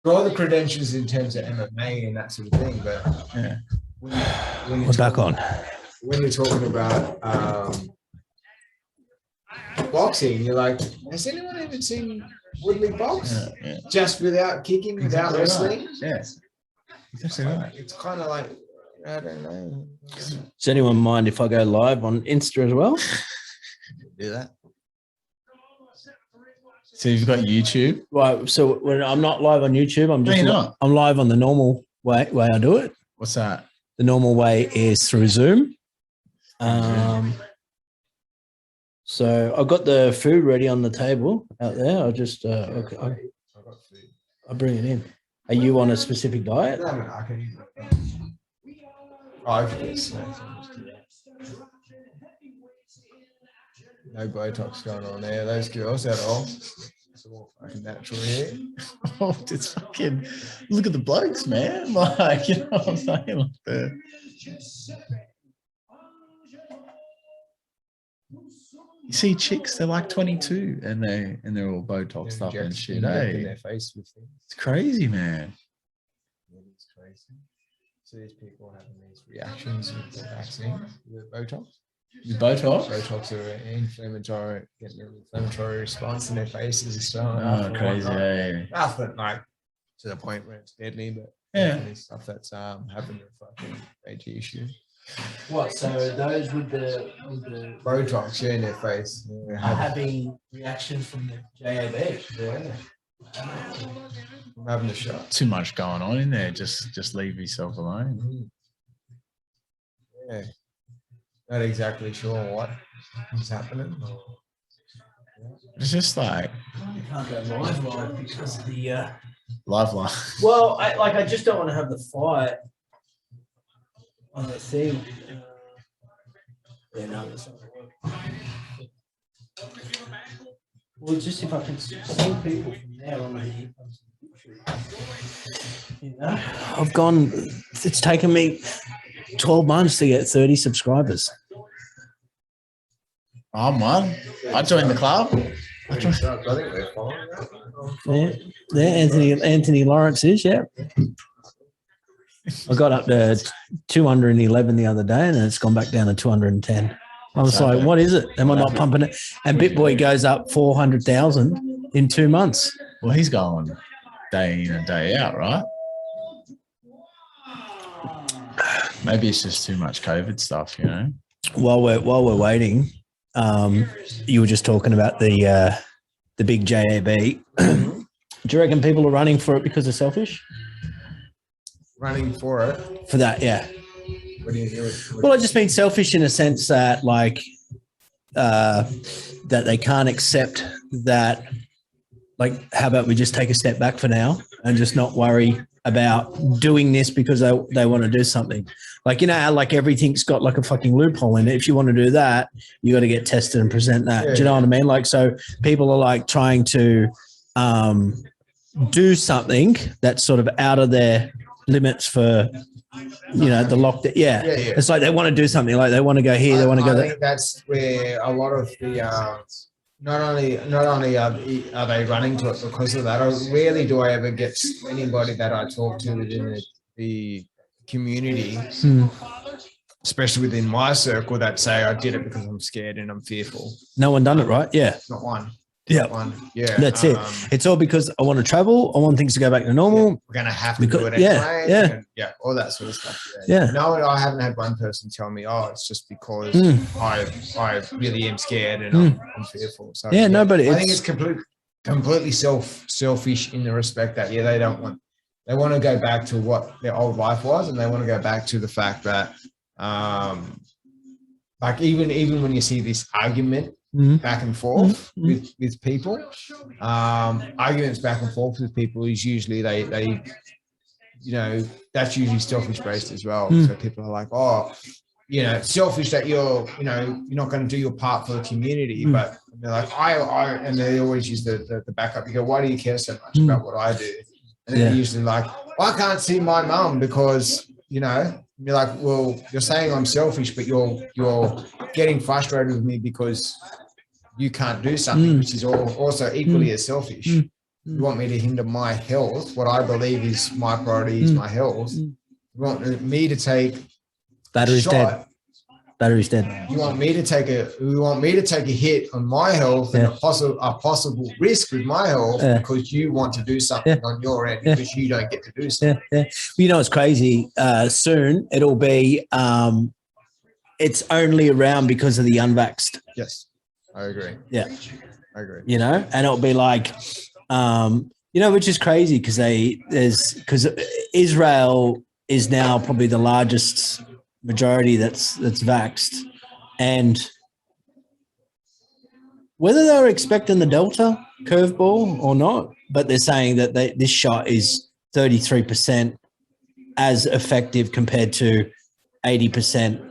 got all the credentials in terms of MMA and that sort of thing, but Yeah. when We're back on. When you're talking about boxing, you're like, has anyone even seen Woodley box? Yeah. Just without kicking, without wrestling? Right. Yes. Exactly right. It's kind of like, I don't know. Does anyone mind if I go live on Insta as well? Do that. So you've got YouTube? Right. So when I'm not live on YouTube, I'm just I'm live on the normal way I do it. What's that? The normal way is through Zoom. So I've got the food ready on the table out there. I'll just I'll bring it in. Are you on a specific diet? No, I can eat it. No Botox going on there. Those girls at all. It's all fucking natural here. Oh, it's fucking, look at the blokes, man. Like, you know what I'm saying? Like you see chicks, they're like 22 and they're all Botoxed up and shit. In their face with things. It's crazy, man. Yeah, it's crazy. So these people having these reactions with the vaccine, with Botox. With Botox? Botox are inflammatory, getting an inflammatory response in their faces and stuff. Oh, crazy. Yeah. Nothing like to the point where it's deadly, but yeah, stuff that's happened with fucking AG issue. What? So those with the Botox, in their face, are having reactions from the JAB. Yeah. I'm having a shot. Too much going on in there. Just leave yourself alone. Yeah. Not exactly sure what is happening. It's just like You can't go live because of the live. Well, I just don't want to have the fight on the thing. Yeah, no, that's not gonna work. Well, just if I can see people from there on the you know, I've gone. It's taken me 12 months to get 30 subscribers. I'm one. I joined the club. I think they're fine. Yeah, Anthony Lawrence is, yeah. I got up to 211 the other day and then it's gone back down to 210. I was like, what is it? Am I not pumping it? And BitBoy goes up 400,000 in 2 months. Well, he's going day in and day out, right? Maybe it's just too much COVID stuff, you know. While we're waiting, you were just talking about the big JAB. Do you reckon people are running for it because they're selfish? Running for it? For that, yeah. What do you do? Well, I just mean selfish in a sense that, like, that they can't accept that, like, how about we just take a step back for now and just not worry about doing this because they want to do something. Like, you know how like everything's got like a fucking loophole in it. If you want to do that, you got to get tested and present that. Yeah, do you know what I mean? Like, so people are like trying to do something that's sort of out of their limits for, you know, the lockdown. Yeah. It's like they want to do something, like they want to go here, they want to go there. I think that's where a lot of the not only are they running to it because of that. Rarely do I ever get anybody that I talk to within the community, especially within my circle, that say I did it because I'm scared and I'm fearful. No one done it, right? Yeah. Not one. Yeah. Yeah. That's it. It's all because I want to travel. I want things to go back to normal. Yeah, we're going to have to do it anyway. Yeah. All that sort of stuff. Yeah. No, I haven't had one person tell me, oh, it's just because I really am scared and I'm fearful. So yeah, nobody. I think it's completely selfish in the respect that, they want to go back to what their old life was, and they want to go back to the fact that, like even when you see this argument back and forth with people, arguments back and forth with people is usually they that's usually selfish based as well. So people are like, oh, it's selfish that you're not going to do your part for the community, but they're like, and they always use the backup. You go, why do you care so much about what I do? And they're usually like, I can't see my mum because, you're like, well, you're saying I'm selfish, but you're getting frustrated with me because you can't do something, which is also equally as selfish. You want me to hinder my health, what I believe is my priority is my health. You want me to take battery's dead. Battery's dead. You want me to take a hit on my health and a possible risk with my health because you want to do something on your end because you don't get to do something. Well, you know, it's crazy. Soon it'll be it's only around because of the unvaxxed. Yes, I agree. Yeah, I agree. You know, and it'll be like, you know, which is crazy because because Israel is now probably the largest majority that's vaxxed, and whether they're expecting the Delta curveball or not, but they're saying that this shot is 33% as effective compared to 80%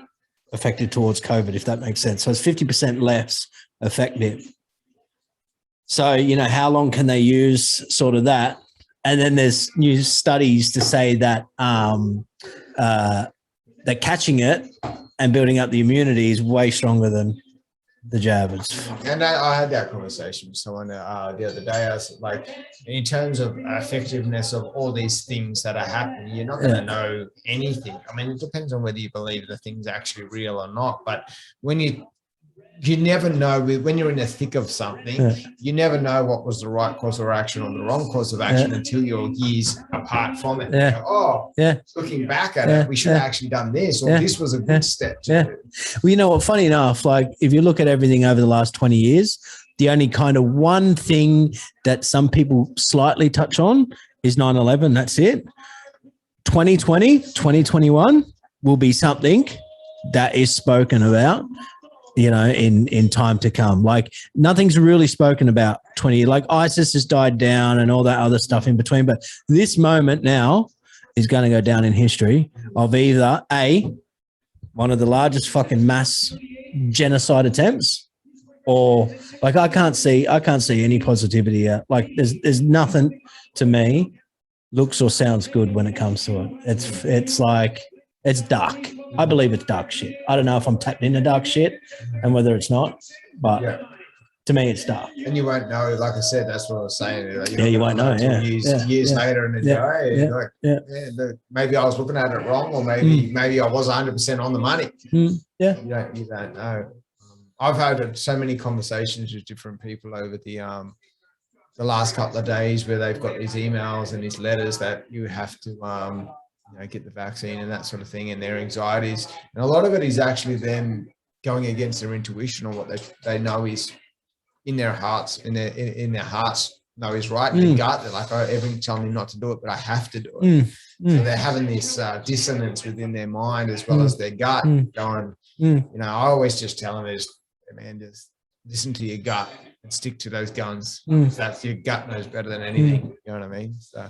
effective towards COVID, if that makes sense. So it's 50% less effective. So, you know, how long can they use sort of that? And then there's new studies to say that they're catching it and building up the immunity is way stronger than the jab. And I had that conversation with someone the other day. I was like, in terms of effectiveness of all these things that are happening, you're not going to know anything. I mean, it depends on whether you believe the thing's actually real or not. But when you never know when you're in the thick of something, you never know what was the right course of action or the wrong course of action until you're years apart from it. Go, looking back at it, we should have actually done this, or this was a good step to do. Well, you know what, funny enough, like if you look at everything over the last 20 years, the only kind of one thing that some people slightly touch on is 9/11. That's it. 2020, 2021 will be something that is spoken about, you know, in time to come. Like nothing's really spoken about 20, like ISIS has died down and all that other stuff in between. But this moment now is going to go down in history of either one of the largest fucking mass genocide attempts, or like, I can't see any positivity yet. Like there's nothing to me looks or sounds good when it comes to it. It's like, it's dark. I believe it's dark shit. I don't know if I'm tapped into dark shit and whether it's not, but to me, it's dark. And you won't know. Like I said, that's what I was saying. Like, you won't know. Years later, and then go, maybe I was looking at it wrong, or maybe I was 100% on the money. You don't know. I've had so many conversations with different people over the last couple of days where they've got these emails and these letters that you have to get the vaccine and that sort of thing, and their anxieties, and a lot of it is actually them going against their intuition or what they know is in their hearts, in their hearts know is right. In their gut, they're like, everything telling me not to do it, but I have to do it. So they're having this dissonance within their mind as well as their gut going. I always just tell them man, just listen to your gut and stick to those guns. That's your gut knows better than anything. You know what I mean? So.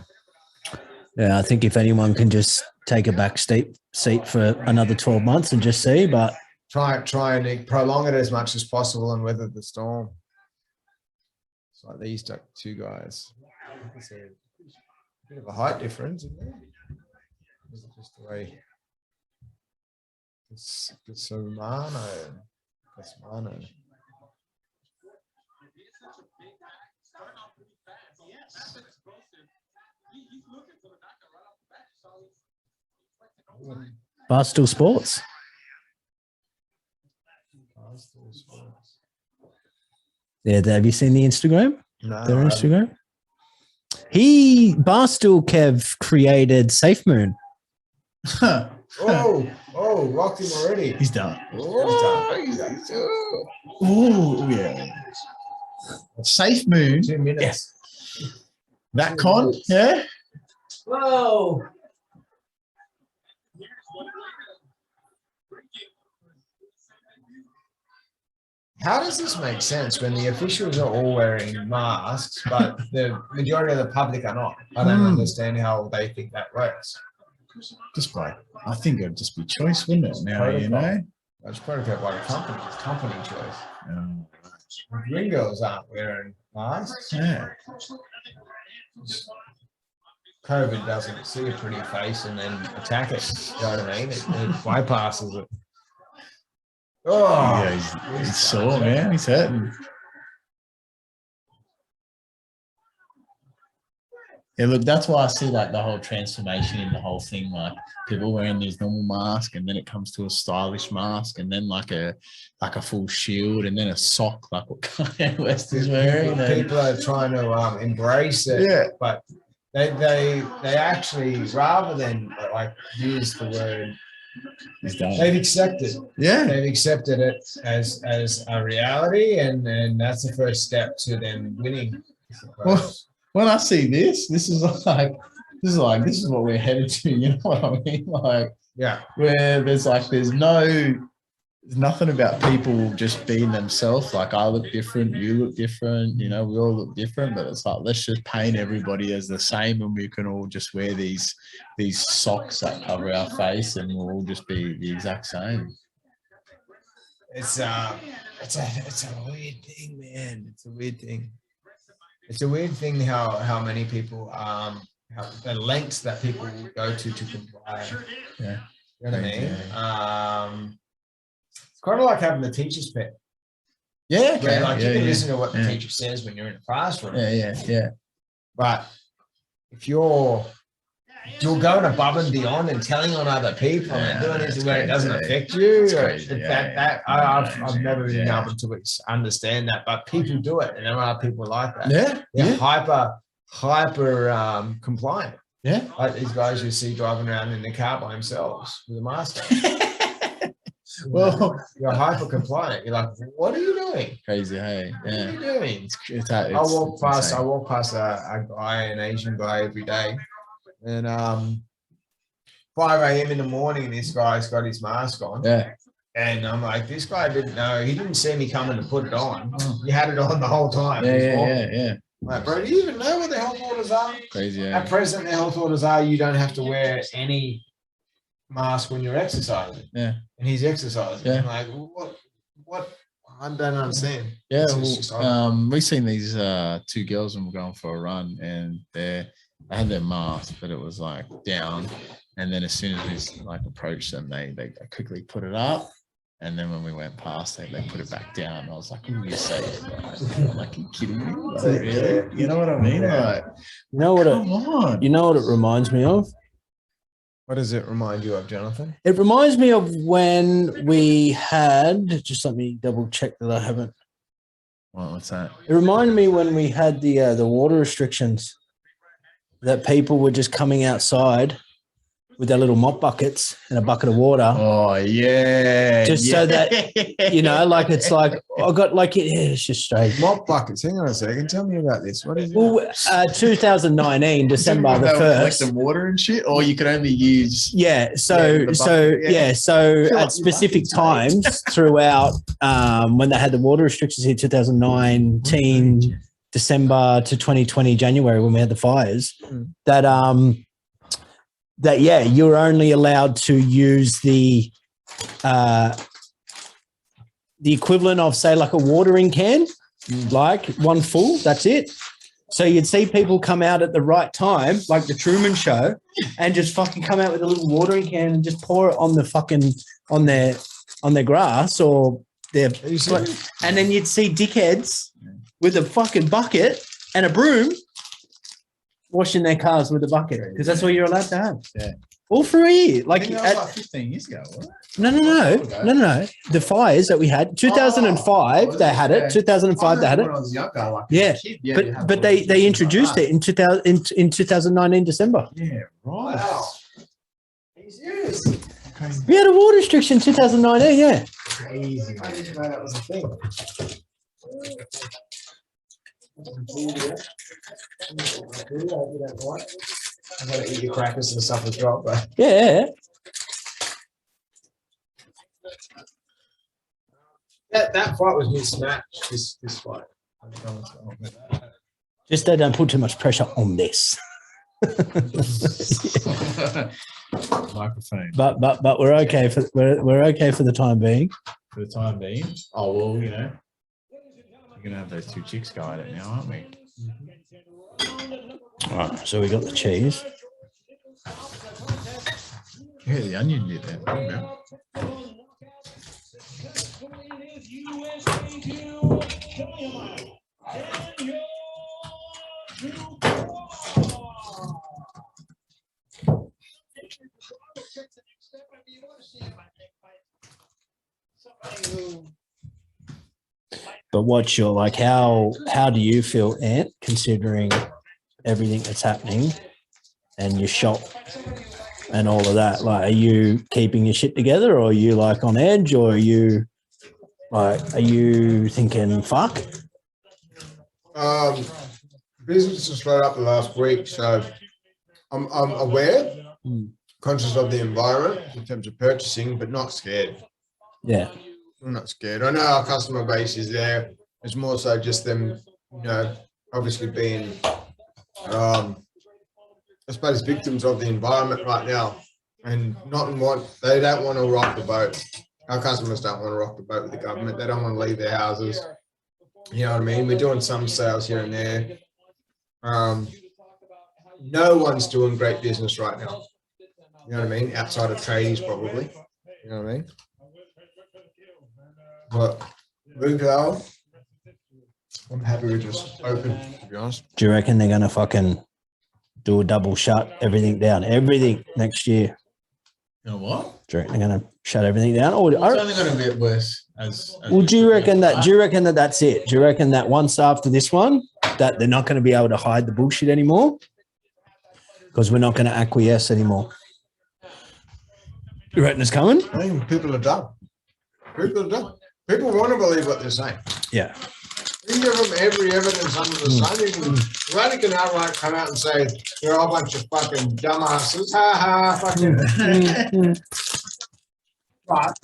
Yeah, I think if anyone can just take a back seat for another 12 months and just see, but try and prolong it as much as possible and weather the storm. It's like these two guys. It's a bit of a height difference, isn't it? Is it just the way it's Mano. Barstool Sports. Yeah, have you seen the Instagram? No. Their Instagram? Barstool Kev created Safe Moon. Oh, rocked him already. He's done. He's done. Oh, yeah. Safe Moon. 2 minutes. That con, yeah. Whoa. How does this make sense when the officials are all wearing masks, but the majority of the public are not? I don't understand how they think that works. I think it'd just be choice, wouldn't it? Now, It's protocol by the company. It's company choice. Green girls aren't wearing masks. Yeah. COVID doesn't see a pretty face and then attack it. You know what I mean? It bypasses it. Oh, yeah, he's sore, man. He's hurting. Yeah, look, that's why I see like the whole transformation in the whole thing, like people wearing these normal masks, and then it comes to a stylish mask, and then like a full shield, and then a sock, like what Kanye West is wearing. People are trying to embrace it, but they actually, rather than like use the word, they've accepted. Yeah, they've accepted it as a reality, and that's the first step to them winning. Well, when I see this is what we're headed to. You know what I mean? Like, yeah, where there's nothing about people just being themselves. Like, I look different, you look different, you know, we all look different, but it's like, let's just paint everybody as the same, and we can all just wear these socks that cover our face, and we'll all just be the exact same. It's a weird thing, man. It's a weird thing. It's a weird thing how many people how the lengths that people will go to comply. Yeah. You know what I mean? It's kind of like having the teacher's pet. Yeah. Okay. Where, like, you can listen to what the teacher says when you're in a classroom. Yeah. But if you're going above and beyond and telling on other people and doing this where it doesn't affect you, I've never been able to understand that, but people do it, and there are people like that. They're hyper compliant. Yeah, like these guys you see driving around in the car by themselves with a mask. Well, you're hyper compliant. You're like, what are you doing? Crazy, hey? What are you doing? I walk past a guy, an Asian guy, every day. And 5 a.m. in the morning, this guy's got his mask on. Yeah. And I'm like, this guy didn't know. He didn't see me coming to put it on. He had it on the whole time. Yeah. Like, bro, do you even know what the health orders are? Crazy, yeah. At present, the health orders are you don't have to wear any mask when you're exercising. Yeah. And he's exercising. Yeah. I'm like, what? I don't understand. Yeah, we've seen these 2 girls when we're going for a run, and they had their mask, but it was like down. And then as soon as we like approached them, they quickly put it up. And then when we went past, they put it back down. I was like, "You're safe." I'm like, "You kidding me? Like, really? You know what I mean?" Like, you know what it reminds me of? What does it remind you of, Jonathan? It reminds me of when we had, just let me double check that I haven't. What's that? It reminded me when we had the water restrictions, that people were just coming outside with their little mop buckets and a bucket of water. Oh, yeah. Just so that, you know, like, it's like, I got like, it's just strange. Mop buckets. Hang on a second. Tell me about this. What is it? Well, 2019, December the 1st. Collect the water and shit, or you could only use. Yeah. So at specific times throughout, when they had the water restrictions here, 2019, December to 2020, January, when we had the fires, that you're only allowed to use the equivalent of, say, like a watering can, like one full, that's it. So you'd see people come out at the right time, like the Truman Show, and just fucking come out with a little watering can and just pour it on the fucking on their grass or their, and then you'd see dickheads with a fucking bucket and a broom washing their cars with a bucket, because that's all you're allowed to have. Yeah. All free. Like, like 15 years ago, wasn't it? No. The fires that we had, 2005, they had it. 2005, they had it. When I was younger, like yeah. But they introduced it in 2019 December. Yeah, right. Wow. Are you serious? Crazy. We had a water restriction in 2019, yeah. Crazy. I didn't know that was a thing. I'm gonna eat your crackers and stuff as well, but Yeah. that fight was mismatched. This fight. Just don't put too much pressure on this. Microphone. But we're okay we're okay for the time being. For the time being. Oh well, you know, we're gonna have those 2 chicks go at it now, aren't we? All right, so we got the cheese. Yeah, the onion did that. Oh, man. But what's your like? How do you feel, Ant, considering everything that's happening and your shop and all of that? Like, are you keeping your shit together, or are you like on edge, or are you thinking fuck? Business has slowed up the last week, so I'm aware, conscious of the environment in terms of purchasing, but not scared. Yeah. I'm not scared. I know our customer base is there. It's more so just them, obviously being, I suppose, victims of the environment right now, and they don't want to rock the boat. Our customers don't want to rock the boat with the government. They don't want to leave their houses. You know what I mean? We're doing some sales here and there. No one's doing great business right now. You know what I mean? Outside of tradies, probably. You know what I mean? But retail, I'm happy we're just open, to be honest. Do you reckon they're going to fucking do a double shut, everything down, everything next year? You know what? Do you reckon they're going to shut everything down? Or It's only going to get worse as well, do you reckon that that's it? Do you reckon that once after this one, that they're not going to be able to hide the bullshit anymore? Because we're not going to acquiesce anymore. You reckon it's coming? I think people are done. People are done. People want to believe what they're saying. Yeah. You can give them every evidence under the sun. Radic can outright come out and say, you're a whole bunch of fucking dumbasses. Ha ha, fucking. But,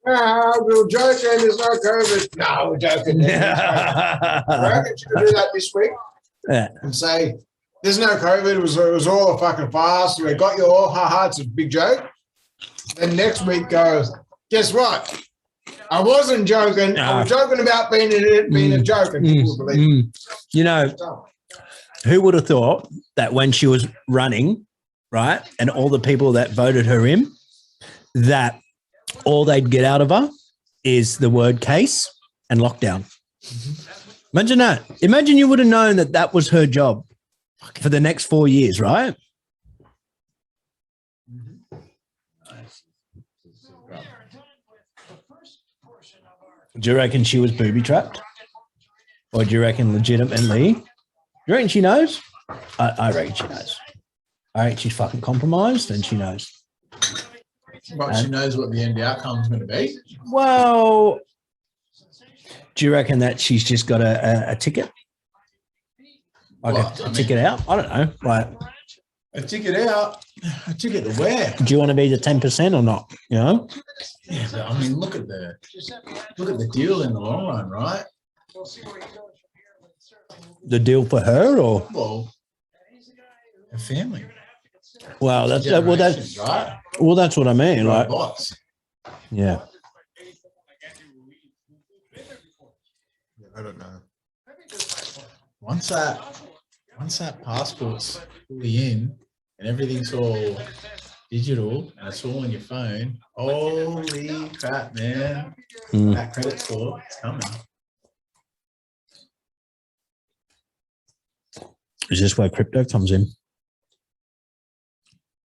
we were joking, there's no COVID. No, we're joking. I reckon you could do that this week. Yeah. And say, there's no COVID. It was all a fucking farce. We got you all. Ha ha, it's a big joke. Then next week goes, guess what? I wasn't joking. I was joking about being a joke, and people believe it. Who would have thought that when she was running, right, and all the people that voted her in, that all they'd get out of her is the word case and lockdown. Imagine that. Imagine you would have known that that was her job for the next 4 years, right? Do you reckon she was booby trapped? Or do you reckon legitimately? Do you reckon she knows? I reckon she knows. I reckon she's fucking compromised and she knows. But she knows what the end outcome is going to be. Well, do you reckon that she's just got a ticket? Like a ticket out? I don't know. Like a ticket out? A ticket to where? Do you want to be the 10% or not? You know? Yeah, but I mean, look at the deal in the long run, right? The deal for her, or her family? Well, that's right. Well, that's what I mean. Like, yeah. I don't know. Once that passport's fully in and everything's all digital and it's all on your phone, holy crap, man. That credit score is coming. Is this where crypto comes in?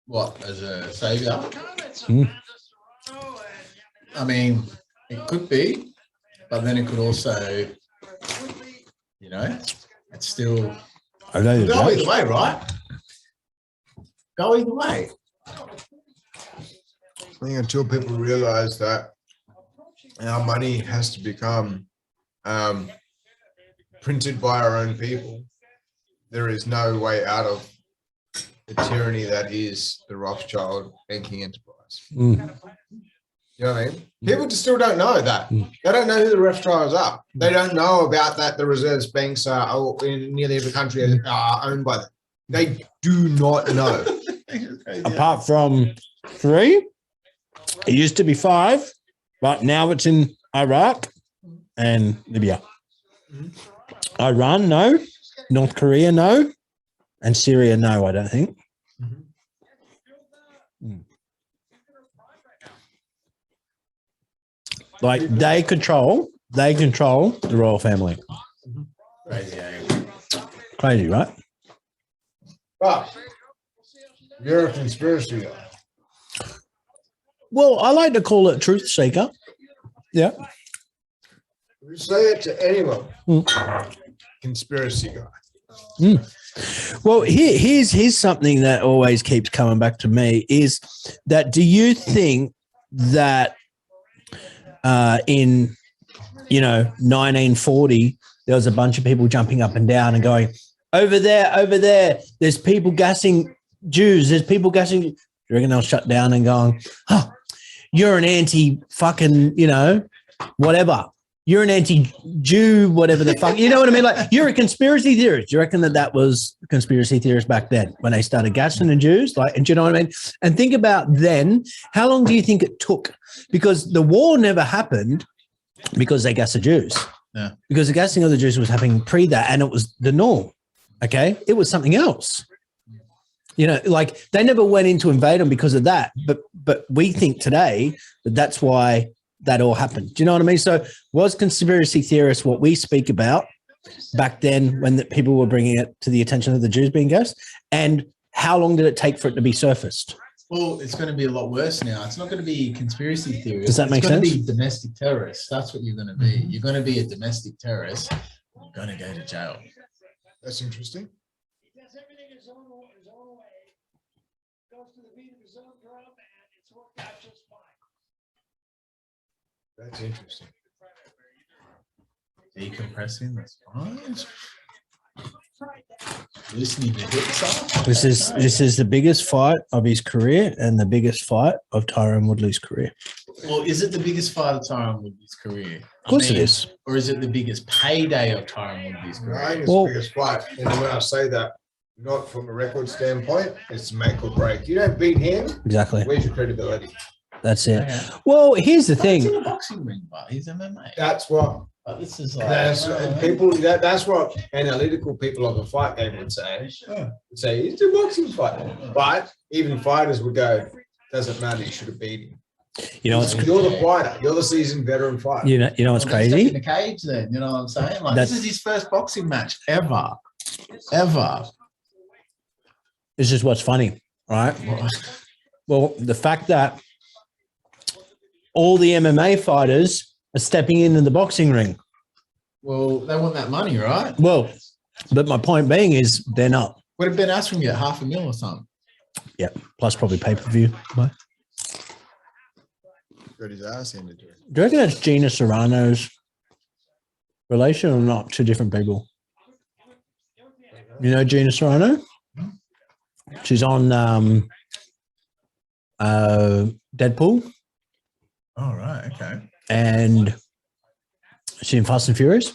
What, as a savior? I mean, it could be, but then it could also, it's still go either way, right? Go either way. I think until people realize that our money has to become printed by our own people, there is no way out of the tyranny that is the Rothschild banking enterprise. You know what I mean? People just still don't know that. They don't know who the Rothschilds are. They don't know about that the reserves banks are in nearly every country are owned by them. They do not know. Apart from 3, it used to be 5, but now it's in Iraq and Libya. Iran, no. North Korea, no. And Syria, no, I don't think. Like they control the royal family. Crazy, right? But you're a conspiracy guy. Well, I like to call it truth seeker. Yeah. You say it to anyone. Conspiracy guy. Well, here's something that always keeps coming back to me is that do you think that in 1940 there was a bunch of people jumping up and down and going over there, there's people gassing Jews, there's people gassing, do you reckon they'll shut down and going, oh, you're an anti fucking, whatever. You're an anti-Jew, whatever the fuck. You know what I mean? Like, you're a conspiracy theorist. Do you reckon that was conspiracy theorists back then when they started gassing the Jews? Like, and do you know what I mean? And think about then, how long do you think it took? Because the war never happened because they gassed the Jews. Yeah. Because the gassing of the Jews was happening pre that, and it was the norm. Okay? It was something else. Like, they never went in to invade them because of that. But we think today that that's why that all happened. Do you know what I mean? So was conspiracy theorists what we speak about back then when the people were bringing it to the attention of the Jews being gassed? And how long did it take for it to be surfaced? Well, it's going to be a lot worse now. It's not going to be conspiracy theorists. Does that make sense? It's going to be domestic terrorists. That's what you're going to be. You're going to be a domestic terrorist. You're going to go to jail. That's interesting. Because everything is on his own way. Goes to the beat of his own drum, and it's worked out just fine. That's interesting. Decompressing, that's fine. Listening to hip up. This is the biggest fight of his career and the biggest fight of Tyron Woodley's career. Well, is it the biggest fight of Tyron Woodley's career? Of course it is. Or is it the biggest payday of Tyron Woodley's I career? think it's the biggest fight. And when I say that, not from a record standpoint, it's make or break. You don't beat him, Exactly. where's your credibility? That's it. Okay. Well, here's the He's thing. in a boxing ring, but he's MMA. That's what But this is like, that's what analytical people of a fight game would say. Yeah. Would say it's a boxing fight. But even fighters would go, doesn't matter, you should have beat him. You know what's You're the fighter, you're the seasoned veteran fighter. you know what's Well, he's stuck in crazy? the cage then, you know what I'm saying? Like, That's- this is his first boxing match ever. Ever. This is what's funny, right? Well, the fact that all the MMA fighters are stepping into the boxing ring. Well, they want that money, right? Well, but my point being is they're not. What did Ben Askren get? $500,000 or something? Yeah, plus probably pay-per-view. Do Got his ass handed to him. you reckon that's Gina Serrano's relation or not? Two different people. You know Gina Serrano? She's on Deadpool. Oh, right. Okay. And she's in Fast and Furious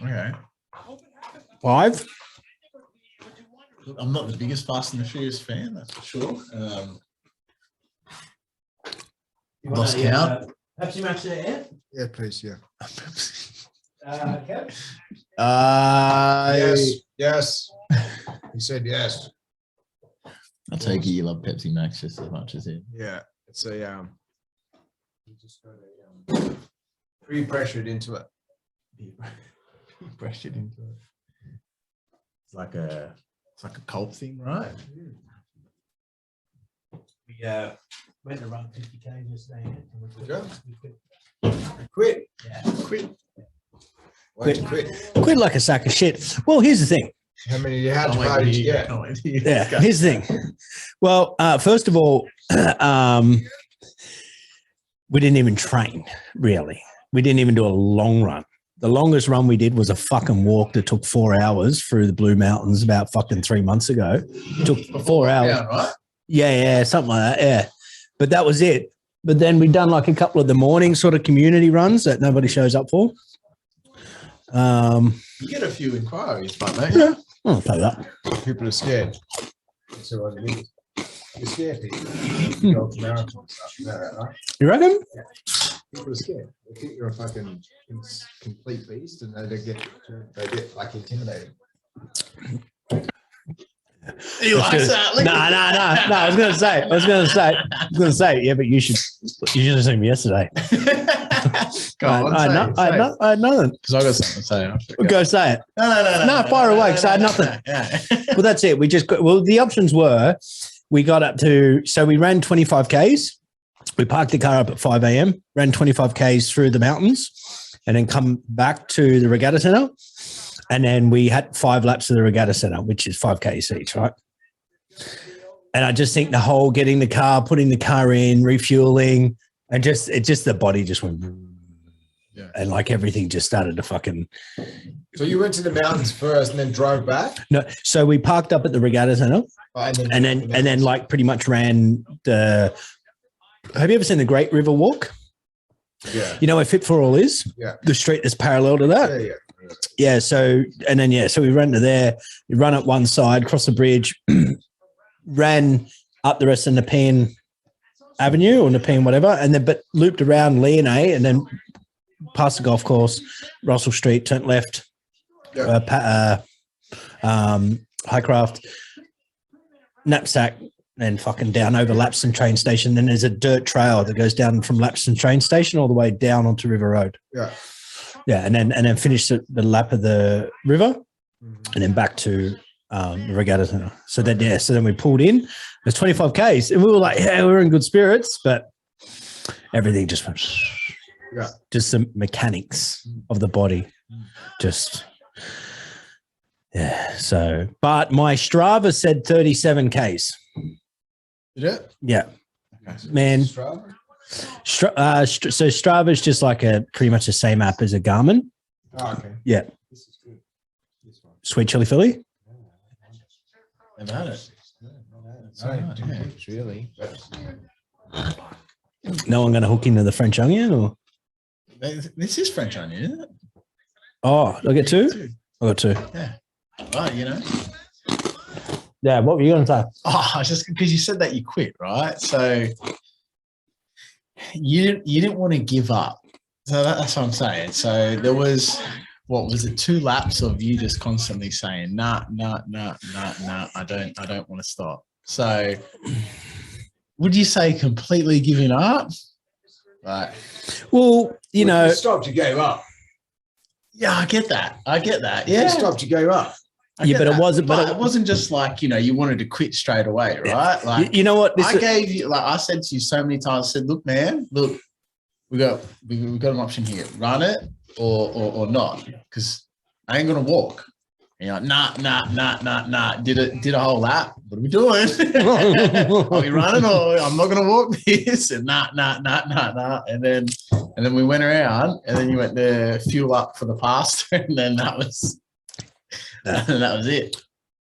Okay. 5. Look, I'm not the biggest Fast and the Furious fan, that's for sure. Lost count. Pepsi Max there, Yeah, please, yeah. Kev? Yes. He said yes. I take it you love Pepsi Max just as much as him. Yeah. It's a you just got a pre-pressured into it. Brushed it into it. It's like a cult thing, right? We went to run 50K yesterday. Quit. Yeah. Quit. Why'd you quit? Quit like a sack of shit. Well, here's the thing. How much money did you get? Yeah, here's the thing. Well, first of all, we didn't even train, really. We didn't even do a long run. The longest run we did was a fucking walk that took 4 hours through the Blue Mountains about fucking 3 months ago. It took 4 hours. Yeah, right? Yeah, something like that, yeah. But that was it. But then we've done like a couple of the morning sort of community runs that nobody shows up for. You get a few inquiries, but don't you? Yeah, I'll tell you that. People are scared. That's what it is. You're scared, people. You go to marathon stuff. You know that, right? You reckon? People are scared. They think you're a fucking complete beast, and they get like intimidated. He likes that. Look No. I was gonna say. Yeah, but you should have seen me yesterday. Go on, I had nothing. because I got something to say. I forgot. Go say it. No, fire away, 'cause I had nothing. Yeah. Well, that's it. We just got, well, the options were we got up to, so we ran 25Ks We parked the car up at 5 a.m., ran 25 Ks through the mountains, and then come back to the regatta center. And then we had 5 laps of the regatta center, which is 5 Ks each, right? And I just think the whole getting the car, putting the car in, refueling, and just the body just went, and like everything just started to fucking. So you went to the mountains first and then drove back? No, so we parked up at the regatta center, and then like pretty much ran the. Have you ever seen the Great River Walk? Yeah. You know where Fit for All is? Yeah. The street that's parallel to that? Yeah. Yeah. So we ran to there, we run up one side, cross the bridge, ran up the rest of Nepean Avenue or Nepean whatever, and then but looped around Leonay and then past the golf course, Russell Street, turned left, Highcraft, Knapsack, and fucking down over Lapston train station. Then there's a dirt trail that goes down from Lapston train station all the way down onto River Road. Yeah. Yeah, and then finished the lap of the river, and then back to the regatta center. So then we pulled in. There's 25 Ks, and we were like, yeah, we're in good spirits, but everything just went. Yeah. Just the mechanics of the body, just. Yeah. So, but my Strava said 37 Ks. Did it? Yeah. Okay. Man. So Strava is just like pretty much the same app as a Garmin. Oh, okay. Yeah. This is good. This one. Sweet Chili Philly. Never had it. Really. No one going to hook into the French onion, or? This is French onion, isn't it? Oh, I get 2? I got 2. Yeah. Right, you know. Yeah. What were you going to say? Oh, just because you said that you quit, right? So you didn't want to give up. So that's what I'm saying. So there was, what was it, 2 laps of you just constantly saying, nah, I don't want to stop. So would you say completely giving up? Right. Well, you know, you stopped, you gave up. Yeah, I get that. Yeah. You stopped, you gave up. Yeah, but it wasn't just like, you know, you wanted to quit straight away, right? Like, you know what? I said to you so many times, I said, look, man, we got an option here. Run it or not, because I ain't gonna walk. And you're like, nah. Did a whole lap. What are we doing? Are we running or I'm not gonna walk this? And nah. And then we went around, and then you went to fuel up for the pasta, and then that was it.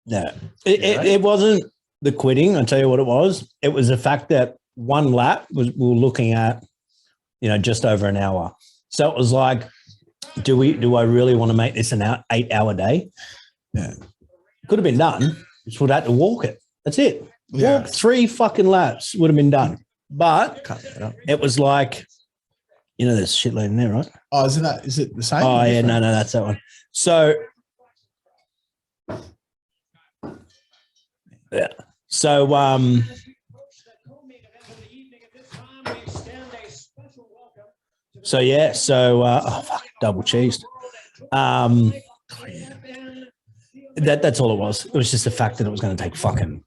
No, it wasn't the quitting. I'll tell you what it was. It was the fact that one lap we were looking at, you know, just over an hour. So it was like, do I really want to make this an 8-hour day? Yeah. Could have been done. Just would have to walk it. That's it. Yeah. Walk 3 fucking laps would have been done. But it was like, you know, there's shitload in there, right? Oh, is it the same? Oh, yeah, no, that's that one. So, yeah. So, oh, fuck, double cheesed. That's all it was. It was just the fact that it was going to take fucking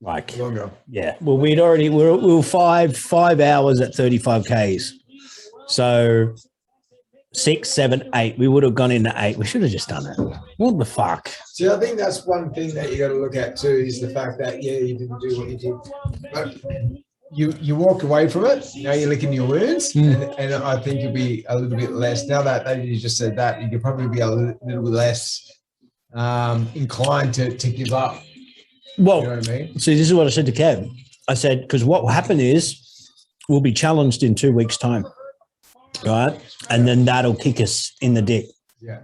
like Longer. Yeah. Well, we were 5 hours at 35 Ks. So 6, 7, 8. We would have gone into 8. We should have just done it. What the fuck? See, I think that's one thing that you got to look at too, is the fact that, yeah, you didn't do what you did, but you walk away from it. Now you're licking your wounds, and I think you'll be a little bit less. Now that you just said that, you could probably be a little bit less inclined to give up. Well, you know what I mean? See, this is what I said to Kev. I said, because what will happen is we'll be challenged in 2 weeks' time, right? And then that'll kick us in the dick,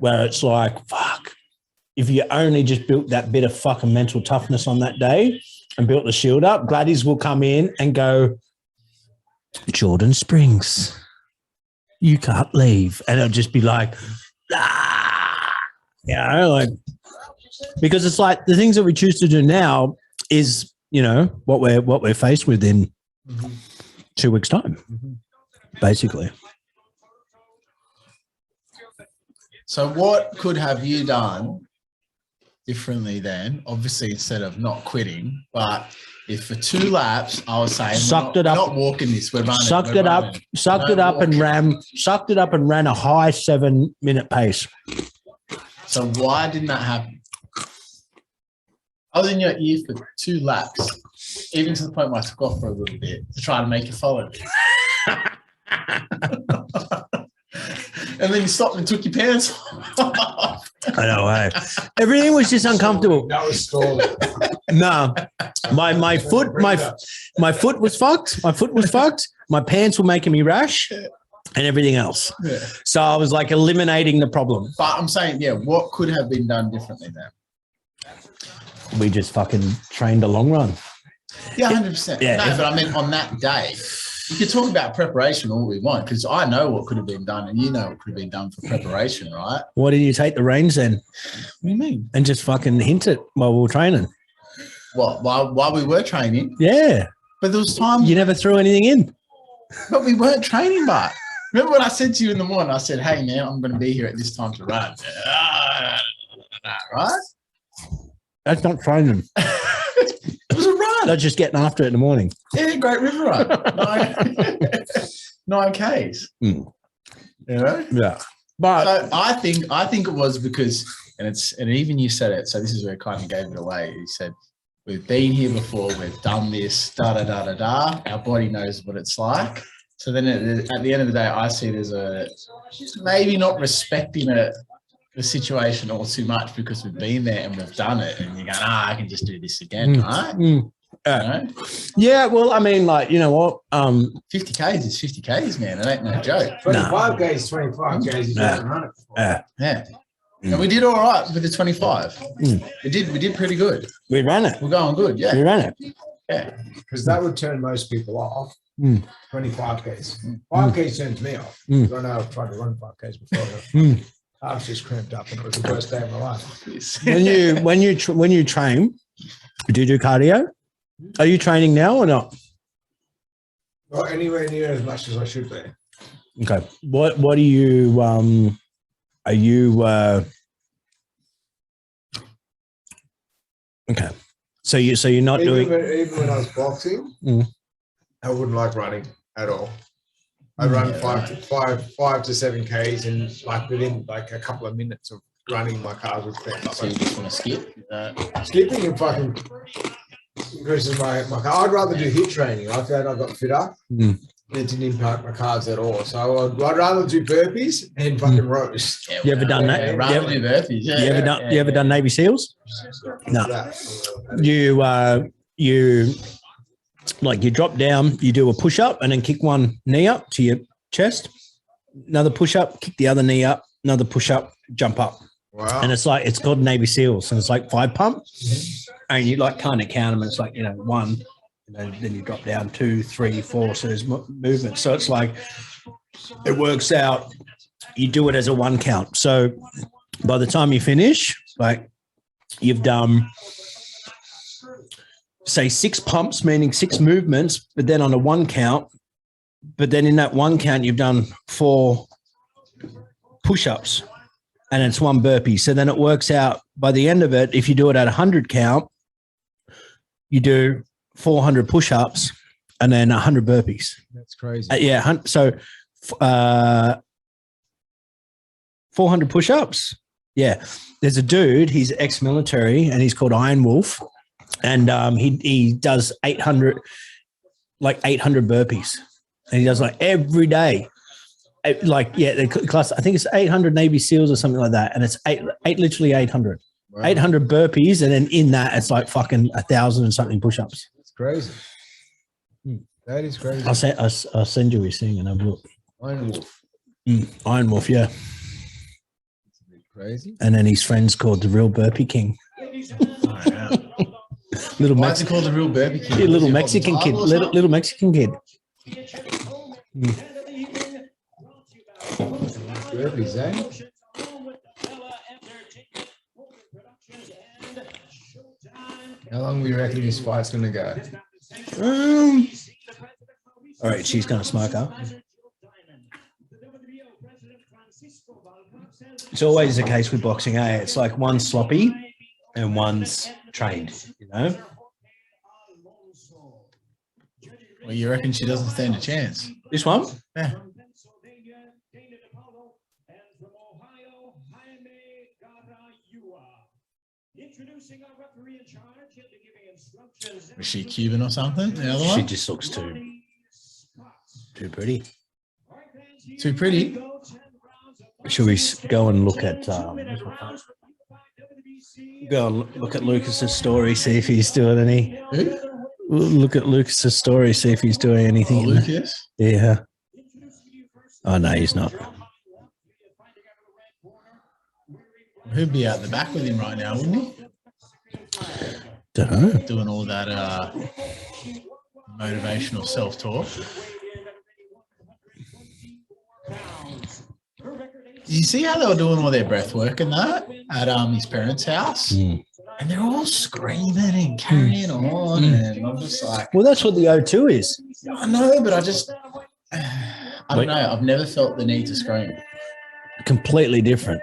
where it's like, fuck, if you only just built that bit of fucking mental toughness on that day and built the shield up, Gladys will come in and go, Jordan Springs, you can't leave. And it'll just be like, you know, like, because it's like the things that we choose to do now is, you know, what we're faced with in 2 weeks' time, basically. So what could have you done differently then? Obviously, instead of not quitting, but if for 2 laps, I was saying, Sucked we're it up. not walking this. We're running. Sucked we're it up, running. sucked No it up, and walking. ran a high 7-minute pace. So why didn't that happen? I was in your ear for 2 laps, even to the point where I took off for a little bit to try to make you follow me. And then you stopped and took your pants off. I know, hey. Everything was just uncomfortable. That was stalling. No, my foot was fucked. My foot was fucked. My pants were making me rash, and everything else. Yeah. So I was like eliminating the problem. But I'm saying, yeah, what could have been done differently there? We just fucking trained a long run. Yeah, 100%. Yeah, No, if- but I mean, on that day, we could talk about preparation all we want, because I know what could have been done, and you know what could have been done for preparation, right? Why didn't you take the reins then What do you mean? and just fucking hint it while we were training? What? While we were training, Yeah, but there was times, you never threw anything in. but we weren't training, but remember what I said to you in the morning? I said, hey, man, I'm going to be here at this time to run. Right? That's not training. It was a run. That's just getting after it in the morning. Yeah, Great River Run. 9 Ks. Mm. You know? Yeah, but So I think it was because, and even you said it, so this is where it kind of gave it away. You said, we've been here before, we've done this, da. Our body knows what it's like. So then at the end of the day, I see it as maybe not respecting the situation all too much because we've been there and we've done it, and you're going, I can just do this again, right? You know? Yeah, well, I mean, like, you know what? 50 Ks is 50 Ks, man. It ain't no joke. 25 Ks, 25 Ks. You haven't run it before. Yeah. And we did all right with the 25. We did pretty good. We ran it. We're going good, We yeah. ran it. Yeah. Because that would turn most people off. 25 Ks. 5 Ks turns me off. I know I've tried to run 5 Ks before. I was just cramped up, and it was the worst day of my life. When you train, do you do cardio? Are you training now or not? Not anywhere near as much as I should be. Okay. What do you are you okay. So you're not doing Even when I was boxing, I wouldn't like running at all. I run 5 to 7 Ks, and like within like a couple of minutes of running, my calves would cramp up. So you just want to skip? Skipping and fucking increases my calves. I'd rather do HIIT training. I found I got fitter. It didn't impact my calves at all. So I'd rather do burpees and fucking rows. Yeah, You ever done that? Rather do burpees. Yeah, you ever done Navy SEALs? No. You like you drop down, you do a push up and then kick one knee up to your chest, another push up, kick the other knee up, another push up, jump up. Wow. And it's called Navy SEALs, and it's like 5 pump, and you like kind of count them. And it's like, 1, then you drop down 2, 3, 4. So there's movement. So it's like it works out. You do it as a 1 count. So by the time you finish, like you've done, say 6 pumps, meaning 6 movements, but then on a 1 count. But then in that 1 count, you've done 4 push-ups. And it's 1 burpee. So then it works out by the end of it, if you do it at 100 count, you do 400 push-ups and then 100 burpees. That's crazy. So 400 push-ups. Yeah. There's a dude, he's ex-military, and he's called Iron Wolf. And he does 800 burpees. And he does like every day. The class, I think it's 800 Navy SEALs or something like that. And it's literally 800. Wow. 800 burpees. And then in that, it's like fucking 1,000 and something push-ups. That's crazy. That is crazy. I'll send you his thing and have a look. Iron Wolf. Iron Wolf, yeah. That's a bit crazy. And then his friend's called the Real Burpee King. Why is it called the Real Burpee King? Little Mexican kid. Little Mexican kid. Burpees, eh? How long do you reckon this fight's going to go? All right, she's going to smoke up. It's always the case with boxing, eh? It's like one's sloppy and one's trained, Well, you reckon she doesn't stand a chance? This one? Yeah. From Pennsylvania, Dana DePaulo, and from Ohio, Jaime Garayua. Introducing our referee in charge, he'll be giving instructions. Was she Cuban or something? The other She one? just looks too pretty. Too pretty. Should we go and look at go and look at Lucas's story, see if he's doing any? Who? Look at Lucas's story, see if he's doing Oh, anything. Lucas? Yeah. Oh no, he's not. He'd be out the back with him right now, wouldn't he? Don't know. Doing all that motivational self-talk. You see how they were doing all their breath work and that at his parents' house? Mm. And they're all screaming and carrying on. And I'm just like, Well, that's what the O2 is. I know, but I don't know. I've never felt the need to scream. Completely different.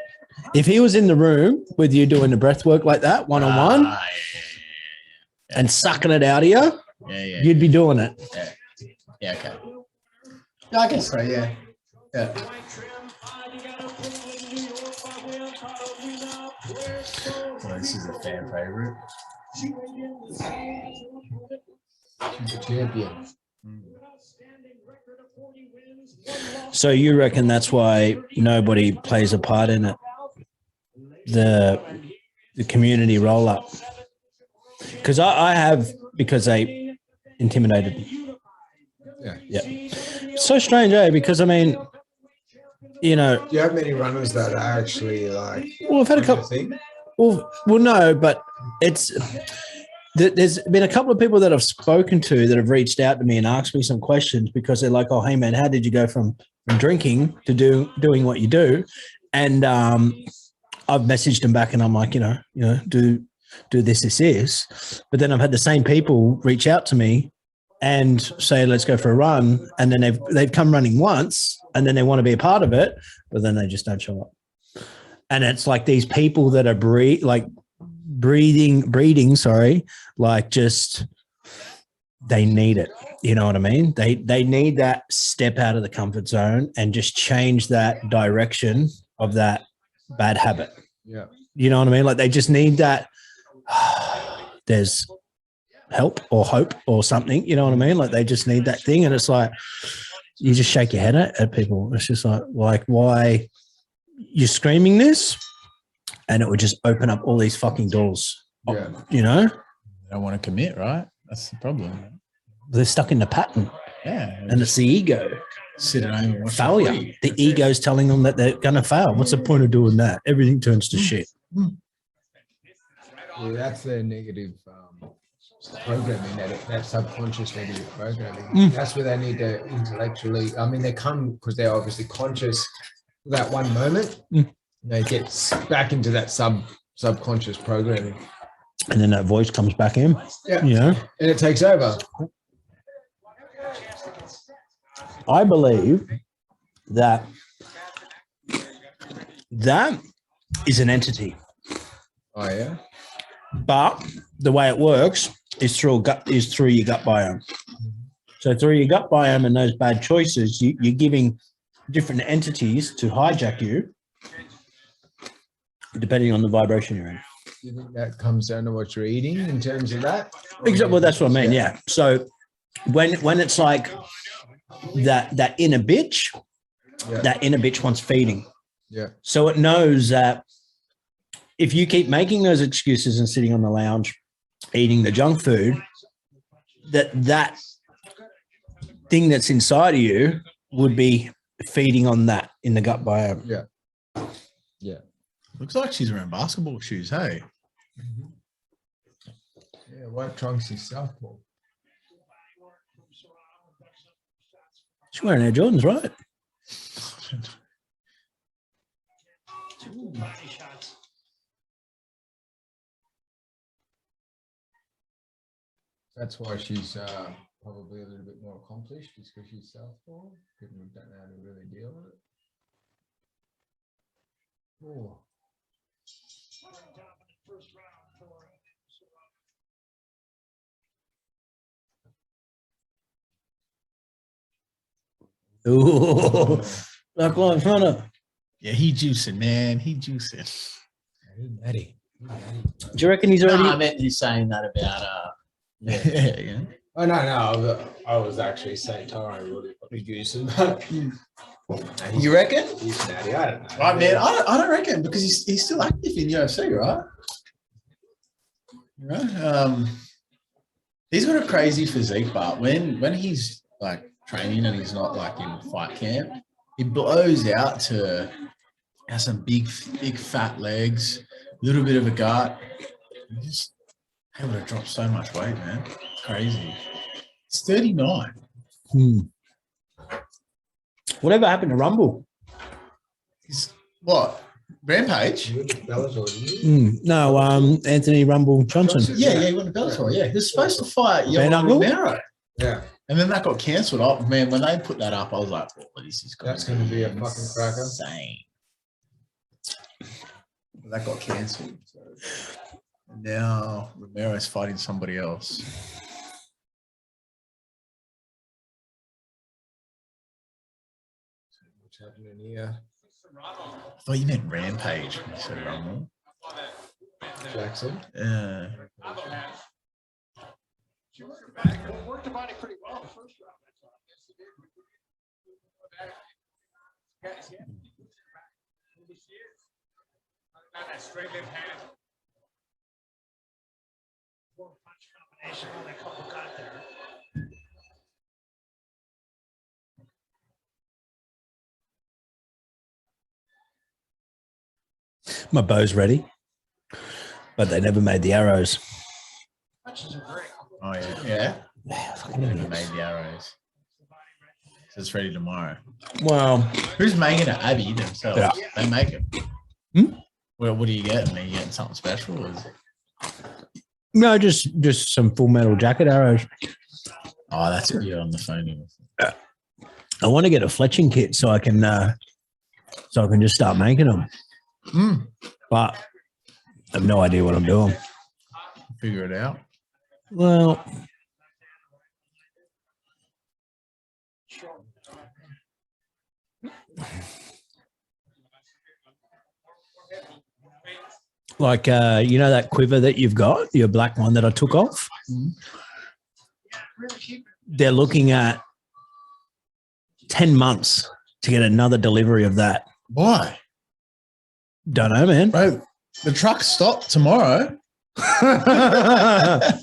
If he was in the room with you doing the breath work like that, one-on-one, Yeah. and sucking it out of you, Yeah. you'd be doing it. Yeah, okay. Yeah, I guess so, yeah. Yeah. Well, this is a fan favorite. She's a champion. So you reckon that's why nobody plays a part in it? The community roll-up? Because I have, because they intimidated me. Yeah. So strange, eh? Because, I mean, you know. Do you have many runners that are actually like? Well, I've had a couple. Well, no, but there's been a couple of people that I've spoken to that have reached out to me and asked me some questions because they're like, "Oh, hey man, how did you go from drinking to doing what you do?" And I've messaged them back, and I'm like, do this. But then I've had the same people reach out to me and say, "Let's go for a run," and then they've come running once, and then they want to be a part of it, but then they just don't show up. And it's like these people that are breeding, like just they need it. You know what I mean? They need that step out of the comfort zone and just change that direction of that bad habit. Yeah. You know what I mean? Like they just need that. There's help or hope or something. You know what I mean? Like they just need that thing. And it's like, you just shake your head at people. It's just like why you're screaming this, and it would just open up all these fucking doors. Yeah. You know? They don't want to commit, right? That's the problem. They're stuck in the pattern. Yeah. And it's the ego. Sit at home and watch Failure. TV. The ego's telling them that they're going to fail. What's the point of doing that? Everything turns to shit. Yeah, that's their negative programming, that subconscious negative programming. That's where they need to intellectually. I mean, they come because they're obviously conscious for that one moment. They get back into that subconscious programming, And then that voice comes back in. Yeah. You know? And it takes over. I believe that is an entity. Oh yeah. But the way it works is through your gut biome. So through your gut biome and those bad choices, you're giving different entities to hijack you, depending on the vibration you're in. Do you think that comes down to what you're eating in terms of that? Exactly. Well, that's what I mean. Yeah. So when it's like that inner bitch, that inner bitch wants feeding. Yeah. So it knows that if you keep making those excuses and sitting on the lounge, eating the junk food, that thing that's inside of you would be feeding on that in the gut biome. Yeah. Yeah. Looks like she's wearing basketball shoes, hey? Yeah, white trunks is southpaw. She's wearing Air Jordans, right? That's why she's probably a little bit more accomplished, is because she's southpaw. People don't know how to really deal with it. Oh. Ooh, Black Lives Matter. Yeah, he juicing, man. He juicing. Eddie. Do you reckon he's already? No, I meant he's saying that about yeah. Oh no, I was actually saying Tyron really producing, but You reckon? he's natty. I don't know. Right, man. I don't reckon because he's still active in UFC, right? Right. He's got a crazy physique, but when he's like training and he's not like in fight camp, he blows out to has some big fat legs, a little bit of a gut. He's just able to drop so much weight, man. It's crazy. It's 39. Whatever happened to Rumble? He's what? Rampage? No, Anthony Rumble Johnson. Yeah, he went to Bellator. Yeah, he was supposed to fight Van Yoel Ugle? Romero. Yeah, And then that got cancelled. Oh, man, when they put that up, I was like, oh, this is that's going to be a fucking cracker. insane. That got cancelled. So. And now Romero's fighting somebody else. What's happening here? I thought you meant Rampage. When you said Rumble. Jackson. Yeah. Worked the body pretty well the first round. That straight left hand. One punch combination, only a couple got there. My bow's ready, but they never made the arrows. Punches are great. Oh, yeah. Yeah, fucking Never idiots. made the arrows. So it's ready tomorrow. Well, Who's making it? Abby themselves. Yeah. They make it. Hmm? Well, what are you getting? Are you getting something special? Or is it? no, just some Full Metal Jacket arrows. Oh, that's what you're on the phone with. I want to get a fletching kit so I can just start making them. But I have no idea what I'm doing. Figure it out. Well, like you know that quiver that you've got, your black one that I took off. They're looking at 10 months to get another delivery of that. Why? Don't know, man. Bro, the truck stopped tomorrow. I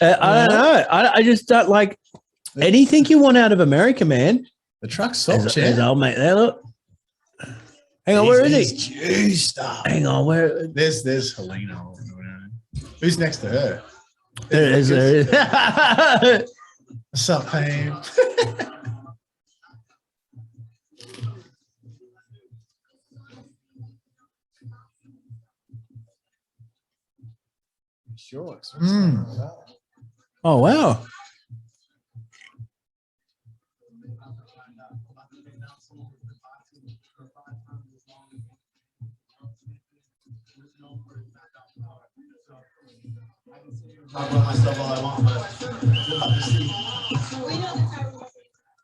don't know. I just don't like anything you want out of America, man. The truck stopped, There's old mate there, look. Hang on, where is he? Juiced up. Hang on, where? There's Helena. Who's next to her? There it is. There it is. What's up, babe? Shorts. Oh, wow.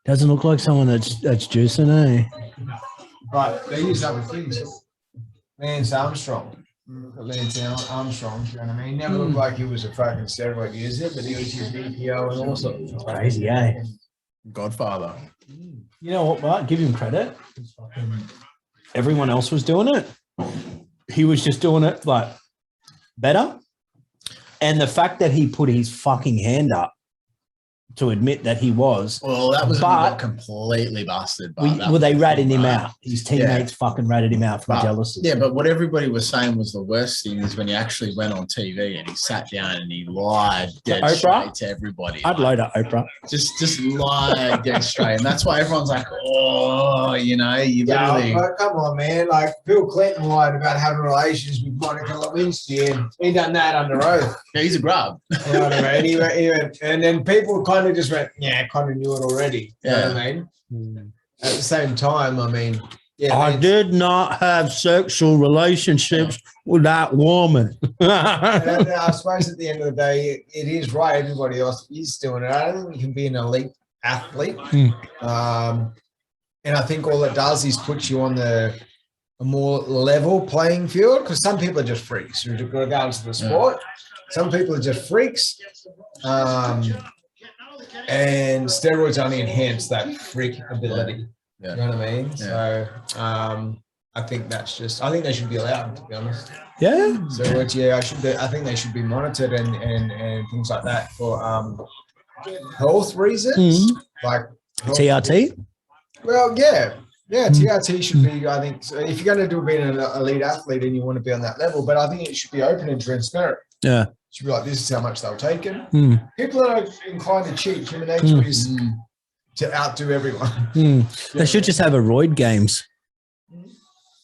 Doesn't look like someone that's juicing, eh? Right, they use other things. Lance Armstrong. Look at Lance Armstrong, you know what I mean? Never looked like he was a fucking steroid user, but he was your DPO and all sorts. Crazy, eh? Godfather. You know what, Bart? Give him credit. Everyone else was doing it. He was just doing it like better. And the fact that he put his fucking hand up to admit that he was. Well, that was But- completely busted. But Well, they ratted him out. His teammates fucking ratted him out from But- jealousy. Yeah, but what everybody was saying was the worst thing is when he actually went on TV and he sat down and he lied dead Oprah? straight to everybody. I'd load up Oprah. Just lie dead straight. And that's why everyone's like, oh, you know, you literally. Yeah, but come on, man. Like Bill Clinton lied about having relations with Monica Lewinsky, and he done that under oath. Yeah, he's a grub. You know what I mean? He went, and then people kind of just went, yeah, kind of knew it already. You know what I mean? At the same time, I mean, yeah. I did not have sexual relationships with that woman. I suppose at the end of the day, it is right. Everybody else is doing it. I don't think you can be an elite athlete And I think all it does is put you on a more level playing field, because some people are just freaks, regardless of the sport. Some people are just freaks. And steroids only enhance that freak ability. Yeah. You know what I mean? Yeah. So I think that's just, I think they should be allowed, to be honest. Yeah. Steroids, I think they should be monitored and things like that for health reasons. Like health, TRT. well, yeah, TRT should be. I think so if you're going to do being an elite athlete and you want to be on that level, but I think it should be open and transparent. Yeah, it should be like, this is how much they were taken. People that are inclined to cheat, human nature is to outdo everyone. They should just have a roid games.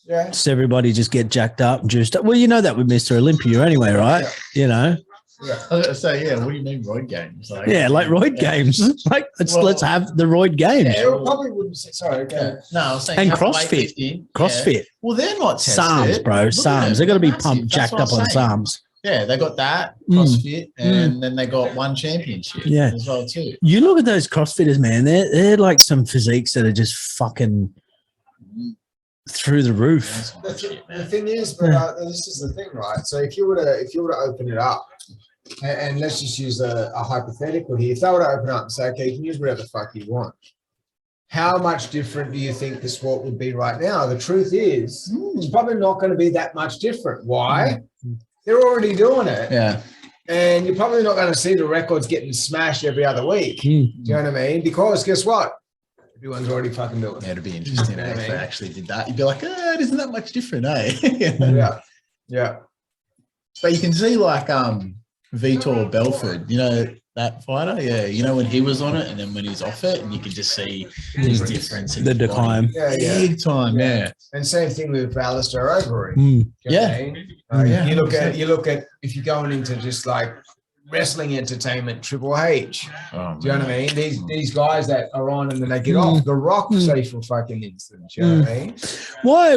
Yeah, So everybody just get jacked up, juiced up. Well, you know that with Mr. Olympia anyway, right? Yeah. You know. Yeah. I was gonna say, yeah. What do you mean roid games? Like, Like roid games. Like let's have the roid games. Yeah, it probably wouldn't say, sorry, okay. No, I was saying And have CrossFit. weightlifting. CrossFit. Yeah. Well, they're not tested. SARMs, bro. Look at SARMs. them. They're going to be Massive. pumped, That's jacked what up I'm on saying. SARMs. Yeah, they got that CrossFit, and then they got one championship as well too. You look at those CrossFitters, man. They're like some physiques that are just fucking through the roof. The thing is, but this is the thing, right? So if you were to open it up, and let's just use a hypothetical here. If they were to open up and say, okay, you can use whatever the fuck you want, how much different do you think the sport would be right now? The truth is, it's probably not going to be that much different. Why? They're already doing it. Yeah. And you're probably not going to see the records getting smashed every other week. Do you know what I mean? Because guess what? Everyone's already fucking doing it. Yeah, it'd be interesting if they actually did that. You'd be like, it isn't that much different, eh? Yeah. But you can see like Vitor Belford, you know, that fighter? Yeah. You know, when he was on it and then when he's off it, and you can just see his difference. In The his decline. body. Big time, yeah. And same thing with Alistair Overeem. You know what I mean? You look at if you're going into just like wrestling entertainment, Triple H. Oh, do you know what I mean? These guys that are on and then they get off. The Rock safe for fucking instance. You know what I mean?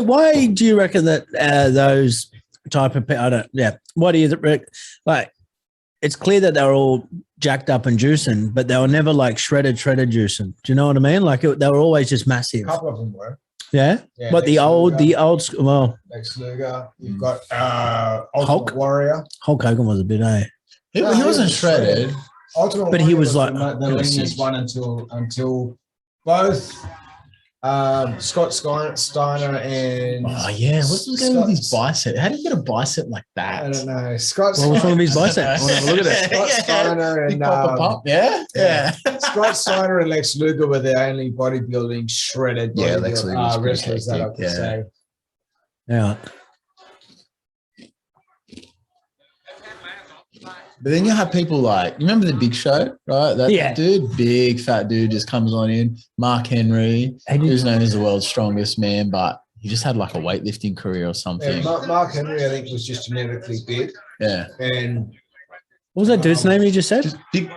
Why do you reckon that those type of people? Why do you like? It's clear that they're all jacked up and juicing, but they were never like shredded juicing. Do you know what I mean? Like they were always just massive. A couple of them were. Yeah. But the old school. Well, Lex Luger. You've got Ultimate Hulk Warrior. Hulk Hogan was a bit, He wasn't shredded. Ultimate but Warrior he was like the leanest one until both Scott Steiner and what's going on with his bicep? How do you get a bicep like that? I don't know. What was wrong with his bicep? I want to look at it. Scott Steiner and Scott Steiner and Lex Luger were the only bodybuilding shredded Lex Luger's wrestlers that I could say. Yeah. But then you have people like, you remember the Big Show, right? That dude, big fat dude, just comes on in. Mark Henry, who's known as the world's strongest man, but he just had like a weightlifting career or something. Yeah, Mark Henry, I think, was just genetically big. Yeah. And what was that dude's name you just said? Just big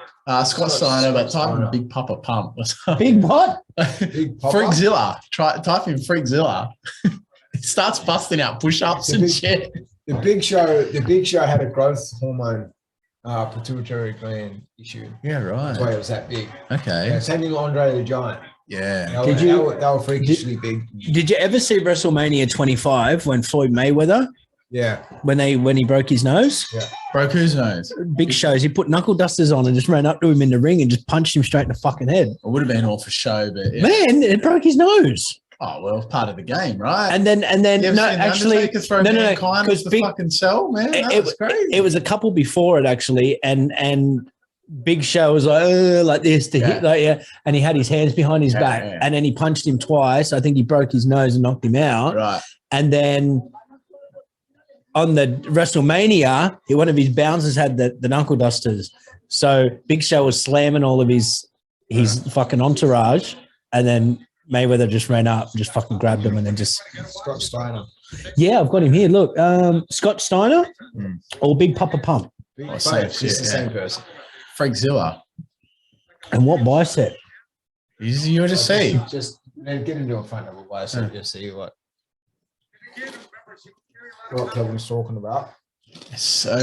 Scott Steiner, but type in Big Papa Pump. Big what? Big Papa? Freakzilla. Type in Freakzilla. It starts busting out push-ups and shit. The Big Show had a growth hormone pituitary gland issue. Yeah, right. That's why it was that big. Okay. Yeah, same thing with Andre the Giant. Yeah. They were freakishly big. Did you ever see WrestleMania 25 when Floyd Mayweather? Yeah. When he broke his nose? Yeah. Broke whose nose? Big Shows. He put knuckle dusters on and just ran up to him in the ring and just punched him straight in the fucking head. It would have been all for show, but man, it broke his nose. Oh well, part of the game, right? And then no, actually, because the fucking cell, man. That was crazy. It was a couple before it actually, and Big Show was like this to hit, and he had his hands behind his back, and then he punched him twice. I think he broke his nose and knocked him out. Right. And then on the WrestleMania, one of his bouncers had the knuckle dusters, so Big Show was slamming all of his fucking entourage, and then Mayweather just ran up, just fucking grabbed him, and then just Scott Steiner. Yeah, I've got him here. Look, Scott Steiner or Big Papa Pump. The same person. Freakzilla. And what bicep? Easier to see. Just get into a front of a bicep. Just see what Kevin's talking about. So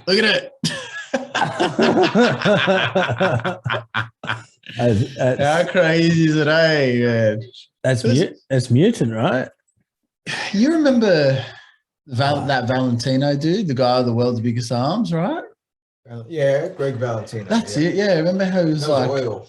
look at it. How crazy is it, man? That's mutant, right? You remember that Valentino dude, the guy with the world's biggest arms, right? Yeah, Greg Valentino. That's it. Yeah, remember how he was That was like, oil.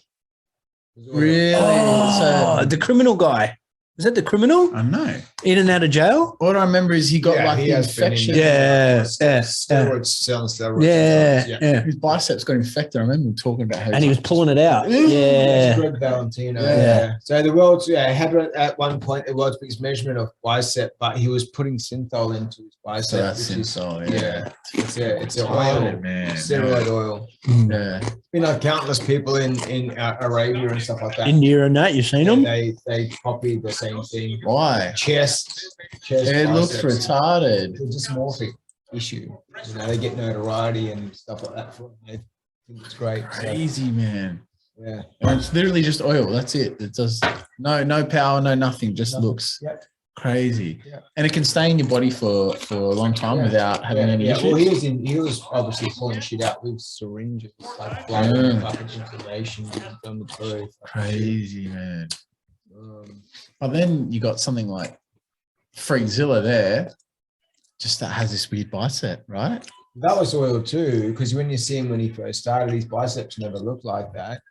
really? Oh, So the criminal guy. Is that the criminal? I know. In and out of jail? All I remember is he got like he the has been in infection. Yeah, Steroids, selling steroids. yeah. His biceps got infected. I remember him talking about how And he was pulling it out. That's Yeah. Greg Valentino. Yeah. So the world's had at one point the world's biggest measurement of bicep, but he was putting synthol into his bicep. So that's which is- synthol, yeah. It's an Oh, oil, man. steroid oil. Yeah. Been like countless people in Arabia and stuff like that. India and that, you seen them? They copied the same thing. Why? Chest. It looks biceps. retarded. It's a dysmorphic issue. They get notoriety and stuff like that. They think it's great. So, Crazy, man. yeah. And it's literally just oil. That's it. It does no power, no nothing. Just looks crazy. Yeah. And it can stay in your body for a long time without having any issues. Well, he was obviously pulling shit out with syringes, like blowing fucking information on the truth. Crazy, man. But then you got something like Freakzilla there, just that has this weird bicep, right? That was oil too, because when you see him when he first started, his biceps never looked like that.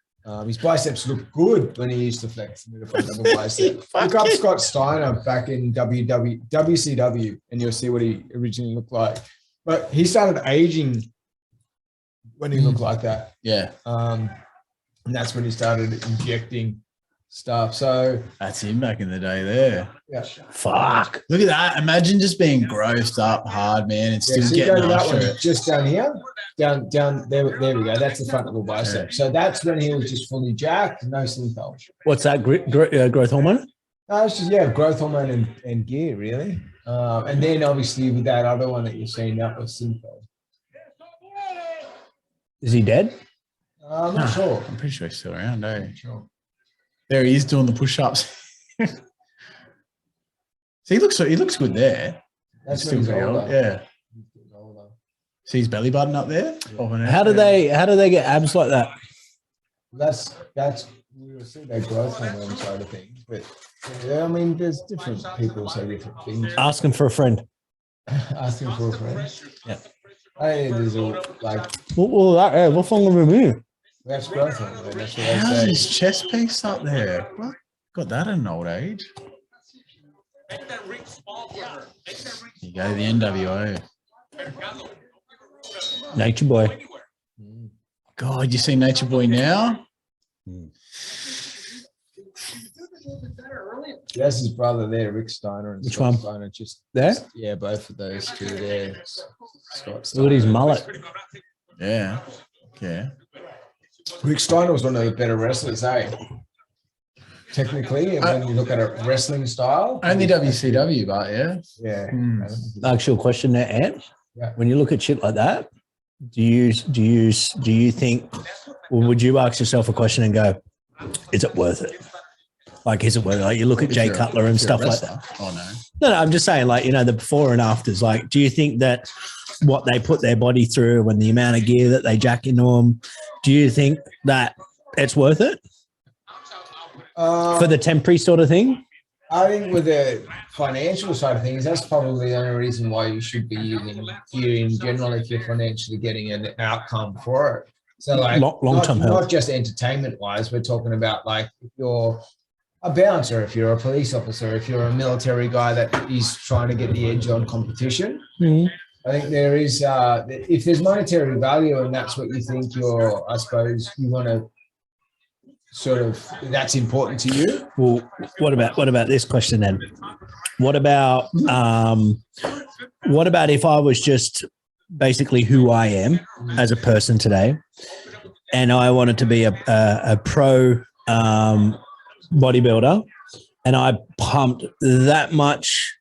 His biceps looked good when he used to flex into the front of a bicep. Look up Scott Steiner back in WCW, and you'll see what he originally looked like. But he started aging when he looked like that. Yeah. And that's when he started injecting stuff. So That's him back in the day there. yeah. Fuck. Look at that. Imagine just being grossed up hard, man, and still So you go getting to that after one it. just down here, down there we go. That's the front of the bicep. So that's when he was just fully jacked, no synthol. What's that? Growth hormone? No, it's just growth hormone and gear really. And then obviously with that other one that you're seeing, that was synthol. Is he dead? I'm not sure. I'm pretty sure he's still around, eh? Sure. There he is doing the push-ups. So he looks good there. That's Still when he's pretty old. older. Yeah. He's older. See his belly button up there? Yeah. How do they get abs like that? That's we will see that growth hormone side of things, but yeah, I mean, there's different people say different things. Asking for a friend. Asking for a friend. Yeah. Hey, there's all like What's wrong with me? that's growth hormone. That's what How's they his say. chest piece up there? What? Got that at an old age. There you go, the NWO. Nature boy. God, you see Nature Boy now? That's his brother there, Rick Steiner. And Which Scott one? Steiner, just There? yeah, both of those two there. Scott Look at his Steiner. mullet. Yeah. Okay. Rick Steiner was one of the better wrestlers, eh? Technically, and when you look at a wrestling style, Only WCW, but yeah. yeah. Actual question there, Ant. Yeah. When you look at shit like that, do you think, or would you ask yourself a question and go, is it worth it? Like, is it worth it? Like, you look at Jay Cutler and stuff like that. Oh, no. No, I'm just saying, like, the before and afters. Like, do you think that what they put their body through and the amount of gear that they jack into them, do you think that it's worth it for the temporary sort of thing? I think with the financial side of things, that's probably the only reason why you should be using gear in general if you're financially getting an outcome for it. So, like, Long-term health. not just entertainment-wise. We're talking about, like, if you're a bouncer, if you're a police officer, if you're a military guy that is trying to get the edge on competition. Mm-hmm. I think there is, if there's monetary value and that's what you think I suppose you want to sort of, that's important to you. Well, what about this question then? What about if I was just basically who I am as a person today, and I wanted to be a pro bodybuilder, and I pumped that much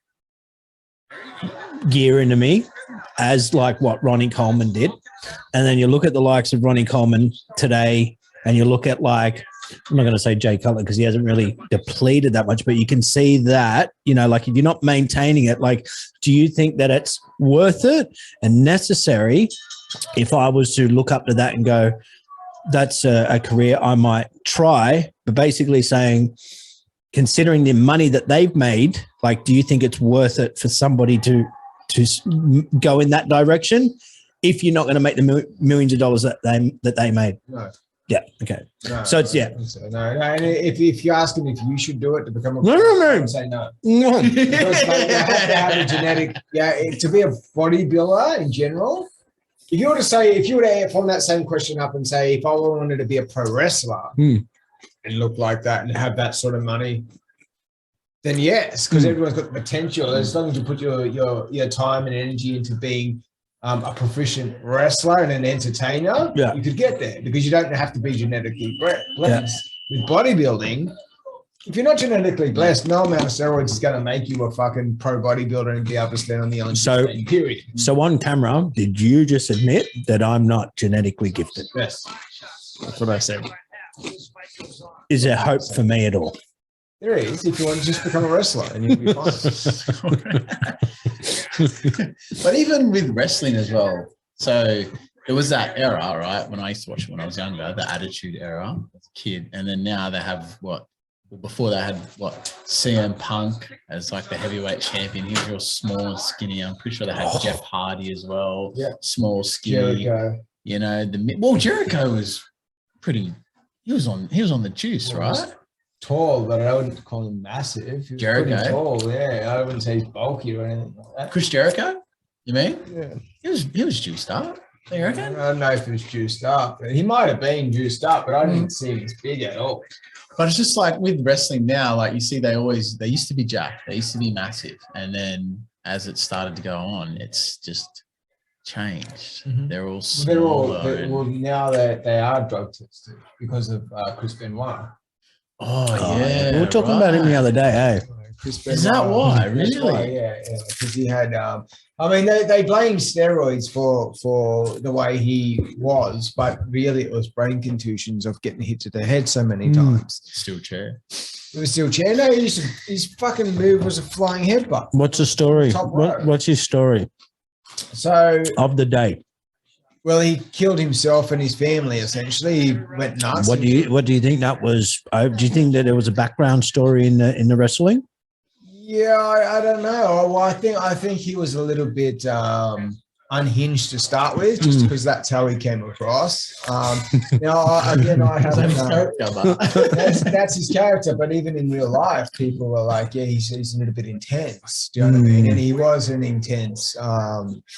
gear into me, as like what Ronnie Coleman did, and then you look at the likes of Ronnie Coleman today, and you look at, like, I'm not going to say Jay Cutler because he hasn't really depleted that much, but you can see that, like, if you're not maintaining it, like, do you think that it's worth it and necessary if I was to look up to that and go, that's a career I might try, but basically saying, considering the money that they've made, like, do you think it's worth it for somebody to go in that direction if you're not going to make the millions of dollars that they made? No. Yeah. Okay. No, So it's, yeah. No. And if you ask him if you should do it to become a No. I'd say no. No. Because like, you have to have a genetic, to be a bodybuilder in general. If you were to form that same question up and say, if I wanted to be a pro wrestler and look like that and have that sort of money, then yes, because everyone's got the potential. As long as you put your time and energy into being a proficient wrestler and an entertainer, you could get there because you don't have to be genetically blessed. With bodybuilding, if you're not genetically blessed, no amount of steroids is going to make you a fucking pro bodybuilder and be able to stand on the Olympic stage, period. So on camera, did you just admit that I'm not genetically gifted? Yes. That's what I said. Is there hope for me at all? There is, if you want to just become a wrestler and you'll be fine. But even with wrestling as well. So it was that era, right? When I used to watch it when I was younger, the Attitude Era as a kid. And then now they have before they had CM Punk as like the heavyweight champion. He was real small and skinny. I'm pretty sure they had Jeff Hardy as well. Yeah. Small, skinny. Jericho. You know, Jericho was pretty, he was on the juice, right? Tall, but I wouldn't call him massive. He was Jericho. pretty tall, yeah. I wouldn't say he's bulky or anything like that. Chris Jericho? You mean? Yeah. He was juiced up. You reckon? I don't know if he was juiced up. He might have been juiced up, but I didn't see him as big at all. But it's just like with wrestling now, like you see, they used to be jacked, they used to be massive, and then as it started to go on, it's just changed. They're all smaller. Well, now they are drug tested because of Chris Benoit. Oh yeah, we were talking about him the other day, Is that why? Really? Yeah. Because he had. I mean, they blame steroids for the way he was, but really it was brain contusions of getting hit to the head so many times. Steel chair. It was steel chair. No, his fucking move was a flying headbutt. What's the story? What's his story? So of the day. Well, he killed himself and his family. Essentially, he went nuts. What do you think that was? Do you think that there was a background story in the wrestling? Yeah, I don't know. Well, I think he was a little bit unhinged to start with, just because that's how he came across. Now, I haven't know. That's his character, but even in real life, people are like, yeah, he's a little bit intense. Do you know what I mean? And he was an intense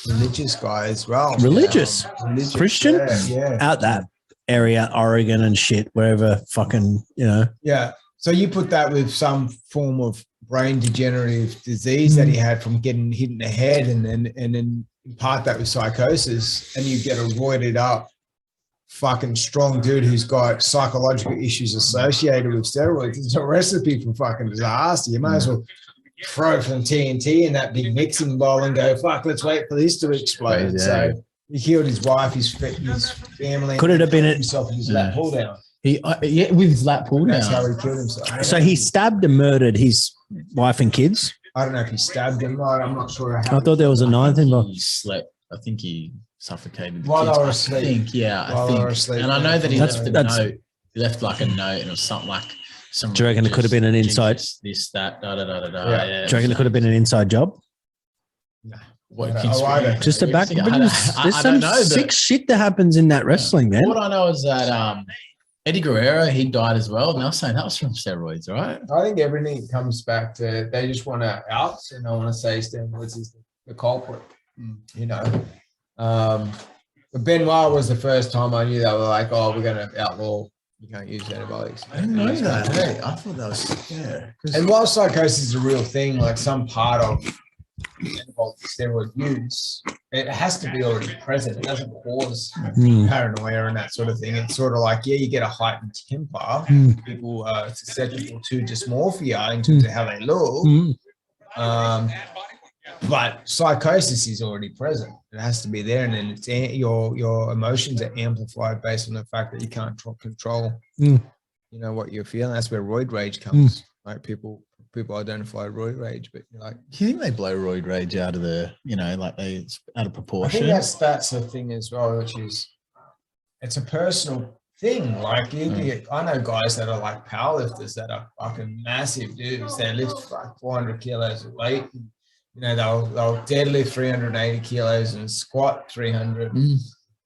religious guy as well. Religious Christian? Yeah. Out that area, Oregon and shit, wherever fucking, Yeah. So you put that with some form of brain degenerative disease that he had from getting hit in the head, and then in part that with psychosis, and you get a roided up fucking strong dude who's got psychological issues associated with steroids. It's a recipe for fucking disaster. You might as well throw some TNT in that big mixing bowl and go, fuck, let's wait for this to explode. Yeah. So he killed his wife, his family. Could it have been himself in his lap pull down? With his lap pull down. That's how he killed himself. So he stabbed and murdered his wife and kids? I don't know if he stabbed him. I'm not sure how. I thought there was a knife involved. He slept. I think he suffocated while kids. they were asleep. I think. And I know that he left a note. He left like a note, and it was something like some. Do you reckon it could have been an inside? This, that, da. Yeah. Do you reckon it could have been an inside job? No. What? Just a back. There's some sick shit that happens in that wrestling, man. What I know is that Eddie Guerrero, he died as well. And I was saying that was from steroids, right? I think everything comes back to they just want to out, and I want to say steroids is the culprit. But Benoit was the first time I knew they were like, oh, we're going to outlaw. You can't use antibiotics. I didn't know that. Hey, I thought that was And while psychosis is a real thing, like some part of steroid use, it has to be already present. It doesn't cause paranoia and that sort of thing. It's sort of like, yeah, you get a heightened temper. People are susceptible to dysmorphia in terms of how they look. But psychosis is already present. It has to be there, and then it's your emotions are amplified based on the fact that you can't control what you're feeling. That's where roid rage comes. Like people people identify roid rage, but you're like, do you think they blow roid rage out of the, you know, like it's out of I proportion? think that's the thing as well, which is it's a personal thing. Like I know guys that are like powerlifters that are fucking massive dudes. They lift like 400 kilos of weight. And, you know, they'll deadlift 380 kilos and squat 300.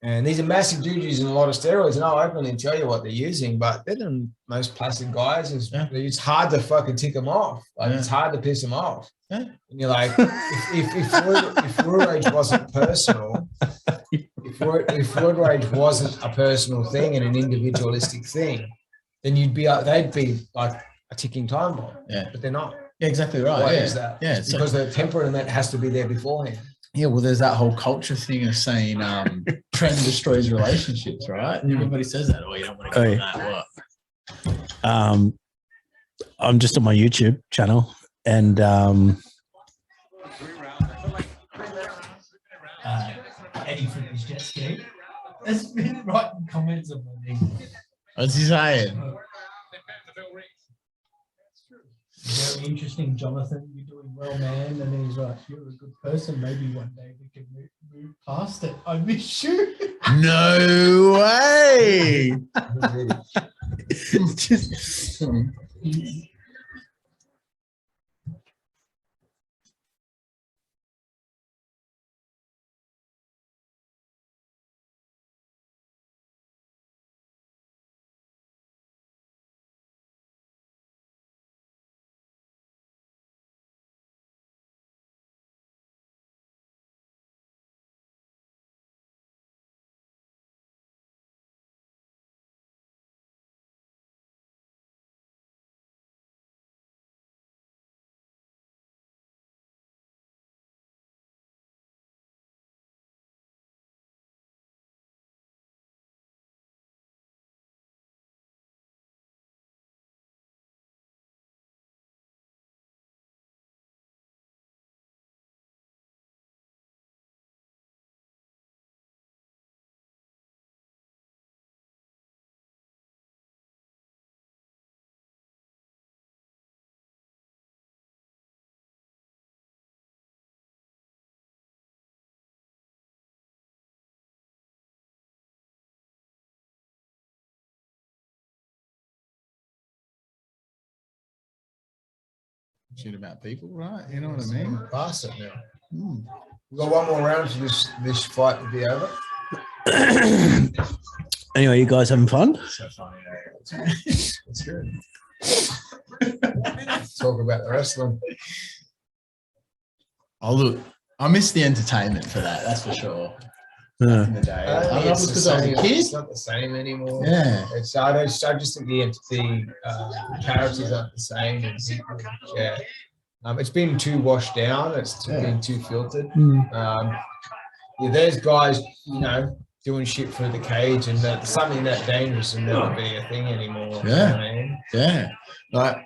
And these are massive dudes using a lot of steroids, and I'll openly tell you what they're using, but they're the most placid guys. It's hard to fucking tick them off. Like it's hard to piss them off. Yeah. And you're like, if roid rage wasn't personal, if roid rage wasn't a personal thing and an individualistic thing, then they'd be like a ticking time bomb. Yeah. But they're not. Yeah, exactly right. Why is that? Yeah. It's because the temperament has to be there beforehand. Yeah, well, there's that whole culture thing of saying trend destroys relationships, right? Everybody says that. Oh, you don't want to go on that. What? I'm just on my YouTube channel, and Eddie from his jet ski has been writing comments on my thing. What's he saying? Very interesting, Jonathan. You're doing well, man. And he's like, you're a good person. Maybe one day we can move past it. I miss you. No way. Just, Shit about people, right? You know what I mean? Pass it now. We've got one more round for this fight to be over. anyway, you guys having fun? So funny. That's good. Talk about the wrestling. Oh, look, I miss the entertainment for that. That's for sure. Back in the day. I don't know if it's because I was a kid. It's not the same anymore. Yeah. I just think the characters aren't the same. And people, yeah. It's been too washed down. It's been too filtered. Yeah, there's guys, you know, doing shit through the cage, and something that dangerous will never be a thing anymore. Yeah. You know what I mean? Yeah. Like,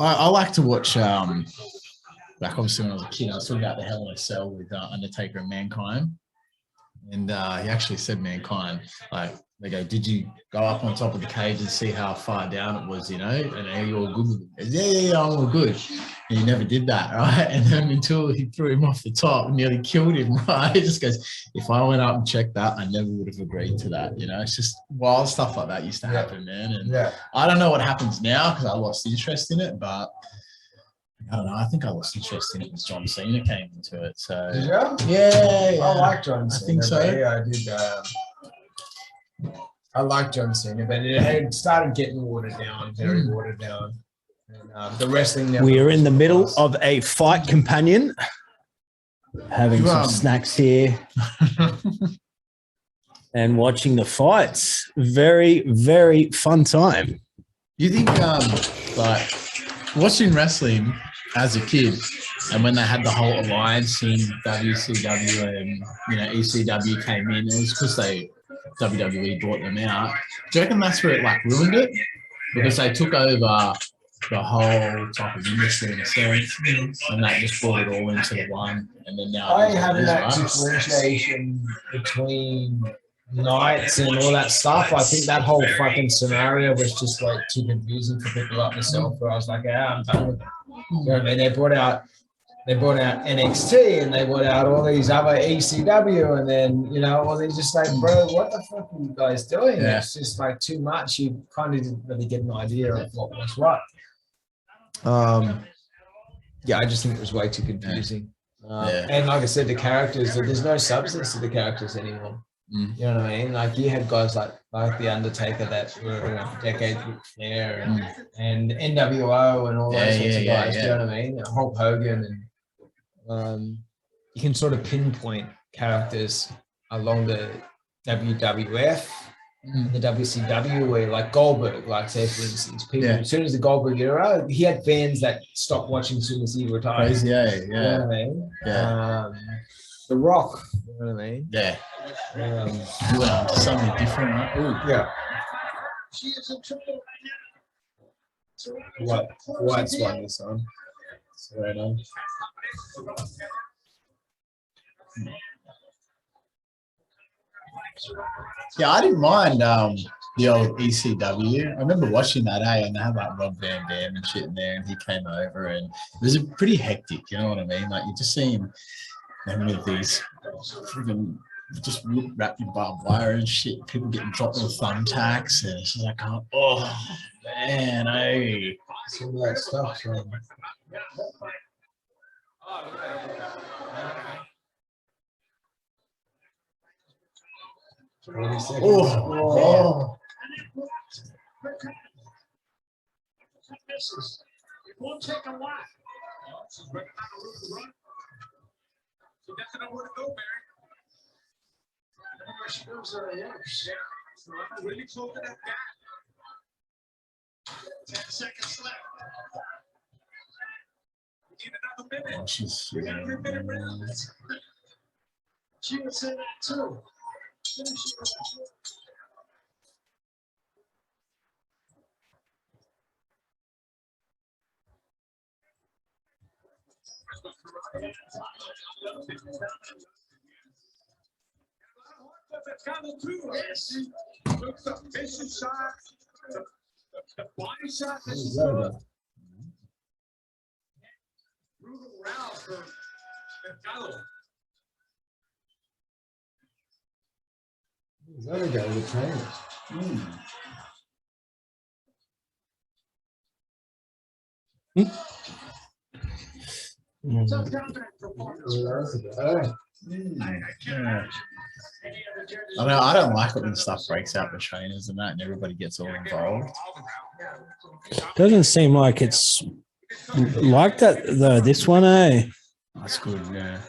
I like to watch, like obviously when I was a kid, I was talking about the Hell in a Cell with Undertaker and Mankind. And he actually said Mankind, like, they go, did you go up on top of the cage and see how far down it was, you know? And are you all good with it? Yeah, I'm all good. And he never did that, right? And then until he threw him off the top and nearly killed him, right? He just goes, if I went up and checked that, I never would have agreed to that, you know? It's just wild stuff like that used to happen, man. And I don't know what happens now because I lost interest in it, but I don't know. I think I lost interest in it when John Cena came into it. So Did you? Yeah. I like John Cena. I think so. Yeah, I did. I like John Cena, but it had started getting watered down, very watered down. And, the wrestling. We are in the middle of a fight companion, having some snacks here and watching the fights. Very, very fun time. You think, like, watching wrestling as a kid, and when they had the whole alliance in WCW and, you know, ECW came in, it was because WWE brought them out. Do you reckon that's where it, like, ruined it? Because they took over the whole type of industry in a sense, and that just brought it all into the one. And then now I have that differentiation between nights and all that stuff. I think that whole fucking scenario was just like too confusing for people like myself. Where I was like, yeah, I'm done with it. You know what I mean? They brought out NXT and they brought out all these other ECW, and then all these just like, bro, what the fuck are you guys doing? Yeah. It's just like too much. You kind of didn't really get an idea of what was what. Yeah, I just think it was way too confusing. And like I said, the characters, there's no substance to the characters anymore. You know what I mean? Like you had guys like the Undertaker that were decades with Flair and NWO and all those sorts of guys. You know what I mean? Hulk Hogan, and you can sort of pinpoint characters along the WWF and the WCW, where like Goldberg, like say for instance, people as soon as the Goldberg era, he had fans that stopped watching as soon as he retired. Crazy, You know what I mean? The Rock, you know what I mean? Yeah. Something different, right? Ooh. Yeah. What's won this one? Right on. Yeah, I didn't mind the old ECW. I remember watching that, and they had like Rob Van Dam and shit in there, and he came over, and it was pretty hectic. You know what I mean? Like you just see him with these freaking just wrapped in barbed wire and shit. People getting dropped with thumbtacks, and it's just like, oh man, hey. Some of that stuff. Oh. It won't take a lot. She's running out of room to run. She doesn't know where to go, Barry. Everywhere she goes, there are looks. Yeah. So I'm really close to that guy. 10 seconds left. We need another minute. Oh, she's We got a 3-minute round. She would say that too. Looks a vicious shot. The body shot is brutal round for Gallo. There we go, the trainers. I don't like it when stuff breaks out the trainers and that, and everybody gets all involved. Doesn't seem like it's like that though. This one, That's good, yeah.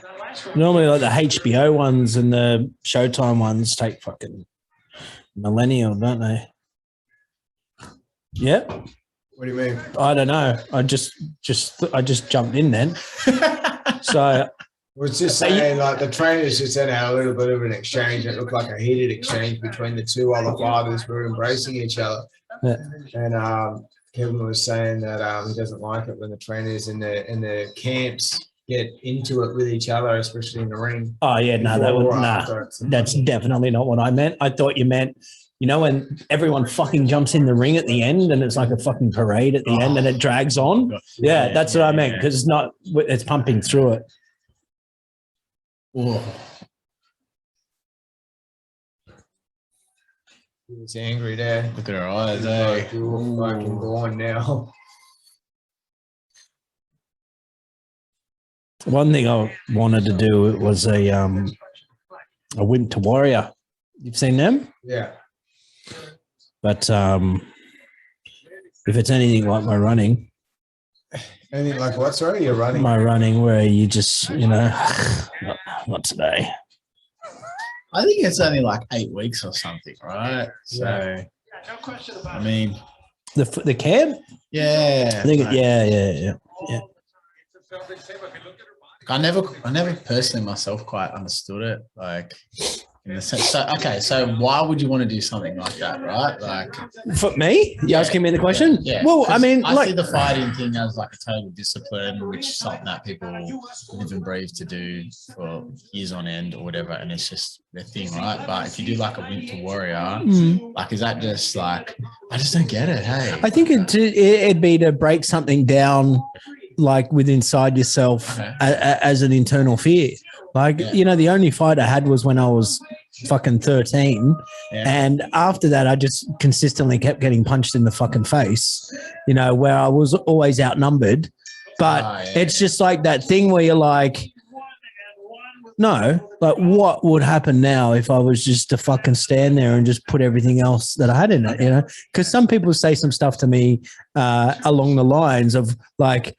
Normally, like the HBO ones and the Showtime ones take fucking millennial, don't they? Yeah. What do you mean? I don't know. I just jumped in then. So Well, it's just saying, like, the trainers just had a little bit of an exchange. It looked like a heated exchange between the two other fathers who were embracing each other. Yeah. And Kevin was saying that he doesn't like it when the trainers in the camps get into it with each other, especially in the ring. Oh yeah, no, that's definitely not what I meant. I thought you meant, when everyone fucking jumps in the ring at the end and it's like a fucking parade at the end and it drags on. Yeah, that's what I meant, because it's pumping through it. Oh. He's angry there. Look at her eyes, Like, you're fucking gone now. One thing I wanted to do was a Winter Warrior. You've seen them? Yeah. But if it's anything like my running, Anything like what? Sorry, you're running. my running where you just, not today. I think it's only like 8 weeks or something, right? So, No question about I mean, The camp? yeah. I think yeah. I never personally myself quite understood it. Like, In the sense, so okay, so why would you want to do something like that, right? Like For me, you asking me the question? Yeah. Well, I mean, I like, see the fighting thing as like a total discipline, which is something that people live and breathe to do for years on end or whatever, and it's just their thing, right? But if you do like a winter warrior, like, is that just like, I just don't get it. Hey, I think it'd be to break something down, like with inside yourself as an internal fear. Like, you know, the only fight I had was when I was fucking 13. Yeah. And after that, I just consistently kept getting punched in the fucking face, you know, where I was always outnumbered. But it's just like that thing where you're like, no, like what would happen now if I was just to fucking stand there and just put everything else that I had in it, you know? Because some people say some stuff to me along the lines of like,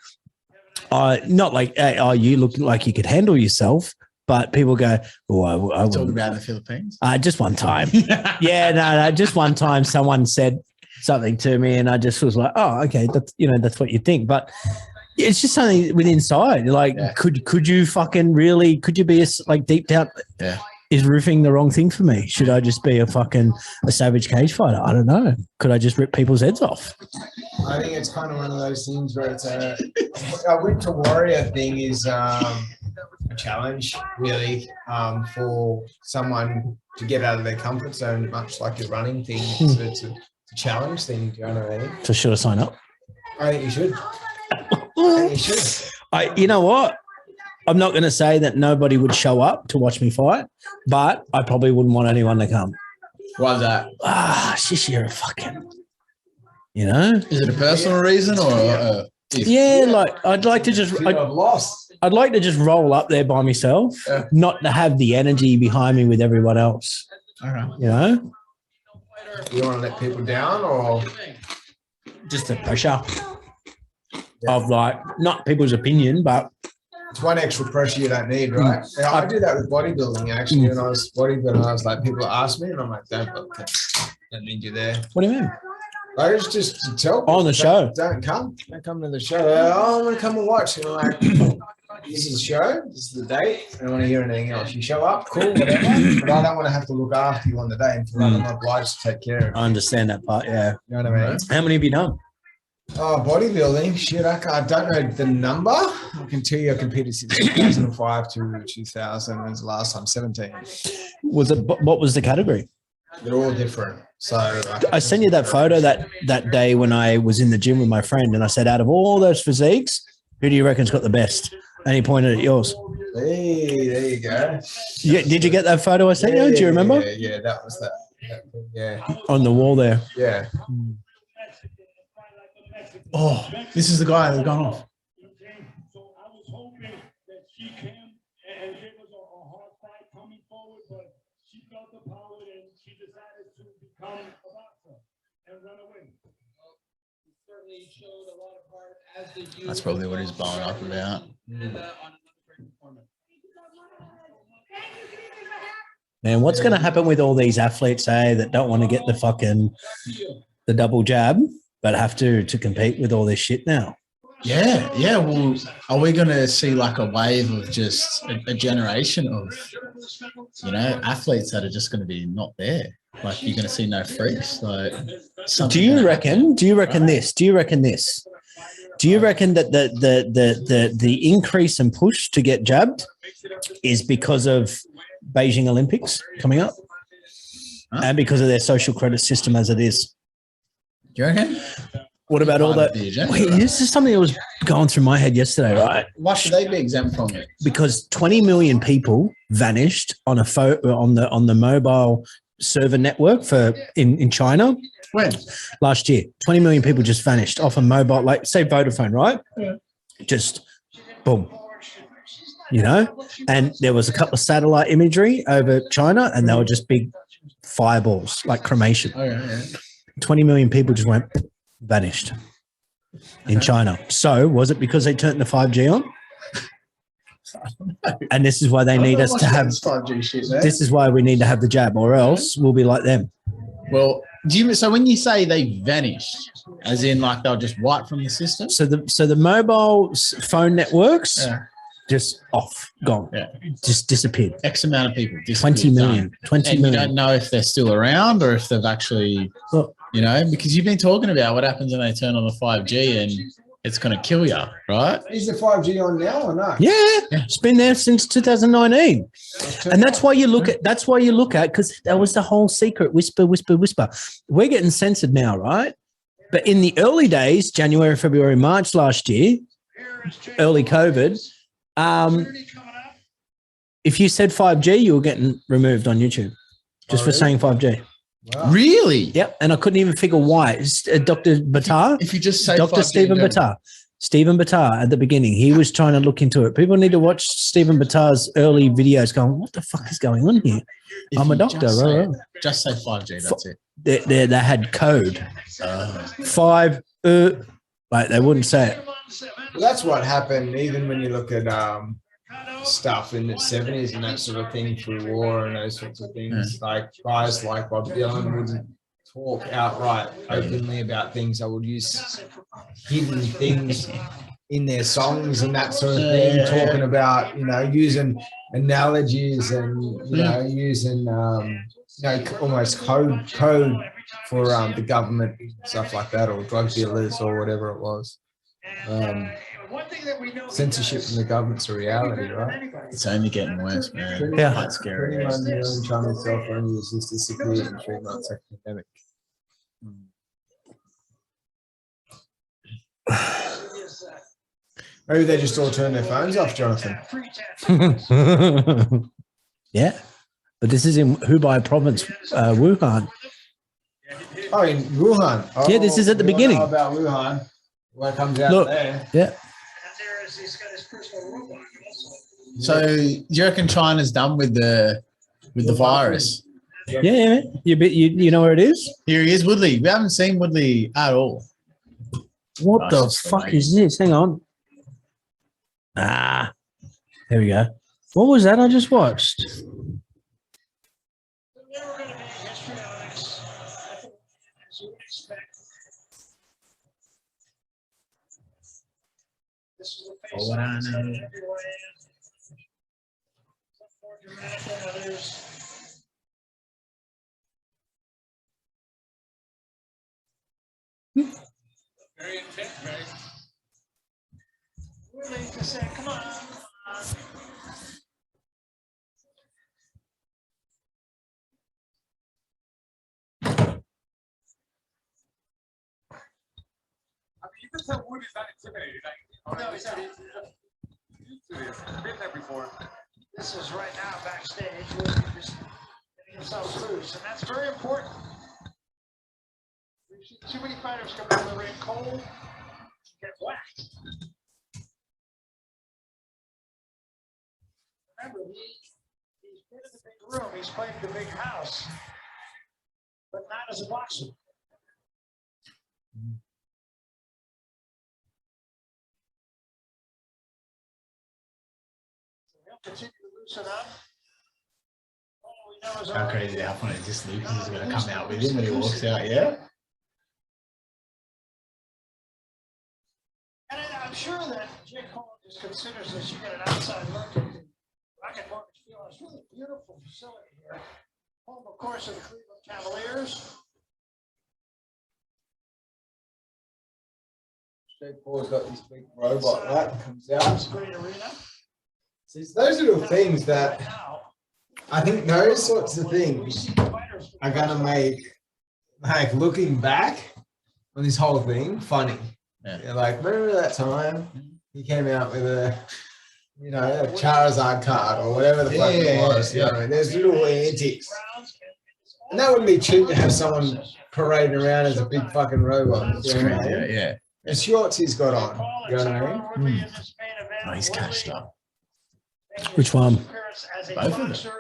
not like, hey, oh, you look like you could handle yourself. But people go, oh, I talking about in the Philippines? Just one time. No, just one time someone said something to me and I just was like, oh, okay, that's, you know, that's what you think. But it's just something with inside. Like, could you fucking really, could you be like deep down? Yeah. Is roofing the wrong thing for me? Should I just be a savage cage fighter? I don't know. Could I just rip people's heads off? I think it's kind of one of those things where it's a winter warrior thing is a challenge, really, for someone to get out of their comfort zone, much like your running thing. It's a challenge thing. Do you know what I mean? So should I sign up? I think you should. I think you should. You know what? I'm not going to say that nobody would show up to watch me fight, but I probably wouldn't want anyone to come. Why's that? She's here a fucking, you know? Is it a personal reason or? Like I'd like to just, I'd like to just roll up there by myself, not to have the energy behind me with everyone else. All right. You know? You want to let people down or? Just the pressure of like, not people's opinion, but. It's one extra pressure you don't need, right? Yeah, I do that with bodybuilding, actually. When I was bodybuilding, I was like, people ask me, and I'm like, don't need you there. What do you mean? Like, it's just to tell people, on the show. Don't come to the show. Oh, I'm going to come and watch. And I'm like, this is the show, this is the date. I don't want to hear anything else. You show up, cool, whatever. But I don't want to have to look after you on the day until I'm obliged to take care of you. I understand that part, yeah. You know what I mean? How many have you done? Oh, bodybuilding. Shit, I don't know the number. I can tell you I competed since 2005 to 2000. Was the last time 17. What was the category? They're all different. So I sent you that photo that day when I was in the gym with my friend, and I said, out of all those physiques, who do you reckon's got the best? And he pointed at yours. Hey, there you go. Yeah, did you get that photo I sent you? Do you remember? Yeah, that was that. Yeah. On the wall there. Yeah. Oh, this is the guy that's gone off. So I was hoping that she came and gave us a hard fight coming forward, but she felt the power and she decided to become a boxer and run away. Certainly showed a lot of heart, as did you. That's probably what he's blowing up about. Man, what's going to happen with all these athletes, that don't want to get the double jab, but have to compete with all this shit now? Yeah. Well, are we going to see like a wave of just a generation of, athletes that are just going to be not there? Like, you're going to see no freaks. Like, do you reckon this? Do you reckon that the increase and push to get jabbed is because of Beijing Olympics coming up, and because of their social credit system as it is? Do you reckon? What about all that? Wait, this is something that was going through my head yesterday, right? Why should they be exempt from it? Because 20 million people vanished on the mobile server network in China. When? Last year. 20 million people just vanished off a mobile, like say Vodafone, right? Yeah. Just boom. And there was a couple of satellite imagery over China, and they were just big fireballs, like cremation. Oh, yeah. 20 million people just vanished in China. So was it because they turned the 5G on? And this is why they need us to have 5G shit there. This is why we need to have the jab, or else we'll be like them. Well, so when you say they vanished, as in like they'll just wipe from the system? So the mobile phone networks just off, gone, Yeah. just disappeared. X amount of people. 20 million, 20 And you million. don't know if they're still around or if they've actually, Look, because you've been talking about what happens when they turn on the 5G and it's going to kill you, right? Is the 5G on now or not? yeah, it's been there since 2019. And that's why you look at, because that was the whole secret, whisper, whisper, whisper. We're getting censored now, right? But in the early days, January, February, March last year, early COVID, if you said 5G, you were getting removed on YouTube just for saying 5G. Wow. Really? Yep. And I couldn't even figure why. It's, Dr. Batar, If you just say Dr. 5G, Stephen no. Batar. Stephen Batar at the beginning, he was trying to look into it. People need to watch Stephen Batar's early videos going, what the fuck is going on here? If I'm a you doctor. Just say 5G, that's it. They had code. 5, like they wouldn't say it. Well, that's what happened. Even when you look at stuff in the 70s and that sort of thing through war and those sorts of things, like guys like Bob Dylan wouldn't talk outright openly about things. I would use hidden things in their songs and that sort of thing, talking about, using analogies and, using, almost code for the government, stuff like that, or drug dealers or whatever it was. Censorship from the government's a reality, right? It's only getting worse, man. Yeah. Quite scary. 21 million Chinese cell phone users disappeared in 3 months after the pandemic. Maybe they just all turn their phones off, Jonathan. Yeah. But this is in Hubei province, Wuhan. Oh, in Wuhan. Oh, Yeah, this is at the we all beginning. know about Wuhan. What comes out Look. there? Yeah. So do you reckon China's done with the virus? Yeah. You know where it is? Here he is, Woodley. We haven't seen Woodley at all. What the Nice. fuck is this? Hang on. There we go. What was that I just watched? For what I know. Very intense, right? Really, to say, come on. I mean, you can tell Woody's not intimidated. No, he's not. Been there before. This is right now backstage. Woody just getting himself loose, and that's very important. We've seen too many fighters come out of the ring cold, get whacked. Remember, he's been in the big room. He's played the big house, but not as a boxer. Continue to loosen up. All we know is How crazy how funny is this? Lukis is going to come out with him when he walks out, yeah? and I'm sure that Jake Paul just considers this. You get an outside look at the Rocket Mortgage Field. It's really a beautiful facility here. Home, of course, of the Cleveland Cavaliers. Jake Paul's got this big robot that comes out. It's a great arena. It's those little things that I think those sorts of things are gonna make, like, looking back on this whole thing funny. Yeah. Like, remember that time he came out with a Charizard card or whatever the fuck it was. You know, what I mean? There's little antics, and that wouldn't be cheap to have someone parading around as a big fucking robot. It's You know what I crazy, mean? yeah. The shorts he's got on. You know what I mean? Oh, he's cashed up. Which one? Both of them.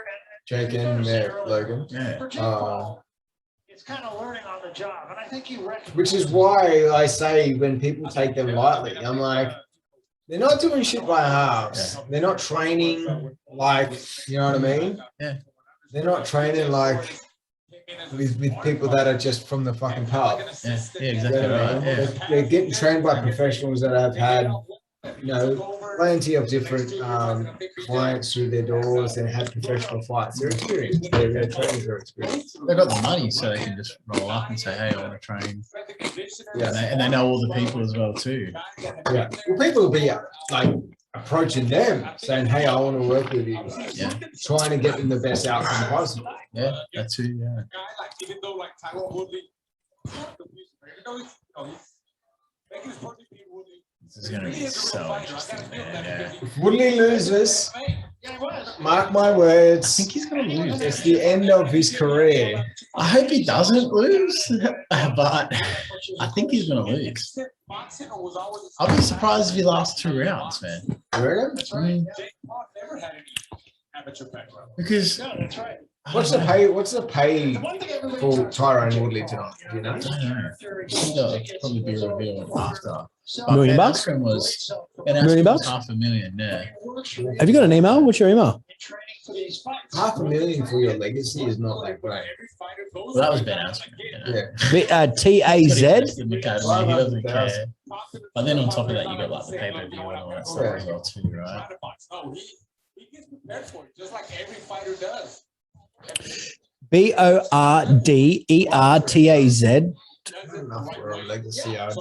Jake and Logan. Yeah. It's kind of learning on the job, and I think you recognize. Which is why I say when people take them lightly, I'm like, they're not doing shit by halves. They're not training like, you know what I mean? Yeah. They're not training like with people that are just from the fucking pub. Yeah, You exactly know what I right. mean? Yeah. They're getting trained by professionals that have had, plenty of different clients through their doors and had professional fights. They're experienced. Their trainers are experienced. They've got the money, so they can just roll up and say, "Hey, I want to train." Yeah. And they know all the people as well too. Yeah. Well, people will be like approaching them saying, "Hey, I want to work with you." Yeah. Trying to get them the best outcome possible. Yeah, that's who. Yeah. Even though like Tyron Woodley, This is going to be so interesting, man. Yeah. If Woodley loses, mark my I words, think he's going to lose. it's the end of his career. I hope he doesn't lose, but I think he's going to lose. I'll be surprised if he lasts 2 rounds, man. You reckon? Because That's right. What's the pay? What's the pay for Tyron Woodley tonight? Do you know? I don't know. It'll probably be revealed after. $1 million? Askren was $1 million? $500,000. Yeah. Have you got an email? What's your email? $500,000 for your legacy is not that great. Well, that was Ben Askren. You know? Yeah. TAZ? He doesn't care. But then on top of that, you got like the pay-per-view and all that stuff as well too, right? He gets prepared for it, just like every fighter does. BORDERTAZ. Enough for a legacy, I'd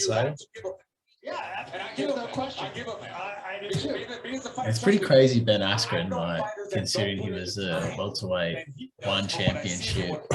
say. Yeah, and I give him no question. I do too. It's pretty crazy, Ben Askren, like considering he was a welterweight, won championship,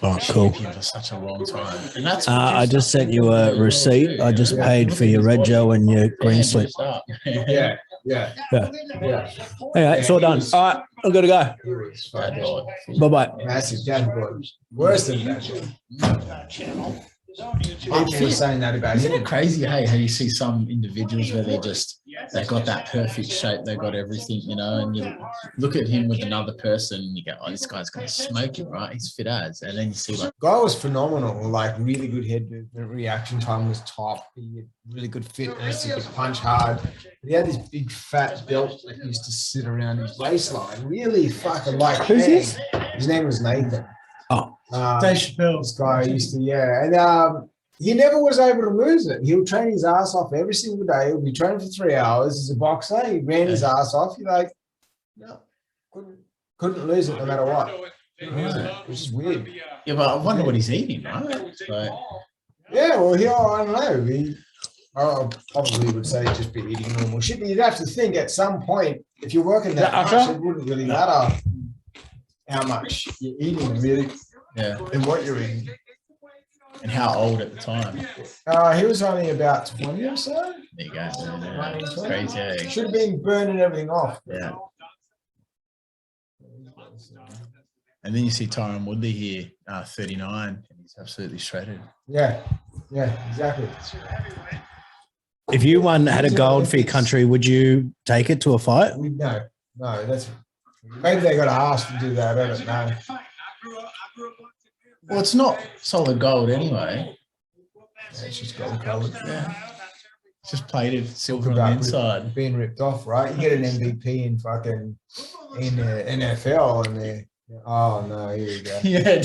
Oh, cool. champion for such a long time, and that's. I just sent you a receipt. I just paid for your red gel and your green slip. Yeah, yeah, Yeah. yeah. Anyway, it's all done. All right, I've got to go. He was Bad fucking boy. Bye-bye. massive dashboard. Worse than that. Channel. His own YouTube. People were saying that about Isn't him. it crazy, hey, how you see some individuals where they got that perfect shape, they got everything, you know, and you look at him with another person and you go, oh, this guy's going to smoke him, right? He's fit as. And then you see like, Guy was phenomenal. Like really good head movement, reaction time was top. He had really good fitness. He could punch hard. But he had this big fat belt that used to sit around his waistline. Really fucking like. Who's this? His name was Nathan. Oh. Dave Chappelle. This guy used to, yeah. And he never was able to lose it. He would train his ass off every single day. He would be training for 3 hours. He's a boxer. He ran his ass off. You're like, no, couldn't lose it no matter what. Which is weird. Yeah, but I wonder what he's eating, right? Like, Yeah, well, I don't know. I probably would say just be eating normal shit. But you'd have to think at some point, if you're working that much, it wouldn't really matter how much you're eating, really, yeah. and what you're eating. And how old at the time? He was only about 20 or so. There you go. Yeah, it's crazy. Eh? Should have been burning everything off. Yeah. And then you see Tyron Woodley here, 39, and he's absolutely shredded. Yeah, exactly. If you had a gold for your country, would you take it to a fight? No, that's maybe they got asked to do that. I don't know. Well, it's not solid gold anyway. Yeah, it's just gold colored. Yeah. It's just plated silver on the inside. Being ripped off, right? You get an MVP in fucking in the NFL, and they oh no, here we go. Yeah.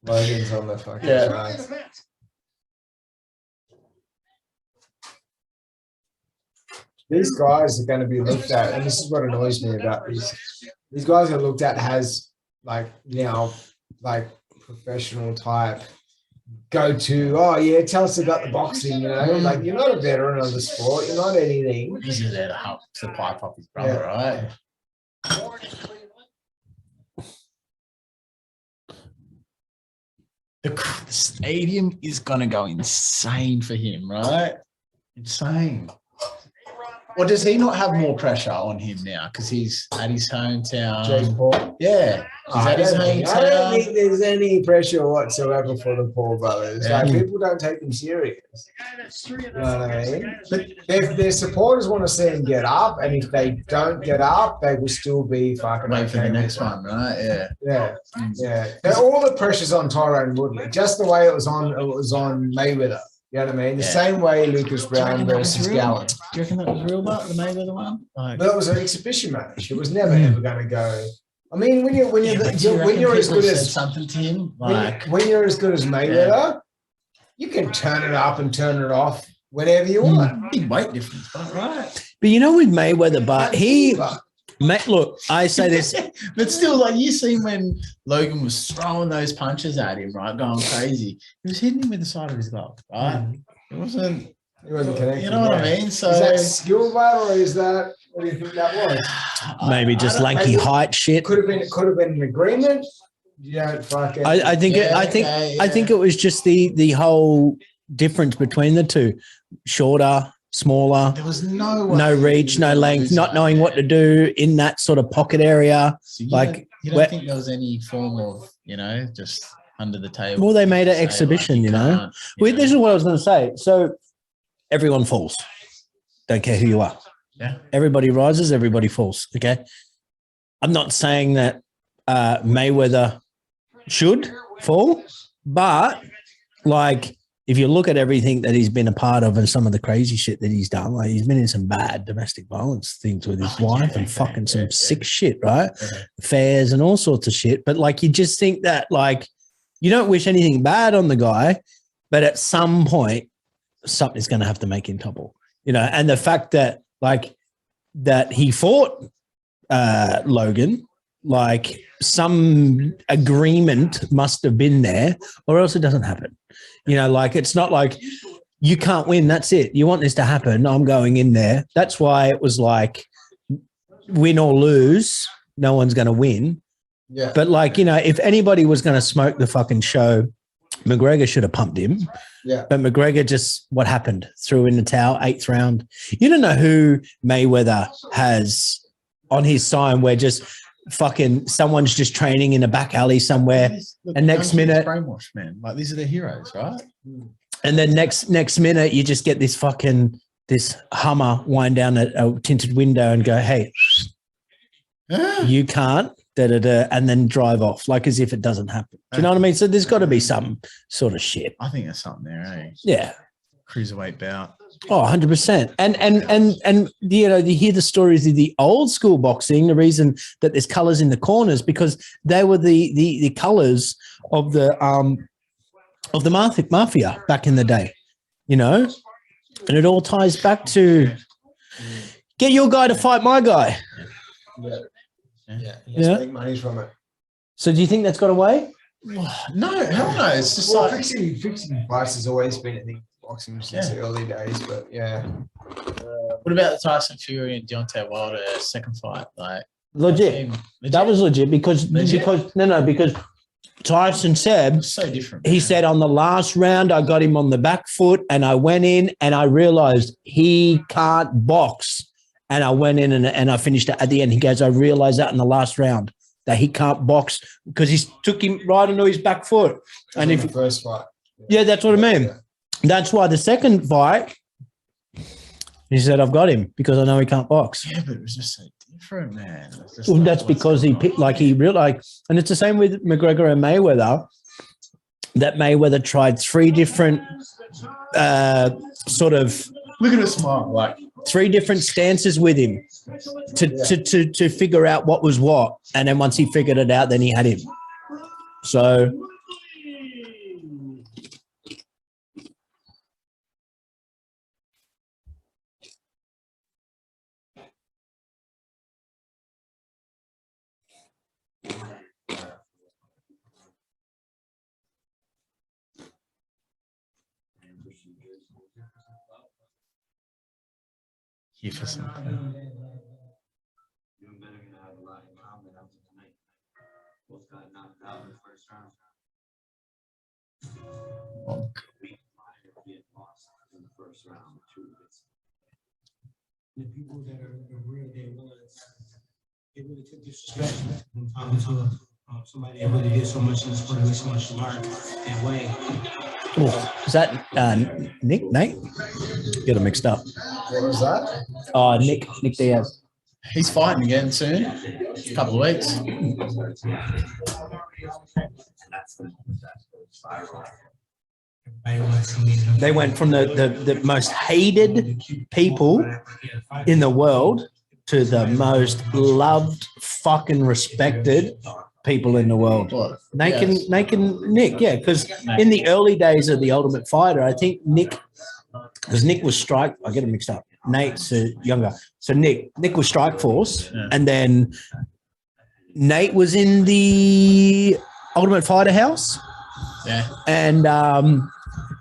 Logan's on the fucking Yeah. charts. These guys are going to be looked at, and this is what annoys me about these. These guys are looked at as like professional type go-to. Oh yeah, tell us about the boxing. You know, like you're not a veteran of the sport. You're not anything. He's just there to help to pipe up his brother, right? The stadium is going to go insane for him, right? Insane. Or does he not have more pressure on him now because he's at his hometown? Jake Paul. Yeah, he's at his I don't hometown. think there's any pressure whatsoever for the Paul brothers. Yeah. Like people don't take them serious. You know what I mean? But if their supporters want to see them get up, and if they don't get up, they will still be fucking Wait for okay the with next it. one, right? Yeah. Yeah, yeah. And all the pressure's on Tyron Woodley, just the way it was on Mayweather. You know what I mean? The Yeah. same way Lucas Brown versus Gallen. Do you reckon that was real, but the Mayweather one? Like, But it was an exhibition match. It was never ever going to go. I mean, when you're yeah, but do you when you're reckon as people good said as something to him, like when you're as good as Mayweather, you can turn it up and turn it off whenever you want. Big weight difference, but right. But you know, with Mayweather, but look, I say this, But still, like you seen when Logan was throwing those punches at him, right, going crazy. He was hitting him with the side of his glove, right? It wasn't. He wasn't connected. You know what I mean? So is that skill, or is that what do you think that was? maybe just lanky height shit. Could have been an agreement. You don't fucking. I think it was just the whole difference between the two: shorter, smaller, there was no reach, no length, not knowing what to do in that sort of pocket area. So you don't think there was any form of, just under the table? Well, they made an exhibition, This is what I was going to say. So everyone falls. Don't care who you are. Yeah. Everybody rises, everybody falls. Okay. I'm not saying that Mayweather should fall, but like if you look at everything that he's been a part of and some of the crazy shit that he's done, like he's been in some bad domestic violence things with his wife and fucking some sick shit, right? Affairs and all sorts of shit. But like you just think that like you don't wish anything bad on the guy, but at some point something's going to have to make him topple, and the fact that like that he fought Logan, like some agreement must have been there or else it doesn't happen. Like it's not like you can't win. That's it. You want this to happen. I'm going in there. That's why it was like win or lose. No one's going to win. Yeah. But like, if anybody was going to smoke the fucking show, McGregor should have pumped him. Yeah. But McGregor just, what happened? Threw in the towel, 8th round. You don't know who Mayweather has on his sign where just fucking someone's just training in a back alley somewhere. And next minute, brainwashed, man. Like these are the heroes, right? And then next minute, you just get this Hummer wind down a tinted window and go, hey, you can't, and then drive off like as if it doesn't happen. Do you know what I mean? So there's got to be some sort of shit. I think there's something there, eh? Yeah. Cruiserweight bout. Oh, 100%. And you hear the stories of the old school boxing, the reason that there's colors in the corners because they were the colors of the mafia back in the day, and it all ties back to get your guy to fight my guy. Yeah. Make money from it. So do you think that's got away? No, hell no. It's just like fixing fights has always been a thing. Boxing since the early days, but yeah. What about the Tyson Fury and Deontay Wilder second fight? Like legit. That was legit because Tyson said so different. He said on the last round I got him on the back foot and I went in and I realized he can't box and I went in and I finished it at the end. He goes, I realized that in the last round that he can't box because he took him right into his back foot. And if the first fight, that's what I mean. Yeah. That's why the second fight, he said, I've got him because I know he can't box. Yeah, but it was just so different, man. Well, that's because he picked, he realized, and it's the same with McGregor and Mayweather, that Mayweather tried 3 different sort of. Look at his smile, like 3 different stances with him to figure out what was what. And then once he figured it out, then he had him. So. Here for something. The people that are real day ones, it really took disrespect when talking to somebody that really did so much in the sport, really so much mark that way. Oh, is that Nate? Get it mixed up. What was that? Nick Diaz. He's fighting again soon. A couple of weeks. They went from the most hated people in the world to the most loved, fucking respected people in the world. Nick, yeah, because in the early days of The Ultimate Fighter, I think Nick because Nick was strike. I get it mixed up. Nate's younger. So Nick was Strike Force, and then Nate was in the Ultimate Fighter house. Yeah. And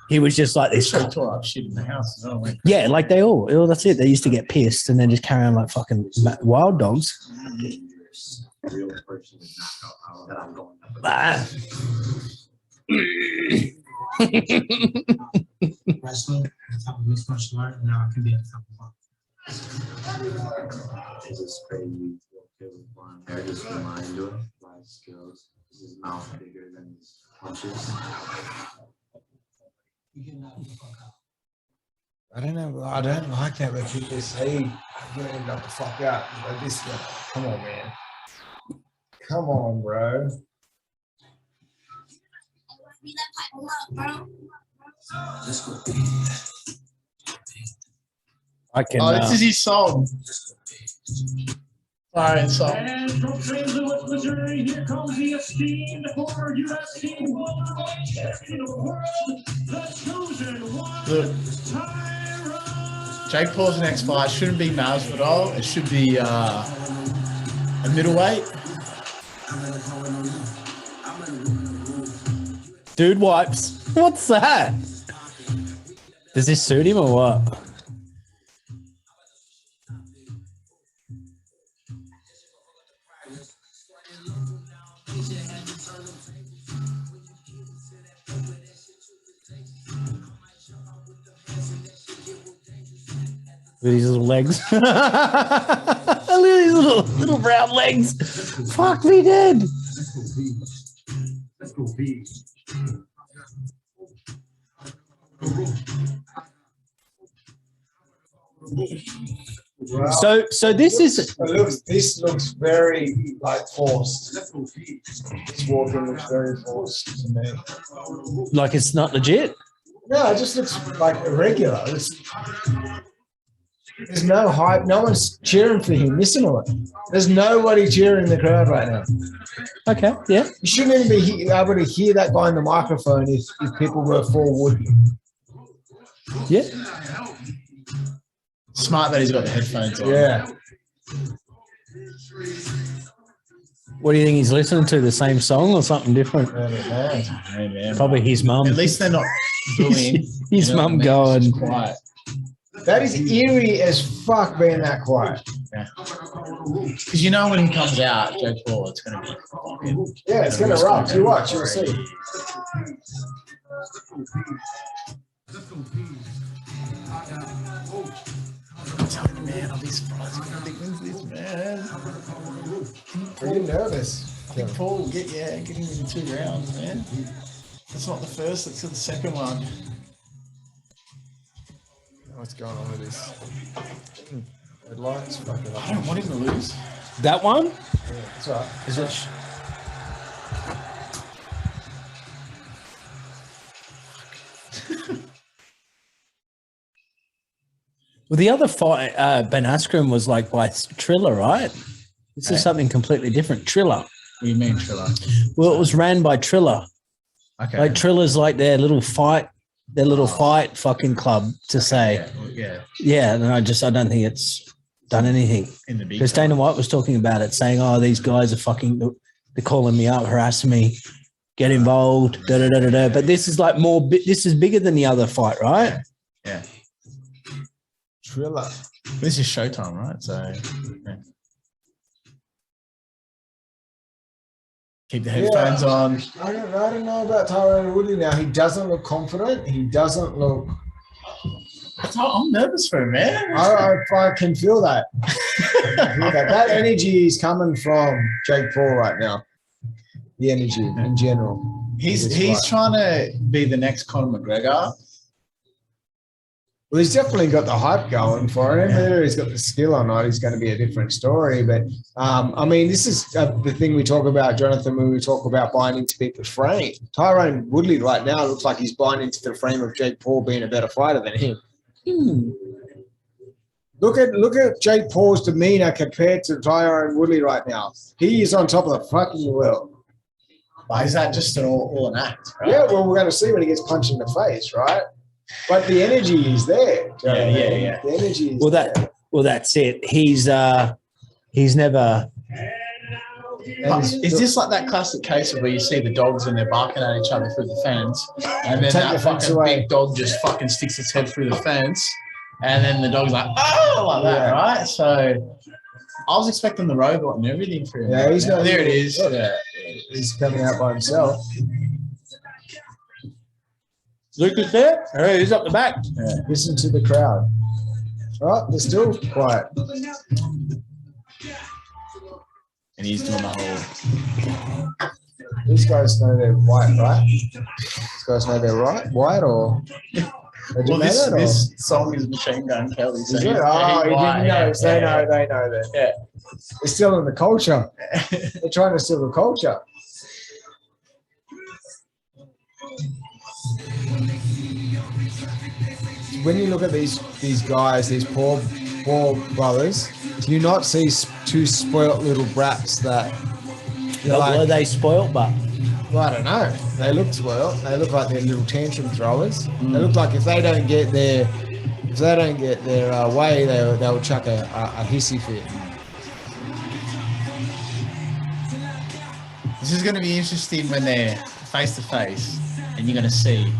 he was just like this. So tore up shit in the house as well. Yeah, like they all. That's it. They used to get pissed and then just carry on like fucking wild dogs. Wrestling at the top of mixed martial art, and now I can be at the top of boxing. It's just crazy. They're just reminder life skills. His mouth bigger than his punches. I don't know. I don't like that when people say, "You're gonna knock the fuck out." Like this. Come on, man. Come on, bro. I can. Oh, this is his song. All right, so. And from St. Louis, Missouri, here comes the esteemed former U.S. Team Welterweight Champion of the World, the chosen one, Look. Tyron. Jake Paul's next fight shouldn't be Masvidal. It should be a middleweight. Dude wipes. What's that? Does this suit him or what? With his little legs. Look at his little brown legs. Fuck me dead. Let's go B. So this is This looks very like forced. This walking looks very forced to me. like it's not legit. No, it just looks like irregular. There's no hype. No one's cheering for him. Listen to it. There's nobody cheering in the crowd right now. Okay, yeah. You shouldn't even be able to hear that guy in the microphone if people were for Woodley. Yeah. Smart that he's got the headphones on. Yeah. What do you think he's listening to? The same song or something different? I don't know. Hey, man. Probably his mum. At least they're not booing. His mum going. It's quiet. That is eerie as fuck being that quiet. Because you know when he comes out, Jake Paul, it's going to be fucking. Yeah, it's going to rock. You watch, you'll see. Man, I'll be surprised if he wins this, man. Are you nervous? I think Paul will get him in 2 rounds, man. It's not the first, it's the second one. What's going on with this? Red lights, fucking I don't want him to lose. That one? Yeah, that's right. Is it? Well, the other fight, Ben Askren was like by Triller, right? This is something completely different. Triller. What do you mean, Triller? Well, it was ran by Triller. Okay. Like Triller's like their little fight fucking club to say. Yeah, and I don't think it's done anything. In the big Because Dana White was talking about it, saying, "Oh, these guys are fucking, they're calling me up, harassing me, get involved, da da da da da." But this is like more. This is bigger than the other fight, right? Yeah. Triller. This is Showtime, right? So yeah. Keep the headphones on. I don't know about Tyron Woodley now. He doesn't look confident. He doesn't look. I'm nervous for him, man. I can feel that. That energy is coming from Jake Paul right now. The energy in general. He's trying to be the next Conor McGregor. Well, he's definitely got the hype going for him. Whether he's got the skill or not, he's going to be a different story. But, I mean, this is the thing we talk about, Jonathan, when we talk about buying into people's frame. Tyron Woodley right now looks like he's buying into the frame of Jake Paul being a better fighter than him. Look at Jake Paul's demeanor compared to Tyron Woodley right now. He is on top of the fucking world. Why is that just all an act? Right? Yeah, well, we're going to see when he gets punched in the face, right? But the energy is there. Do you know what I Yeah, mean? yeah. The energy is Well, there. that's it. He's never. And it's- Is this like that classic case of where you see the dogs and they're barking at each other through the fence, and then Take that the fence fucking away. big dog just fucking sticks its head through the fence, and then the dog's like, oh, like that, Yeah. right? So I was expecting the robot and everything for him. Yeah, he's not. There it is. Yeah, he's coming out by himself. Lukis there? Hey, he's up the back. Listen to the crowd. Oh, they're still quiet. And he's doing the whole. These guys know they're white, right? These guys know they're white, or they didn't Well, know that, or? this song is Machine Gun Kelly. So Is he's- it? Oh, he's you white, didn't know. yeah, They yeah. know. They know that. Yeah. They're stealing the culture. They're trying to steal the culture. When you look at these guys, these poor brothers, do you not see two spoilt little brats that? Were they spoilt? But Well, I don't know. They look spoiled. They look like they're little tantrum throwers. They look like if they don't get their way, they'll chuck a hissy fit. This is going to be interesting when they're face to face, and you're going to see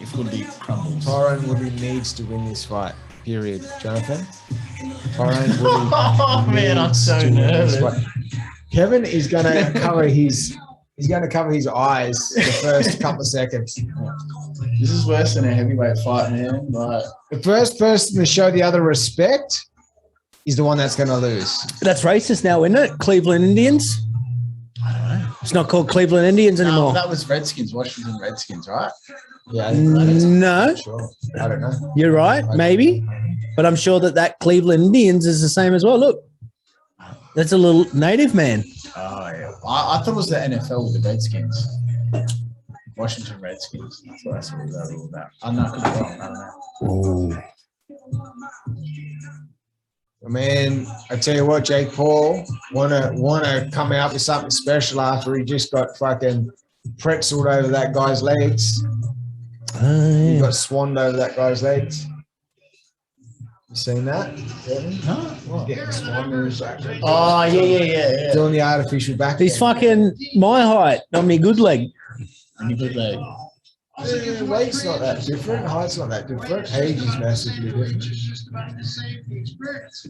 if Woodley crumbles. Tyrone Woodley needs to win this fight. Period. Jonathan. Tyrone Woodley. Oh man, I'm needs so to win this nervous. fight. Kevin is going to cover his. He's going to cover his eyes the first couple of seconds. This is worse than a heavyweight fight, man. Like, The first person to show the other respect is the one that's going to lose. that's racist now, isn't it? Cleveland Indians. I don't know. It's not called Cleveland Indians No, anymore. that was Redskins, Washington Redskins, right? Yeah, No, sure. I don't know. you're right. Maybe, but I'm sure that Cleveland Indians is the same as well. Look, that's a little native man. Oh yeah. I thought it was the NFL with the Redskins. Washington Redskins. That's what I saw that all about. I'm not gonna be wrong. I don't know. I mean, I tell you what, Jake Paul wanna come out with something special after he just got fucking pretzeled over that guy's legs. He got swanned over that guy's legs. You seen that? Huh? Getting swanned in his back. Oh yeah. Doing the artificial back. He's fucking my height, not me good leg. And you put like, Weight's not that different. Height's not that different. Age is massively different.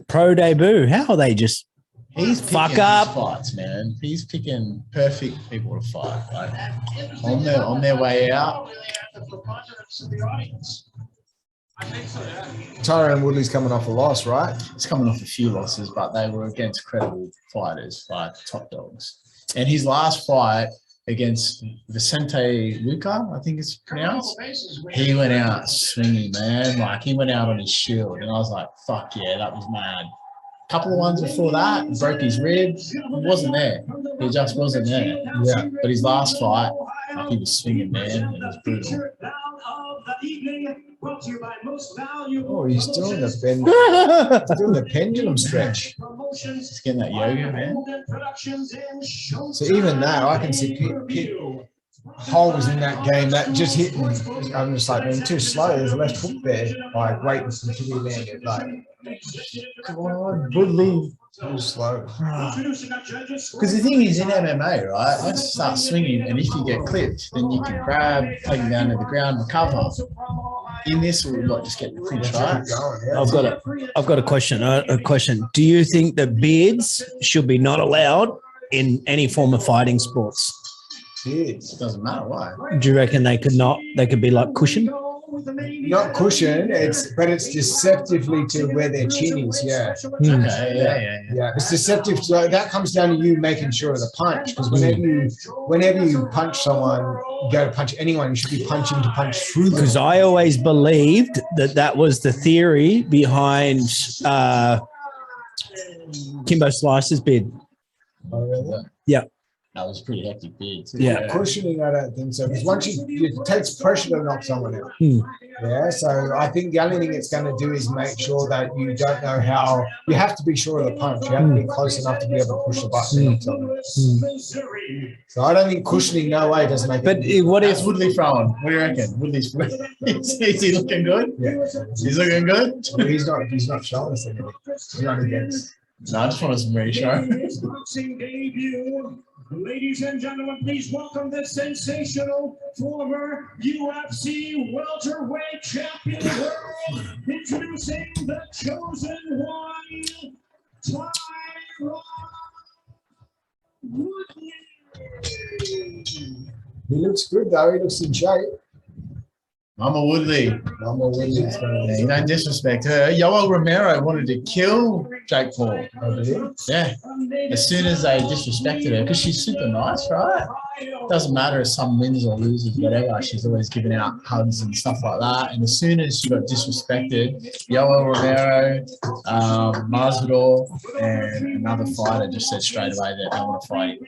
Pro debut. How are they just he's Fuck picking up. his fights, man. He's picking perfect people to fight. Like on their way out. Tyrone Woodley's coming off a loss, right? He's coming off a few losses, but they were against credible fighters, like top dogs. And his last fight against Vicente Luca, I think it's pronounced, he went out swinging, man. Like he went out on his shield, and I was like, "Fuck yeah, that was mad." A couple of ones before that, he broke his rib. He wasn't there. He just wasn't there. Yeah. But his last fight, like he was swinging, man. It was brutal. Oh, he's doing the pendulum stretch. He's getting that yoga, man. So even that, I can see holes in that game that just hit me. I'm just like, man, too slow. There's a left hook there. Like, waiting until he landed. Like, come on, Woodley. Too slow. Because the thing is, in MMA, right, let's start swinging, and if you get clipped, then you can grab, take it down to the ground, recover. In this, we'll like just get the clinch, right? I've got a question. A question. Do you think that beards should be not allowed in any form of fighting sports? It doesn't matter why. Do you reckon they could not? They could be like cushion. Not cushion, but it's deceptively to where their chin is. Yeah. Okay, yeah. Yeah, it's deceptive. So that comes down to you making sure of the punch. Because whenever you punch someone, you go to punch anyone, you should be punching to punch through them. Because I always believed that was the theory behind Kimbo Slice's bid. Oh, really? Yeah. That was pretty hectic beard too. Yeah. Cushioning, I don't think so. Because once it takes pressure to knock someone out. Yeah. So I think the only thing it's going to do is make sure that you don't know how. You have to be sure of the punch. You have to be close enough to be able to push the button. And knock someone. So I don't think cushioning, no way, doesn't make. But what How's if Woodley throwing? What do you reckon? Woodley's is he looking good? Yeah. He's looking good. Well, he's not showing us anything. He's not against. No, I just want some reassurance. His boxing debut. Ladies and gentlemen, please welcome the sensational former UFC welterweight champion of the world, introducing the chosen one, Tyron Woodley. He looks good though. He looks in shape. Mama Woodley. Mama Woodley's Yeah, you don't disrespect her. Yoel Romero wanted to kill Jake Paul. Yeah. As soon as they disrespected her, because she's super nice, right? Doesn't matter if some wins or loses, whatever. She's always giving out hugs and stuff like that. And as soon as she got disrespected, Yoel Romero, Masvidal, and another fighter just said straight away that they want to fight him.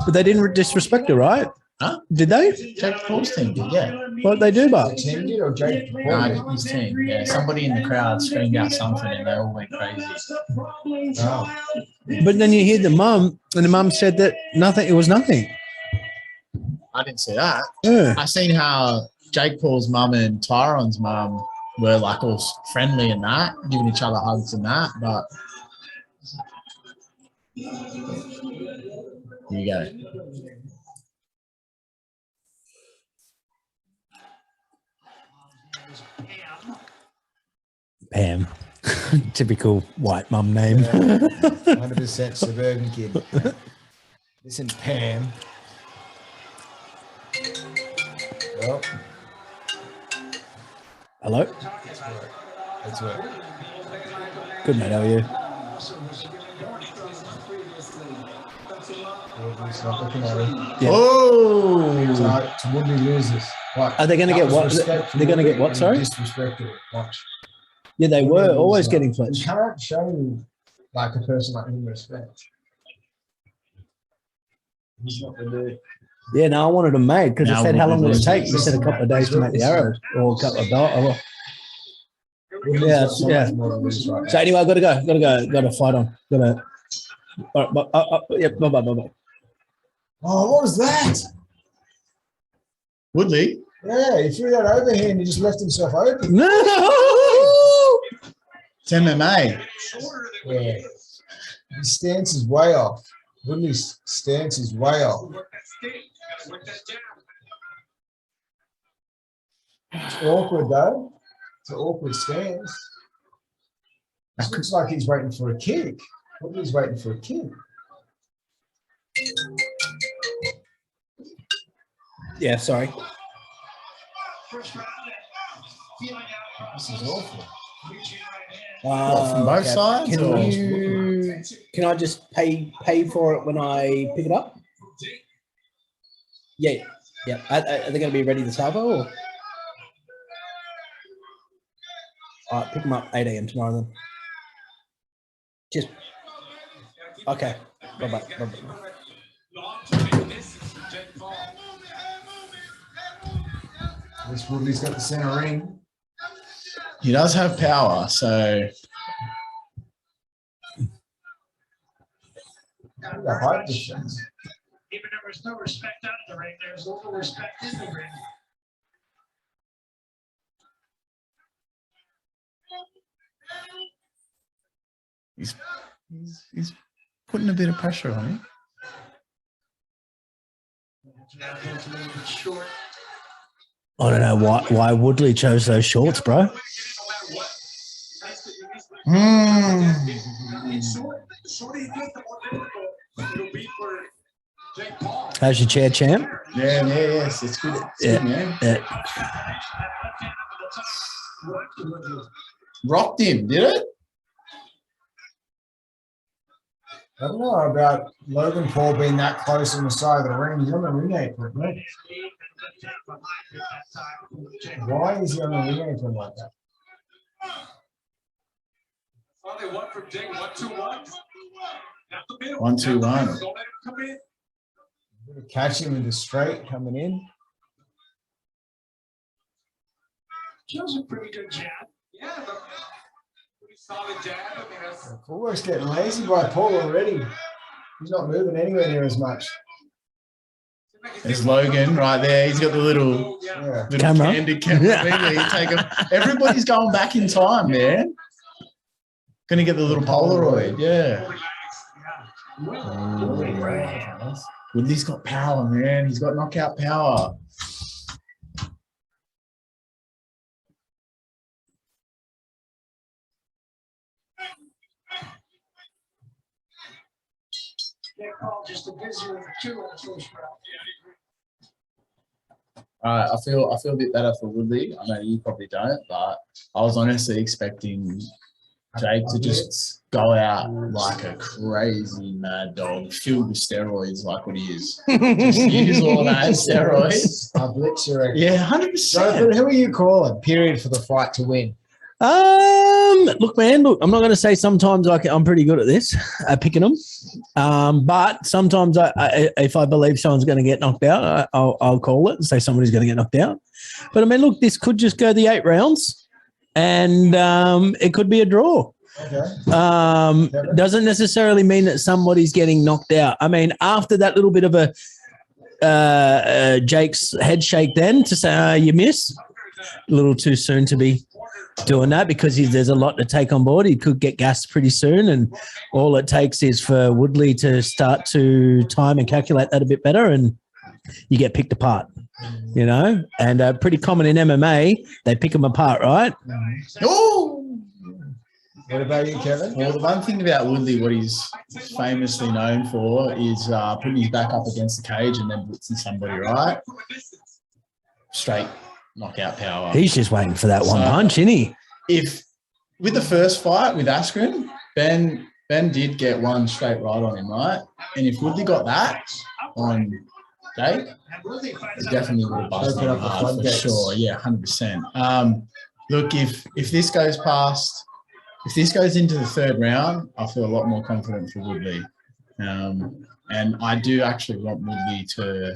but they didn't disrespect her, right? Huh? Did they? Jake Paul's team did, yeah. What they do, but Team did or Jake? No, his team. Yeah, somebody in the crowd screamed out something and they all went crazy. Oh. but then you hear the mum, and the mum said that nothing. It was nothing. I didn't see that. Yeah. I seen how Jake Paul's mum and Tyron's mum were like all friendly and that, giving each other hugs and that, but here you go. Pam, typical white mum name. 100% suburban kid. Listen, Pam. Well, Hello. that's right. Good mate. How are you? He's not looking at him. Yeah. Oh, So Woodley loses. What? Are they going to get what? They're going to get what? Sorry. Disrespected. Watch. Yeah, they were always getting You flinched. can't show like a person like him respect. He's not the dude. Yeah, no, I wanted them made because Now I said, how long will it Woodley take? You said a couple of days to make the arrows or a couple of dollars. Yeah, yeah. So anyway, I've got to go. Got to fight on. Got to. All right, yeah, bye. Oh, what was that? Woodley. Yeah, he threw that overhand. He just left himself open. No! It's MMA. Yeah. His stance is way off. Woodley's stance is way off. It's awkward though. It's an awkward stance. It looks like he's waiting for a kick. Woodley's waiting for a kick. Yeah, sorry. This is awful. What, from both sides, or- Can I just pay for it when I pick it up? Yeah. Are they going to be ready this hour? Or? All right, pick them up 8 a.m. tomorrow then. Just okay. Bye. This Woodley's got the center ring. He does have power, so The height difference. Even there was no respect out of the ring, there's a little respect in the ring. he's putting a bit of pressure on him. I don't know why Woodley chose those shorts, bro. How's your chair, champ? Yes, it's good. It's good, man. Yeah. Rocked him, did it? I don't know about Logan Paul being that close on the side of the ring. He's on the ring apron, right? Why is he on the ring apron like that? Oh, they won from Jake 1-2-1. 1-2-1. Don't let him come in. Catch him with the straight coming in. Joe's a pretty good jab. Yeah, but pretty solid jab. I mean, that's Almost getting lazy by Paul already. He's not moving anywhere near as much. There's Logan right there. He's got the little, Yeah. little Camera. candid camera thing where you take him. Everybody's going back in time, man. Gonna get the little Polaroid, yeah. Woodley's got power, man. He's got knockout power. They call just a busy with the two in the first round. I feel a bit better for Woodley. I know you probably don't, but I was honestly expecting Jake to just go out like a crazy mad dog, filled with steroids, like what he is. Just use all that steroids. I'll blitz you. Yeah, 100%. Who are you calling? Period for the fight to win. Look, man, I'm not going to say sometimes I'm pretty good at this, picking them. But sometimes if I believe someone's going to get knocked out, I'll call it and say somebody's going to get knocked out. But I mean, look, this could just go the 8 rounds and it could be a draw. Okay. Doesn't necessarily mean that somebody's getting knocked out. I mean, after that little bit of a Jake's head shake then to say you miss, a little too soon to be doing that because there's a lot to take on board. He could get gassed pretty soon, and all it takes is for Woodley to start to time and calculate that a bit better, and you get picked apart, you know. And pretty common in MMA, they pick them apart, right? Oh! What about you, Kevin? Well, the one thing about Woodley, what he's famously known for is putting his back up against the cage and then blitzing somebody, right? Straight knockout power. He's just waiting for that one punch, isn't he? If with the first fight with Askren, Ben did get one straight right on him, right? And if Woodley got that on Jake, he definitely would have busted him hard for sure. Yeah, 100%. Look, if this goes past, if this goes into the third round, I feel a lot more confident for Woodley. And I do actually want Woodley to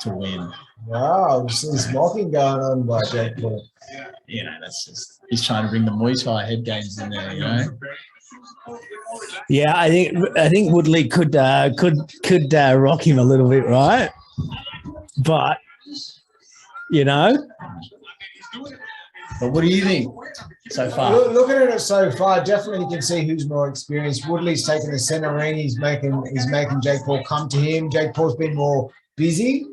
win. Wow, there's mocking going on by Jake Paul. You know, that's just, he's trying to bring the Muay Thai head games in there, you know? Yeah, I think Woodley could rock him a little bit, right? But you know, But what do you think so far? Looking at it so far, definitely you can see who's more experienced. Woodley's taking the center ring. He's making Jake Paul come to him. Jake Paul's been more busy.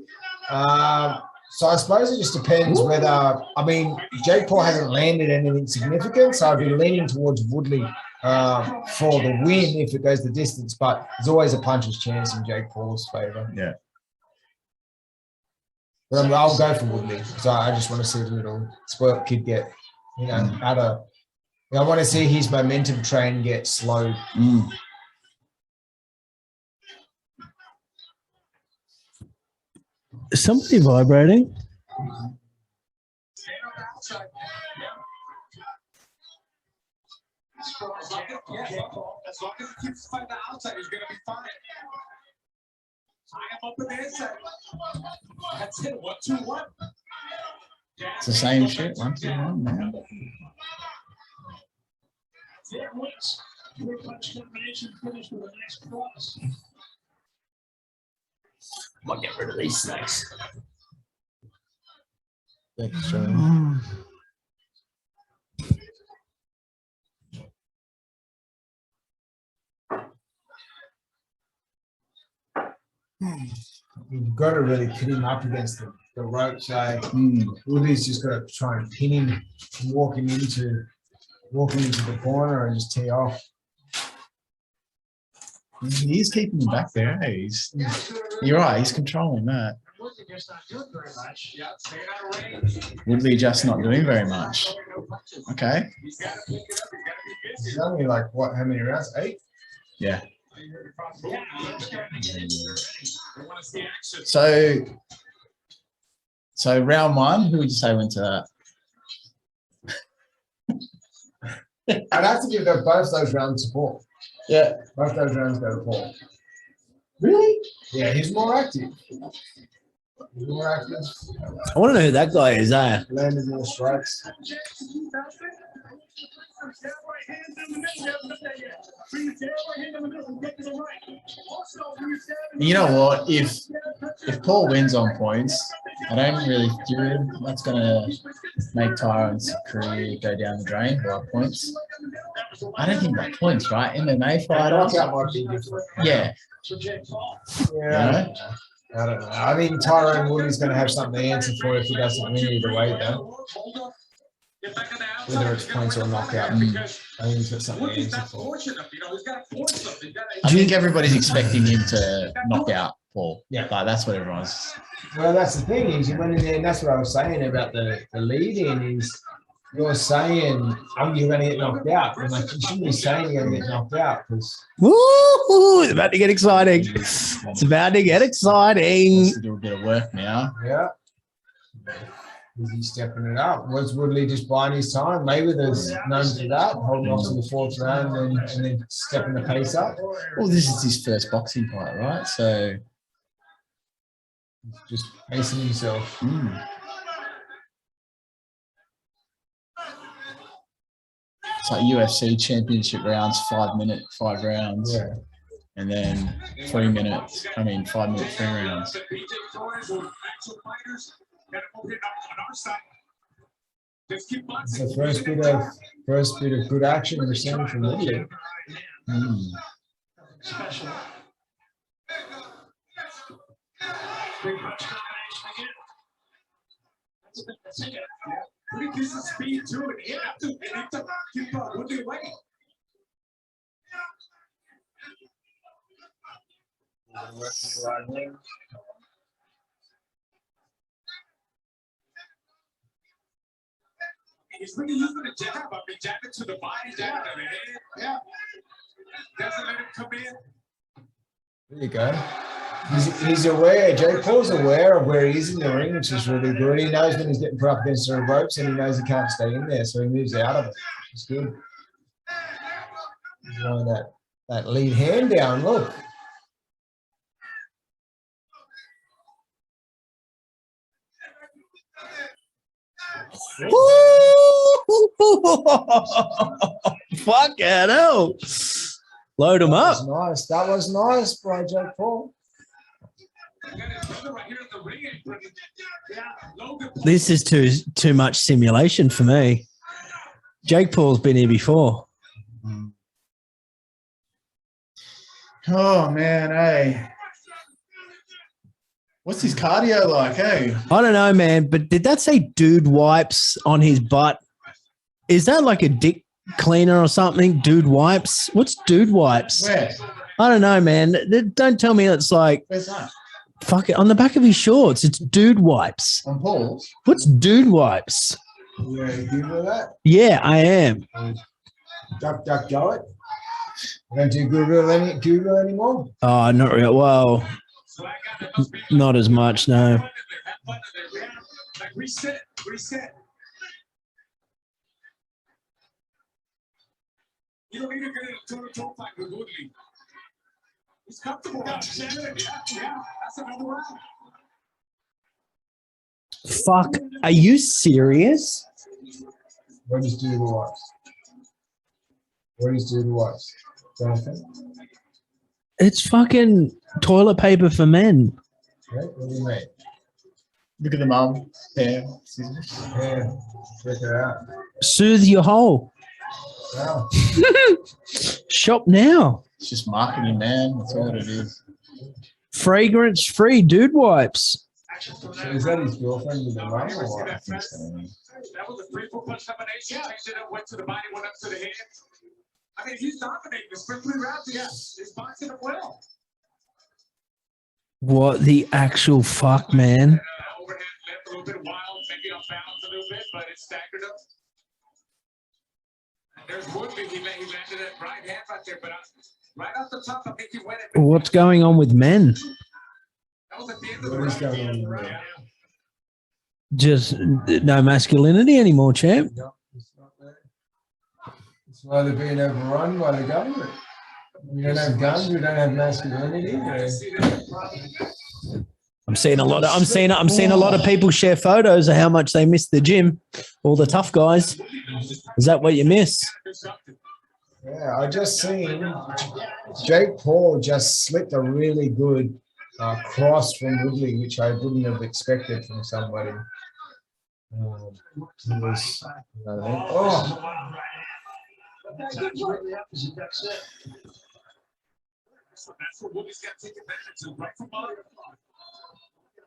So I suppose it just depends whether, I mean, Jake Paul hasn't landed anything significant, so I'd be leaning towards Woodley for the win if it goes the distance, but there's always a puncher's chance in Jake Paul's favor. Yeah. But I'll go for Woodley because I just want to see the little spoiled kid get, you know, I want to see his momentum train get slowed. is somebody vibrating? As long as he keeps fighting the outside, he's gonna be fine. Tie him up in the inside. That's it. 1, 2, 1. It's the same shit. 1, 2, 1, man. There was 3-punch combination finish with a nice cross. I'll get rid of these snakes. Thanks, John. You've got to really pin him up against the rope. So Woodley's just got to try and pin him, walk him into the corner and just tee off. He's keeping him back there. Hey, you're right. He's controlling that. Woodley just not doing very much. Okay. He's only like, what, how many rounds? 8? Yeah. So round 1, who would you say went to that? I'd have to give both those rounds support. Yeah. Both those rounds go to Paul. Really? Yeah, he's more active. He's more active. I want to know who that guy is. Landed more strikes. You know what? If Paul wins on points, I don't really feel that's gonna make Tyron's career go down the drain by points. I don't think by points, right? MMA fighters. Knockout might be different. Yeah. Yeah. I don't know. I think Tyrone Woodley's going to have something to answer for if he doesn't win either way, though. Whether it's points or knockout. I think he's got something to answer for. I think everybody's expecting him to knock out Paul. Yeah. Like, that's what everyone's. Well, that's the thing is you went in there, and that's what I was saying about the lead-in is you're saying you're going to get knocked out. And like, you shouldn't be saying you're going to get knocked out because. Woo! It's about to get exciting. It's about to get exciting. Wants to do a bit of work now. Yeah. Is he stepping it up? Was Woodley just buying his time? Mayweather's known for that, holding off to the fourth round and then stepping the pace up. Well, this is his first boxing fight, right? So Just pacing himself. It's like UFC championship rounds, 5 rounds. Yeah. And then 3 minutes. 5-minute 3 rounds. It's the first bit of good action we're seeing from Woodley. Special. Pretty decent speed too, and he had to keep Woodley away. He's really using the jab. Jabbing to the body, jabbing to the head. Yeah. Doesn't let him come in. There you go. He's aware. Jake Paul's aware of where he is in the ring, which is really good. He knows when he's getting put up against the ropes, and he knows he can't stay in there, so he moves out of it. It's good. He's laying that lead hand down. Look. Fuck it hell. Load him up. That was nice. That was nice by Jake Paul. This is too much simulation for me. Jake Paul's been here before. Oh, man, hey. What's his cardio like, hey? I don't know, man, but did that say dude wipes on his butt? Is that like a dick cleaner or something? Dude wipes? What's dude wipes? Where? I don't know, man. Don't tell me it's like, Where's that? fuck it, on the back of his shorts. It's dude wipes. On Paul's? What's dude wipes? Yeah, you Google that? Yeah, I am. Duck, go it. I don't do Google anymore. Oh, not real. Well, not as much, no. Like reset. You don't need to get in a toe-to-toe fight with Woodley. He's comfortable. Yeah, that's another round. Fuck, are you serious? What does do the wipes? What does do the wipes? Jonathan? It's fucking toilet paper for men. Okay, what do you mean? Look at the mum. Yeah. Yeah, check it out. Soothe your hole. Wow. Shop now. It's just marketing, man. That's all it is. Fragrance-free dude wipes. So is that his girlfriend with the rum or what? I think so. That was a 3-4 punch combination. Changed it up, went to the body, went up to the head. I mean, he's dominating the first 3 rounds. Yeah, he's boxing up well. What the actual fuck, man? Overhead left a little bit wild, maybe off balance a little bit, but it's staggered up. And there's Woodley. He landed that right hand right there, but right off the top, I think he went it. What's going on with men? That was at the end of the What is round. going on there? Just no masculinity anymore, champ. No, it's not there. It's why they're being overrun by the government. We don't have guns. We don't have masculinity. I'm seeing a lot of people share photos of how much they miss the gym. All the tough guys. Is that what you miss? Yeah, I just seen Jake Paul just slipped a really good cross from Woodley, which I wouldn't have expected from somebody. Oh.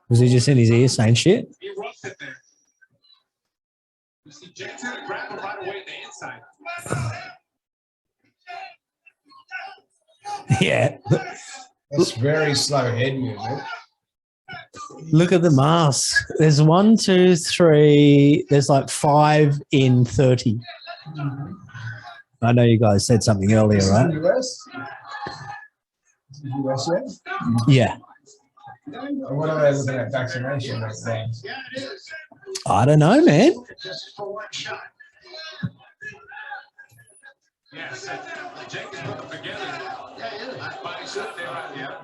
Was he just in his ear saying shit? He roughed it there. You see Jake trying to grab him right away in the inside. Yeah. That's very slow head movement. Look at the mask. There's 1, 2, 3. There's like 5 in 30. I know you guys said something earlier, This is right? the US? This is US, Yeah. Or what are they looking at vaccination right now? Yeah, it is. I don't know, man. Just for one shot. Yeah, so Jake is put them together. Yeah, it is. Body shot there, right? Yeah.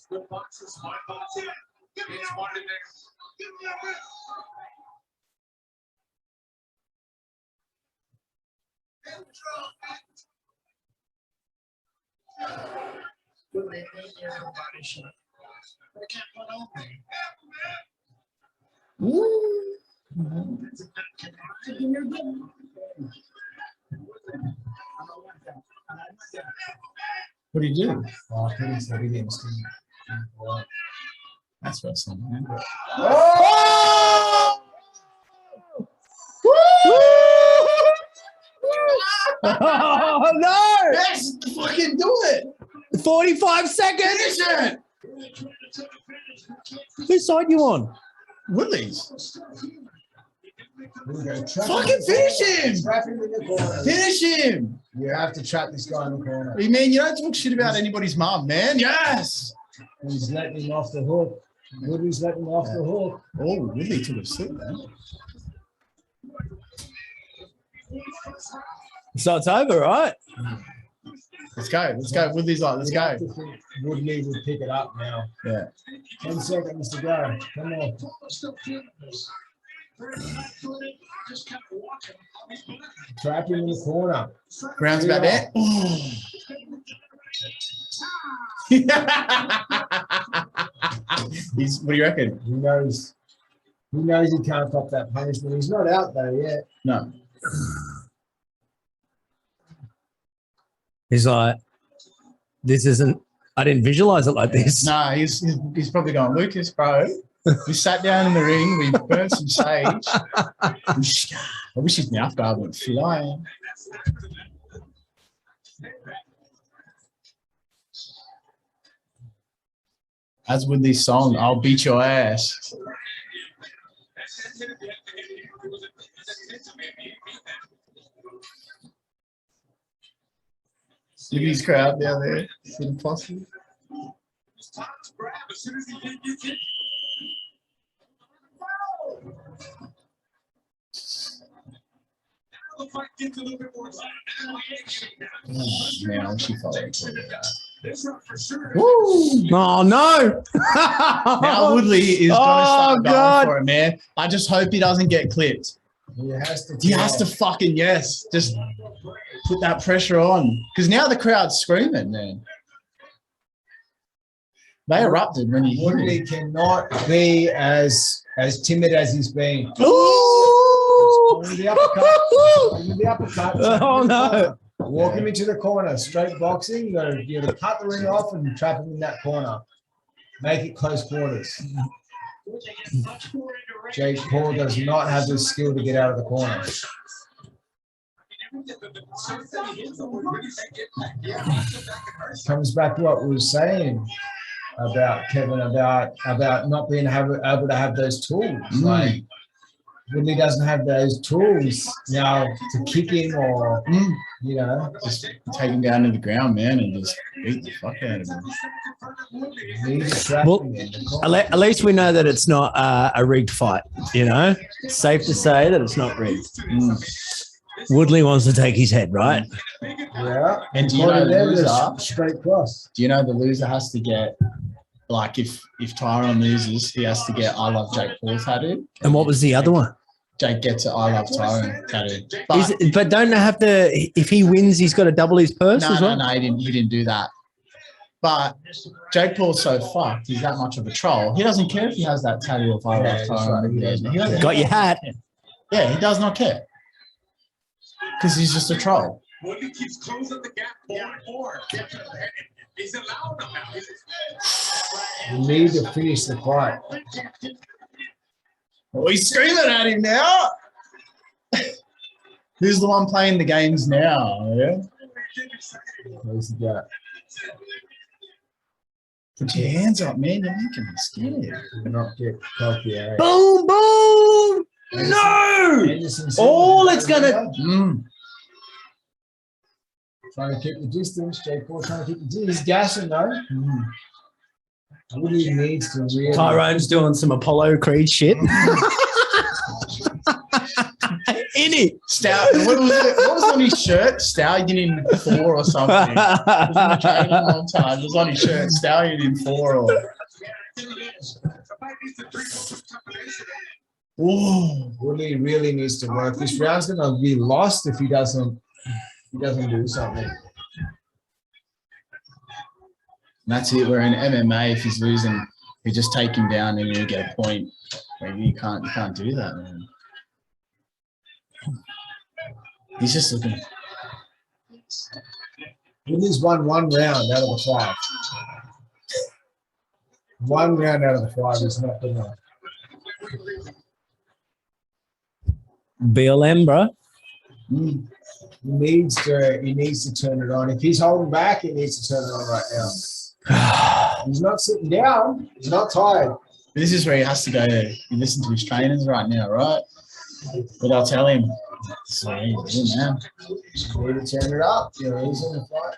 Good boxing, smart boxing. It's smart in there. Good, they need their body shot. They can't put on me. What do you do? Oh, I think it's the Williams team. That's wrestling, man. Oh! Oh, no. Yes, fucking do it. 45 seconds. Finish it. Whose side you on? Woodley's. Fucking finish him! Trap him in the corner. Finish him. You have to trap this guy in the corner. You mean you don't talk shit about anybody's mom, man? Yes. He's letting him off the hook. Woodley's letting him off the hook. Oh, Woodley took a slip, man. So it's over, right? Let's go. Let's go. Woodley's like, let's go. Woodley will pick it up now. Yeah. 10 seconds to go. Come on. Trap him in the corner. Ground's about there. He's, what do you reckon? He knows he can't cop that punishment. He's not out there yet. No. He's like, this isn't, I didn't visualize it like this. No, he's probably going, Lukis, bro. We sat down in the ring. We burnt some sage. I wish his mouth guard went flying. As with this song, I'll beat your ass. Look at his crowd down there. It's impossible. Man, she followed. Woo! Oh, no. Now Woodley is going to start going God. for it, man. I just hope he doesn't get clipped. He has to. He has to fucking, yes, just put that pressure on. Because now the crowd's screaming, man. They erupted when you hit Woodley him. cannot be as timid as he's been. Ooh! The uppercut. The uppercut. Oh, no. Walk him into the corner. Straight boxing. You gotta cut the ring off and trap him in that corner. Make it close quarters. Jake Paul does not have the skill to get out of the corner. Comes back to what we were saying about Kevin, about not being able to have those tools. Like, Woodley doesn't have those tools now to kick him or, just take him down to the ground, man, and just beat the fuck out of him. Well, at least we know that it's not a rigged fight. You know, it's safe to say that it's not rigged. Woodley wants to take his head, right? Yeah. And do you know the loser? Straight cross. Do you know the loser has to get, like, if Tyron loses, he has to get "I love Jake Paul" tattooed. And what was the other one? Jake gets an "I love Tyron" tattooed. But don't they have to? If he wins, he's got to double his purse as well. No, he didn't do that. But Jake Paul's so fucked. He's that much of a troll. He doesn't care if he has that tattoo of "I love Tyron." Got your hat. Yeah, he does not care because he's just a troll. Woodley keeps closing the gap more and more. He's allowed them now. You need to finish the fight. Oh, he's screaming at him now. Who's the one playing the games now? Yeah. Where's the gap? Put your hands up, man. You're making me scared. Not get cocky, eh? Boom, boom. No. All it's gonna. Trying to keep the distance. Jake Paul trying to keep the distance. He's gassing though. Woodley needs to really. Tyrone's doing some Apollo Creed shit. In it. What was on his shirt? Stallion in 4 or something. It was on his shirt. Stallion in 4 or. Oh, Woodley really needs to work. This round's gonna be lost if he doesn't do something. And that's it. We're in MMA. If he's losing, we just take him down and you get a point. Maybe you can't do that, man. He's just looking. Woodley's won 1 round out of the 5. 1 round out of the 5 is not good enough. BLM, bro. He needs to turn it on. If he's holding back, he needs to turn it on right now. He's not sitting down. He's not tired. This is where he has to go. You listen to his trainers right now, right? But I'll tell him. So, man. Need to turn it up. You know, he's in the fight.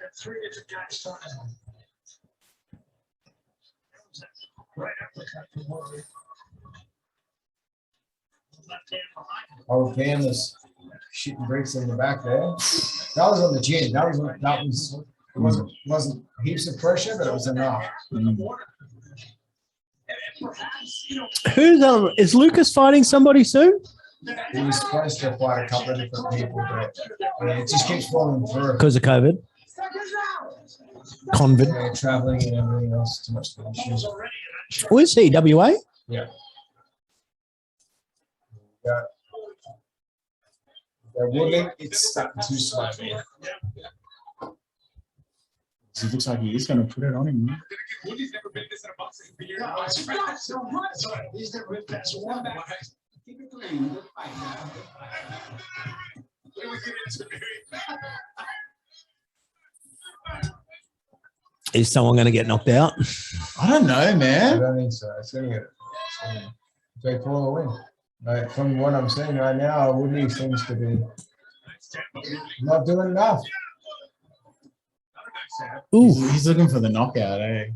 Oh, canvas. Shooting bricks in the back there. That was on the chin. It wasn't heaps of pressure, but it was enough. Is Lukis fighting somebody soon? He was supposed to fight a couple of different people, but it just keeps falling through. Because of COVID. Convid. Yeah, traveling and everything else. Too much issues. Where's he? WA? Yeah. Yeah. Woodley, it's starting too slow, man. It looks like he is going to put it on him. Man. Woodley's never been this in a boxing video. He's never been past 1. Keep it clean. Is someone going to get knocked out? I don't know, I man. don't think so. It's going to get Jake Paul will win. Like, from what I'm seeing right now, Woodley seems to be not doing enough. Ooh. He's looking for the knockout, eh?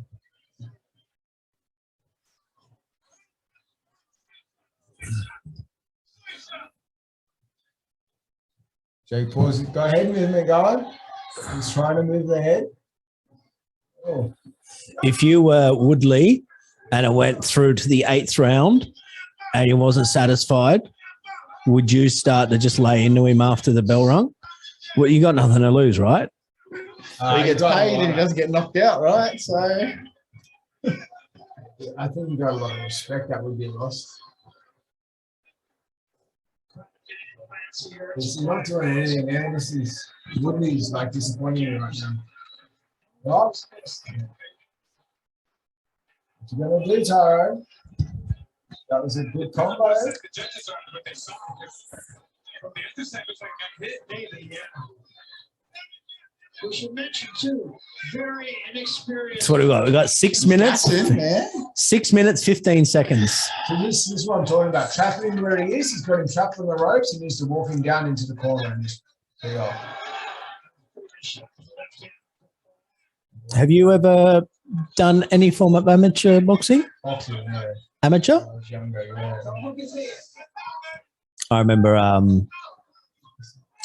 Jake Paul's go ahead with me, going. He's trying to move the head. Oh. If you were Woodley and it went through to the 8th round and he wasn't satisfied, would you start to just lay into him after the bell rung? Well, you got nothing to lose, right? He gets paid and he doesn't get knocked out, right? So I think you got a lot of respect that would be lost. He's not doing anything, man. This is Woodley's like disappointing me right now. Well, what you gonna do, Tyro? That was a good combo. The judges are what they saw. From the other side, looks like I hit daily. Yeah. We should mention too, very inexperienced. That's what we got. We got 6 minutes. that's it, man. 6 minutes, 15 seconds. So this is what I'm talking about. Trapping him where he is. He's got him trapped on the ropes. He needs to walk him down into the corner and just go. Have you ever done any form of amateur boxing? Boxing, yeah. Amateur? I was younger, yeah. I remember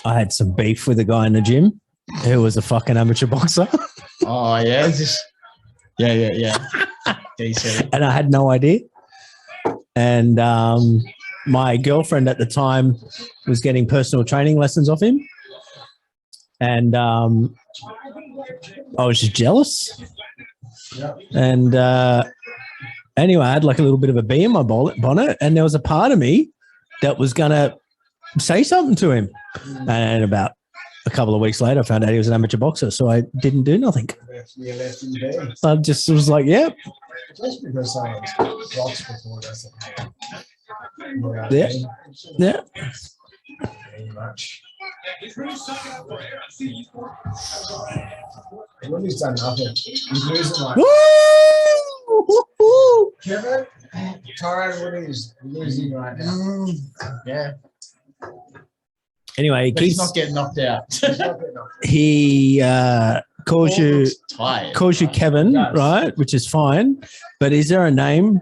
I had some beef with a guy in the gym who was a fucking amateur boxer. Oh yeah, yeah. DC. And I had no idea. And my girlfriend at the time was getting personal training lessons off him. And I was just jealous. Yep. And anyway, I had like a little bit of a bee in my bonnet, and there was a part of me that was going to say something to him. And about a couple of weeks later, I found out he was an amateur boxer, so I didn't do nothing. You left in bed. I just was like, yep. Just because someone's boxed before doesn't mean. Yeah. Yeah. Very much. Woodley's done nothing. He's losing like Woo! Kevin. Tyron Woodley is losing right now. Yeah, Anyway, but he's not getting knocked out. He's not getting off. he calls Paul you looks tired. Kevin, Yes. right? Which is fine. But is there a name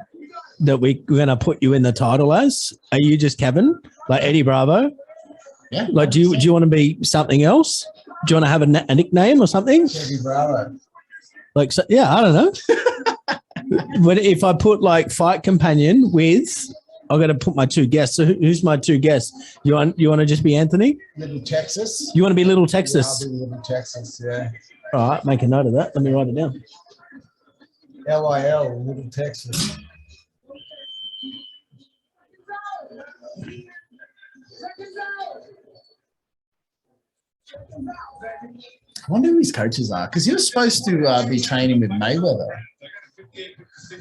that we're going to put you in the title as? Are you just Kevin, like Eddie Bravo? Yeah. Like, do you want to be something else? Do you want to have a nickname or something? Kevy Bravo. Like, so, yeah, I don't know. But if I put like fight companion with, I've got to put my two guests. So who's my two guests? You want to just be Anthony? Little Texas. You want to be Little Yeah, Texas? I'll be Little Texas, yeah. All right, make a note of that. Let me write it down. LIL, Little Texas. I wonder who his coaches are, because he was supposed to be training with Mayweather.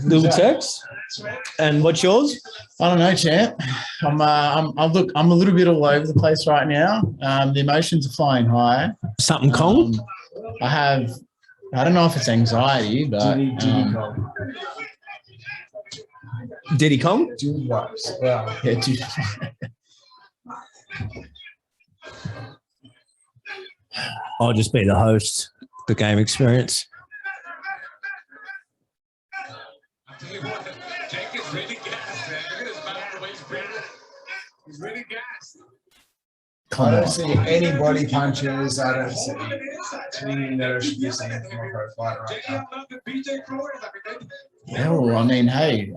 Little Tex. And what's yours? I don't know, champ. I'm a little bit all over the place right now. The emotions are flying high. Something Kong? I don't know if it's anxiety, but Diddy Kong. Diddy Kong? Dude wipes. Well, yeah, dude. I'll just be the host, the game experience. I'll tell you what, Jake is really gassed, man. Look at his mouth, the way he's breathing. He's really gassed. I don't see anybody punches. I don't see anything that I should be saying from a pro fighter right Jake, now. I love the BJ Floyd. Well, I mean, hey,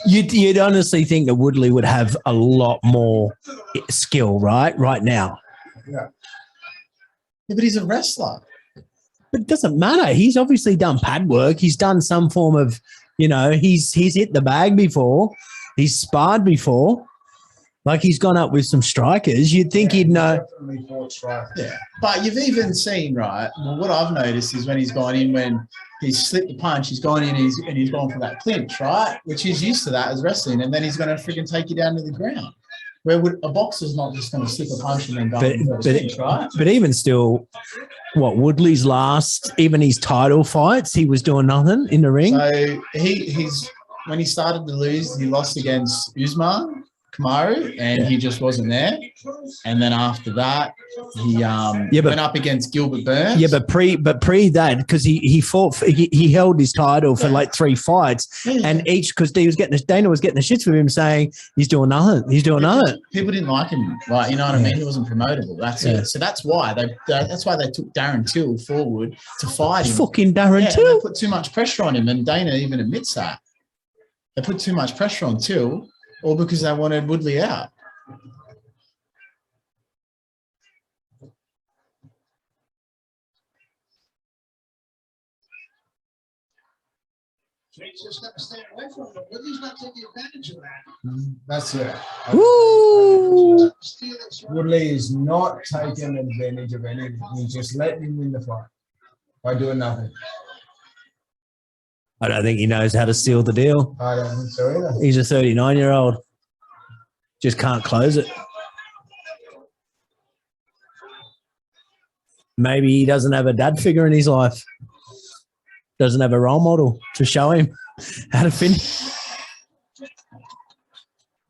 You'd honestly think that Woodley would have a lot more skill, right now. Yeah. yeah, but he's a wrestler. But it doesn't matter. He's obviously done pad work. He's done some form of, he's hit the bag before. He's sparred before. Like, he's gone up with some strikers. You'd think he'd know. Definitely fought strikers. Yeah, but you've even seen, right? Well, what I've noticed is when he's gone in, when he's slipped the punch, he's gone in and he's gone for that clinch, right? Which he's used to that as wrestling, and then he's going to freaking take you down to the ground. Where a boxer's not just going to slip a punch and then go for a clinch, right? But even still, Woodley's last, even his title fights, he was doing nothing in the ring. So he's when he started to lose, he lost against Usman Kamaru, and he just wasn't there. And then after that, he went up against Gilbert Burns. Yeah, but pre that, because he held his title for like 3 fights, and each, because Dana was getting the shits with him, saying he's doing nothing. He's doing nothing. People didn't like him, right? You know what I mean? He wasn't promotable. That's it. So that's why they took Darren Till forward to fight him. Fucking Darren Till. They put too much pressure on him, and Dana even admits that. They put too much pressure on Till, all because they wanted Woodley out. Jake's just got to stay away from him. Woodley's not taking advantage of that. That's it. Woo! Woodley is not taking advantage of anything. He's just letting him win the fight by doing nothing. I don't think he knows how to seal the deal. I don't think so either. He's a 39-year-old. Just can't close it. Maybe he doesn't have a dad figure in his life. Doesn't have a role model to show him how to finish.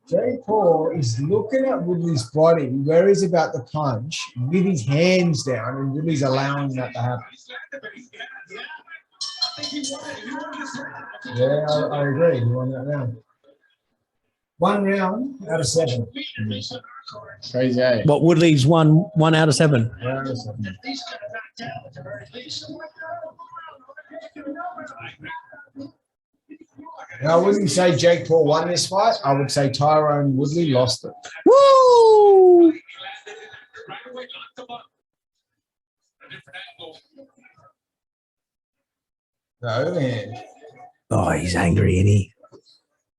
Jake Paul is looking at Woodley's body where he's about to punch with his hands down, and Woodley's allowing that to happen. Yeah, I agree. You won that round. 1 round out of 7. Crazy, eh? What, Woodley's one out of 7? Yeah, out of 7. Now, I wouldn't say Jake Paul won this fight. I would say Tyrone Woodley lost it. Woo! The overhand. Oh, he's angry, isn't he?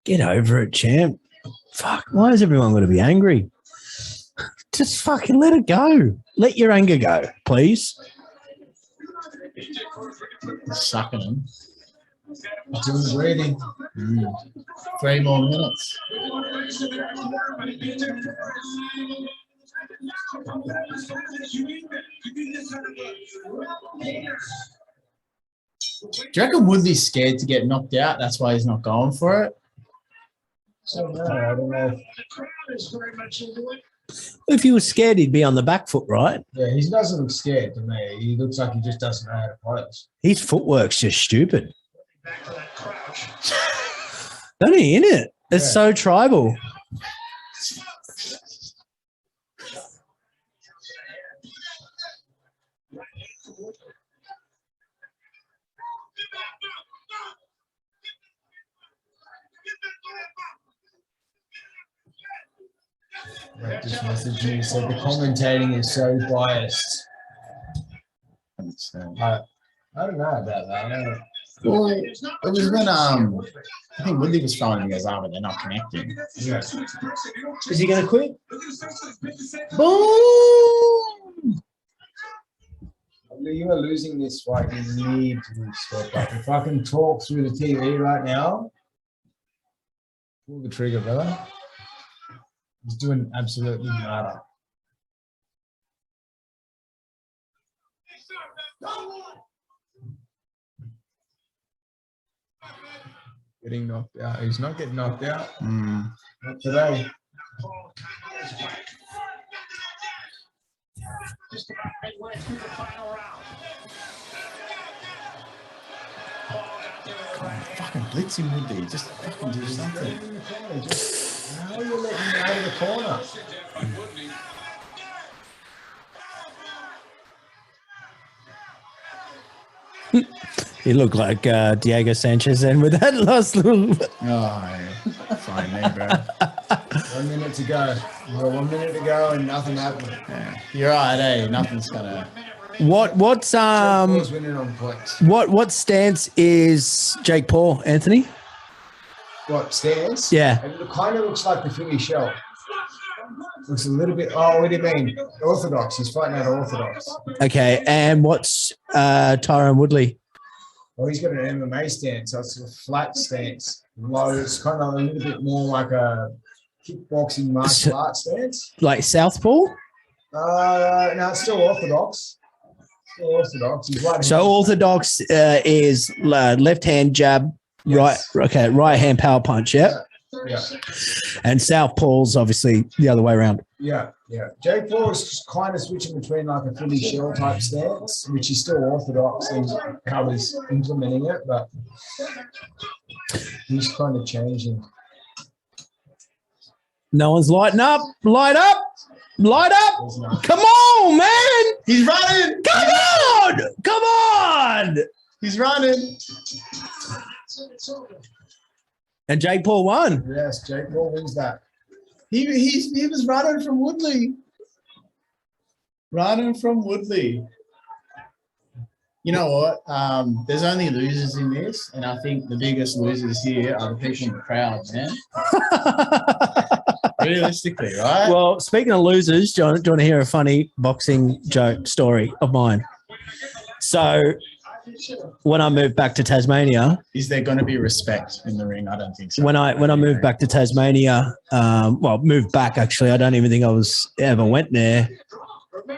Get over it, champ. Fuck, why is everyone going to be angry? Just fucking let it go. Let your anger go, please. Sucking him. Doing breathing. 3 more minutes. Do you reckon Woodley's scared to get knocked out? That's why he's not going for it? I don't know. If he was scared, he'd be on the back foot, right? Yeah, he doesn't look scared to me. He looks like he just doesn't know how to play this. His footwork's just stupid. Don't he, in it? It's so tribal. Like just messaged me said the commentating is so biased. I don't know about that. I don't know. Well, it was when I think Woodley was throwing him, he goes, but they're not connecting. Yeah. Is he going to quit? Boom! You are losing this fight. You need to step up. If I can talk through the TV right now, pull the trigger, brother. He's doing absolutely nada. Getting knocked out. He's not getting knocked out. Not today. Just about midway through the final round. Fucking blitz him, Woodley. Just fucking do something. How are you letting him out of the corner? He looked like Diego Sanchez then with that last little... Oh, yeah. Fine, me, bro. 1 minute to go. We've got 1 minute to go and nothing happened. Yeah. You're right, eh? Nothing's gonna. What's Paul's winning on points. what stance is Jake Paul, Anthony? What stance? Yeah. It kind of looks like the Philly shell. Looks a little bit. Oh, what do you mean? Orthodox. He's fighting out of orthodox. Okay, and what's Tyrone Woodley? Well, he's got an MMA stance, so it's a flat stance. Low. It's kind of a little bit more like a kickboxing martial arts stance. Like southpaw? No, it's still orthodox. Still orthodox. He's right. So orthodox is left hand jab, Yes. right hand power punch, yeah. Yeah. And southpaw's obviously the other way around. Yeah. Jake Paul is kind of switching between like a Philly shell type stance, which is still orthodox in how he's implementing it, but he's kind of changing. No one's lighting up. Light up. There's no- Come on, man. He's running. Come on. He's running. And Jake Paul won. Yes, Jake Paul wins that. He was running from Woodley. You know what? There's only losers in this, and I think the biggest losers here are the people in the crowd, man. Realistically, right? Well, speaking of losers, do you want to hear a funny boxing joke story of mine? So when I moved back to Tasmania, Is there going to be respect in the ring? I don't think so. when I moved back to Tasmania, moved back actually, I don't even think I was ever went there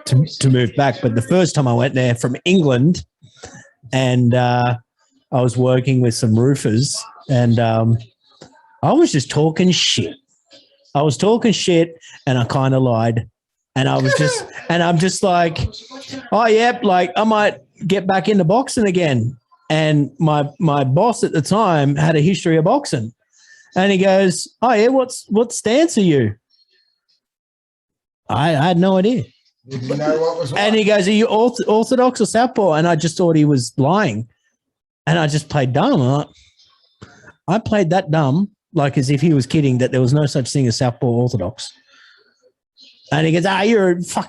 to move back. But the first time I went there from England, and I was working with some roofers, and I was just talking shit. And I kind of lied, and I was just, and I'm just like, oh yep, like I might get back into boxing again. And my boss at the time had a history of boxing. And he goes, oh, yeah, what stance are you? I had no idea. You didn't know what was what. And he goes, are you orthodox or southpaw? And I just thought he was lying. And I just played dumb. I played that dumb, like as if he was kidding, that there was no such thing as southpaw orthodox. And he goes,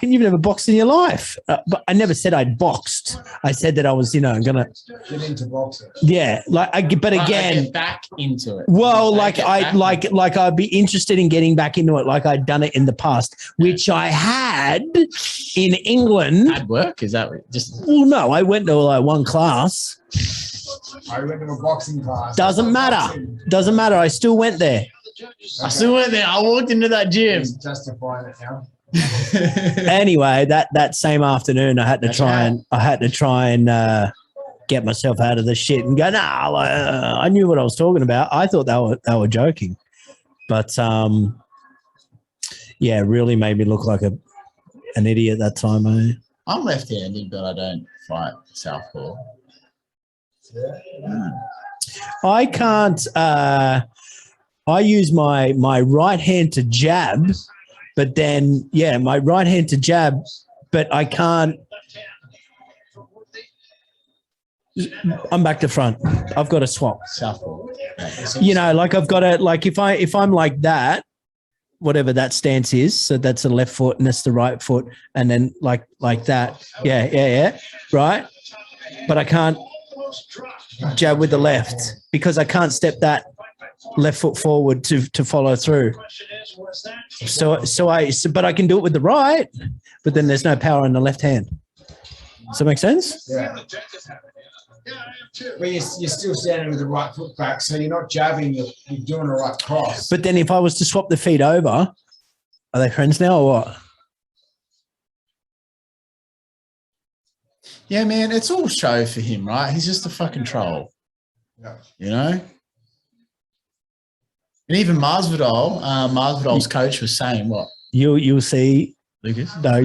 you've never boxed in your life. But I never said I'd boxed. I said that I was, going to Get into boxing. Yeah. But again, Get back into it. well, I'd be interested in getting back into it. Like I'd done it in the past, which I had in England. Hard work? Is that just? Well, no, I went to like one class. I went to a boxing class. Doesn't matter. I still went there. I still went there. I walked into that gym. He's justifying it now. Anyway, that same afternoon, I had to try and get myself out of the shit and go, I knew what I was talking about. I thought they were joking, but yeah, it really made me look like an idiot that time. Eh? I'm left-handed, but I don't fight southpaw. I can't. I use my right hand to jab, but then my right hand to jab, but I can't. I'm back to front. I've got to swap. Southpaw. Like I've got to, like if I'm like that, whatever that stance is, so that's the left foot and that's the right foot, and then like that. Yeah. Right. But I can't jab with the left because I can't step that left foot forward to follow through. But I can do it with the right, but then there's no power in the left hand. Does that make sense? Yeah. But you're still standing with the right foot back, so you're not jabbing, you're doing a right cross. But then if I was to swap the feet over, are they friends now or what? Yeah, man, it's all show for him, right? He's just a fucking troll. Yeah. And even Masvidal's coach was saying what? You'll see, Lucas? No,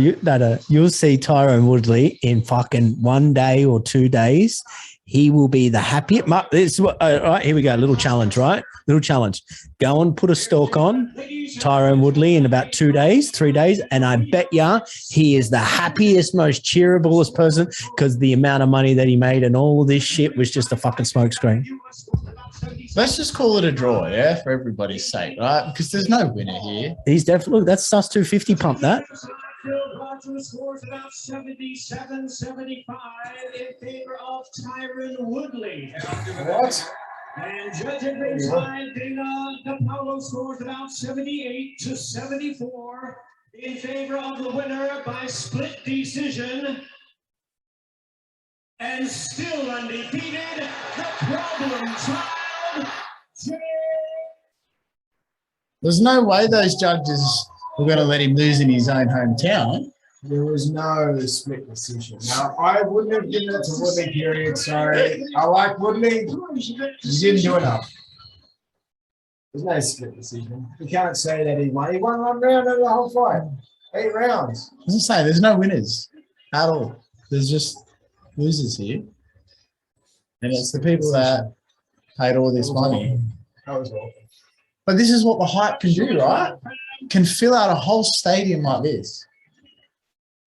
you'll see Tyrone Woodley in fucking 1 day or 2 days. He will be the happiest. All right, here we go. Little challenge, right? Little challenge. Go and put a stalk on Tyrone Woodley in about 2 days, 3 days, and I bet ya he is the happiest, most cheerablest person because the amount of money that he made and all of this shit was just a fucking smokescreen. Let's just call it a draw, yeah, for everybody's sake, right? Because there's no winner here. He's definitely, that's sus 250 pump that. Scores about 77-75 in favor of Tyron Woodley. What? And judging baseline, Dana DePaulo scores about 78-74 in favor of the winner by split decision. And still undefeated, the problem child, Jake. There's no way those judges were going to let him lose in his own hometown. There was no split decision. Now, I wouldn't have given it to Woodley, period. Sorry. I like Woodley. He didn't do enough. There's no split decision. You can't say that he won. He won 1 round over the whole fight. 8 rounds. I was going to say, there's no winners at all. There's just losers here. And it's the people that paid all this money. That was awful. But this is what the hype can do, right? Can fill out a whole stadium like this.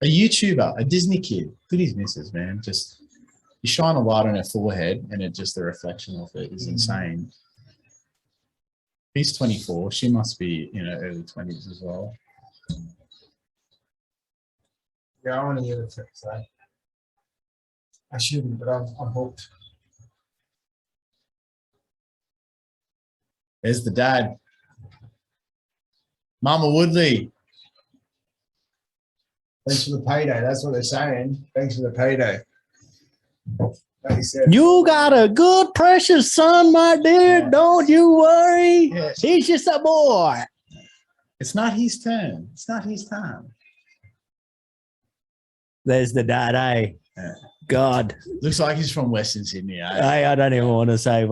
A YouTuber, a Disney kid, look at his missus, man. Just you shine a light on her forehead, and it just the reflection of it is insane. He's 24. She must be, early 20s as well. Yeah, I want to hear the tips, though. I shouldn't, but I'm hooked. There's the dad. Mama Woodley. Thanks for the payday. That's what they're saying. Thanks for the payday. Like you said. You got a good, precious son, my dear. Yeah. Don't you worry. Yeah. He's just a boy. It's not his turn. It's not his time. There's the dad, eh? Yeah. God. Looks like he's from Western Sydney, eh? I don't even want to say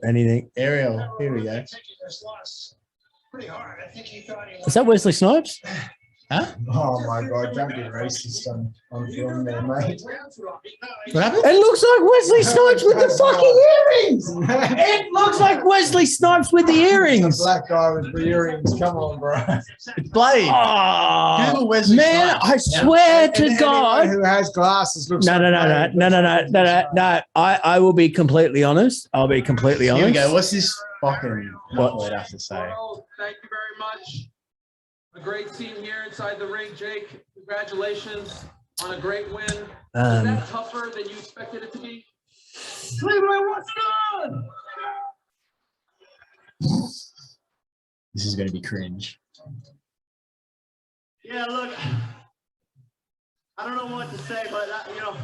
anything. Ariel, here we go. Pretty hard. I think he thought he Is that Wesley Snipes? Huh? Oh my God, don't be racist on film there, mate. What happened? It looks like Wesley Snipes with the fucking earrings. It looks like Wesley Snipes with the earrings. Black guy with the earrings. Come on, bro. It's Blade. Oh, Google Wesley man, Snipes. I swear to Anyone God. who has glasses looks No. like I will be completely honest. I'll be completely honest. Here we go. What's this fucking knucklehead have to say? Thank you very much. A great team here inside the ring, Jake. Congratulations on a great win. Is that tougher than you expected it to be? Cleveland, what's good? This is going to be cringe. Yeah, look, I don't know what to say, but you know,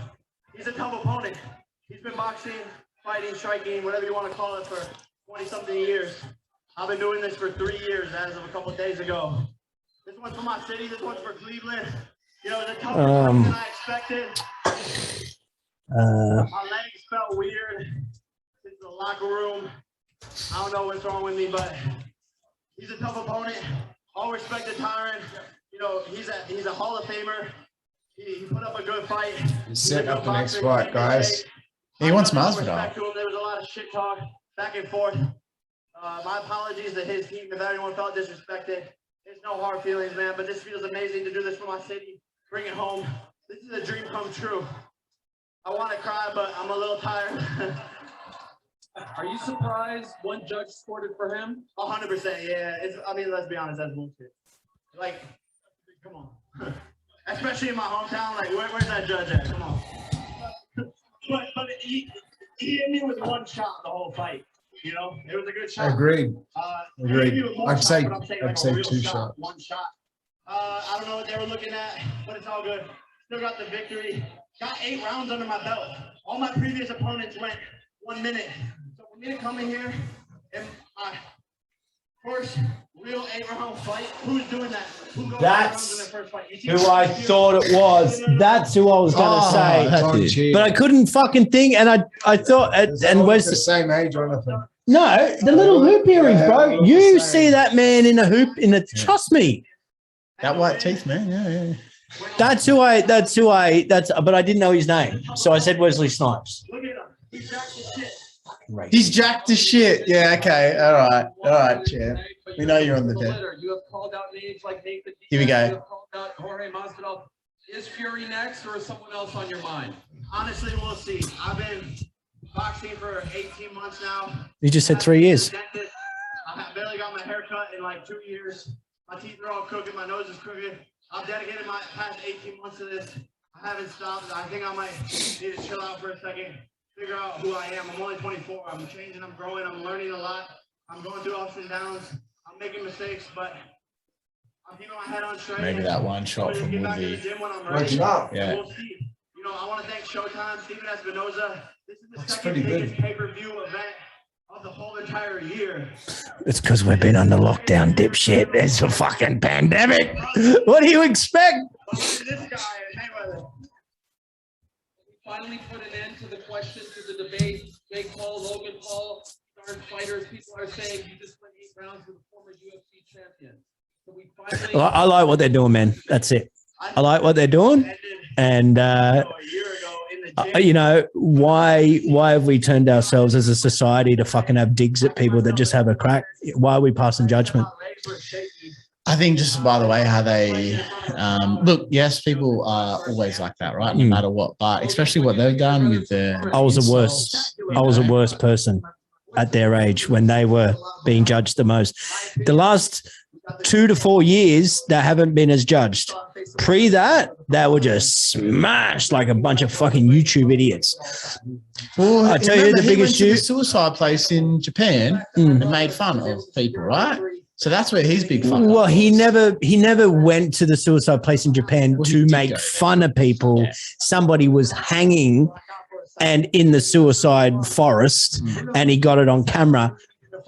he's a tough opponent. He's been boxing, fighting, striking, whatever you want to call it, for 20-something years. I've been doing this for 3 years as of a couple of days ago. This one's for my city. This one's for Cleveland. You know, it's a tougher fight than I expected. My legs felt weird in the locker room. I don't know what's wrong with me, but he's a tough opponent. All respect to Tyron. You know, he's a Hall of Famer. He put up a good fight. Set up the next fight, guys. He wants Masvidal. Respect to him. There was a lot of shit talk back and forth. My apologies to his team if anyone felt disrespected. There's no hard feelings, man, but this feels amazing to do this for my city. Bring it home. This is a dream come true. I want to cry, but I'm a little tired. Are you surprised one judge scored it for him? 100%, yeah. I mean, let's be honest, that's bullshit. Like, come on. Especially in my hometown, like, where's that judge at? Come on. But he hit me with one shot the whole fight. You know, it was a good shot. Agreed. Agreed. I'd say real 2 shots. One shot. I don't know what they were looking at, but it's all good. Still got the victory. Got 8 rounds under my belt. All my previous opponents went 1 minute. So for me to come in here and my first real 8-round fight, who's doing that? Who goes 8 rounds in their first fight? Who I thought it was. That's who I was going to say. But I couldn't fucking think, and I thought, and Where's the Wes. same age or anything? No, the little hoop earrings, bro. You see that man in a hoop trust me. That white teeth, man. Yeah. But I didn't know his name. So I said Wesley Snipes. Look at him. He's jacked as shit. He's jacked as shit. Yeah, okay. All right, champ. We know you're on the bed. You have called out names like Nathan. Here we go. You have called out Jorge Masvidal. Is Fury next, or is someone else on your mind? Honestly, we'll see. I've been boxing for 18 months now. You just said 3 years. I barely got my hair cut in like 2 years. My teeth are all crooked. My nose is crooked. I've dedicated my past 18 months to this. I haven't stopped. I think I might need to chill out for a second, figure out who I am. I'm only 24. I'm changing. I'm growing. I'm learning a lot. I'm going through ups and downs. I'm making mistakes, but I'm keeping my head on straight. Maybe that one shot from Woodley. Yeah. We'll see. You know, I want to thank Showtime, Steven Espinoza. This is the That's second pretty biggest good. pay-per-view event of the whole entire year. It's because we've been under lockdown, dipshit. It's a fucking pandemic. What do you expect? This guy, Mayweather. We finally put an end to the question, to the debate. Jake Paul, Logan Paul, starting fighters. People are saying you just went 8 rounds with a former UFC champion. So we finally. I like what they're doing, man. That's it. I like what they're doing. And, you know, why have we turned ourselves as a society to fucking have digs at people that just have a crack? Why are we passing judgment? I think just by the way how they look, yes, people are always like that, right? No matter what, but especially what they've done with the I was a worse person at their age when they were being judged the most. The last 2 to 4 years, they haven't been as judged. Pre that, they were just smashed like a bunch of fucking YouTube idiots. Well, I tell you, the biggest the suicide place in Japan and made fun of people, right? So that's where his big fun. Well, he never went to the suicide place in Japan to make fun of people. Yeah. Somebody was hanging and in the suicide forest, and he got it on camera,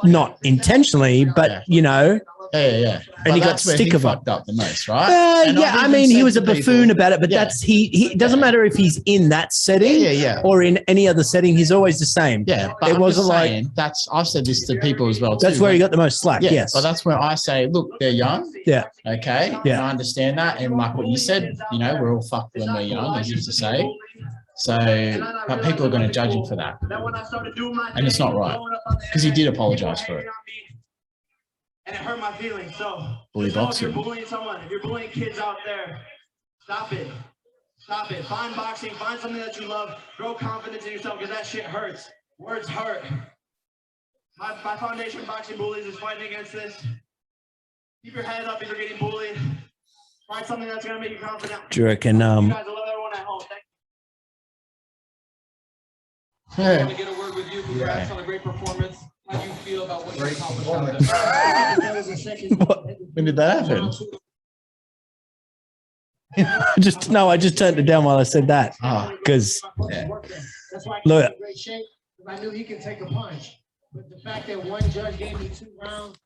not intentionally, but you know. Yeah. And he got that's where stick of it. fucked up the most, right? And Yeah, I've I even mean, he said was a to buffoon people- about it, but Yeah. that's he. It doesn't matter if he's in that setting, Yeah. or in any other setting. He's always the same. Yeah, but It I'm wasn't just like- saying, I've said this to people as well. That's too, where he but- got the most slack. Yeah, Yes, but that's where I say, look, they're young. Yeah. Okay. Yeah. And I understand that. And like what you said, you know, we're all fucked when we're young, as you used to say. So, but people are going to judge him for that. And it's not right. Because he did apologize for it. And it hurt my feelings. So, Bully just know if boxing. you're bullying someone, if you're bullying kids out there, stop it. Stop it. Find boxing. Find something that you love. Grow confidence in yourself because that shit hurts. Words hurt. My foundation, Boxing Bullies, is fighting against this. Keep your head up if you're getting bullied. Find something that's going to make you confident. Do you reckon? You guys, I love everyone at home. Thank I want to get a word with you. Congrats on a great performance. How do you feel about what you accomplished out there? When did that happen? I just turned it down while I said that because That's why I Look. kept in great shape, because I knew he could take a punch. But the fact that one judge gave me 2 rounds.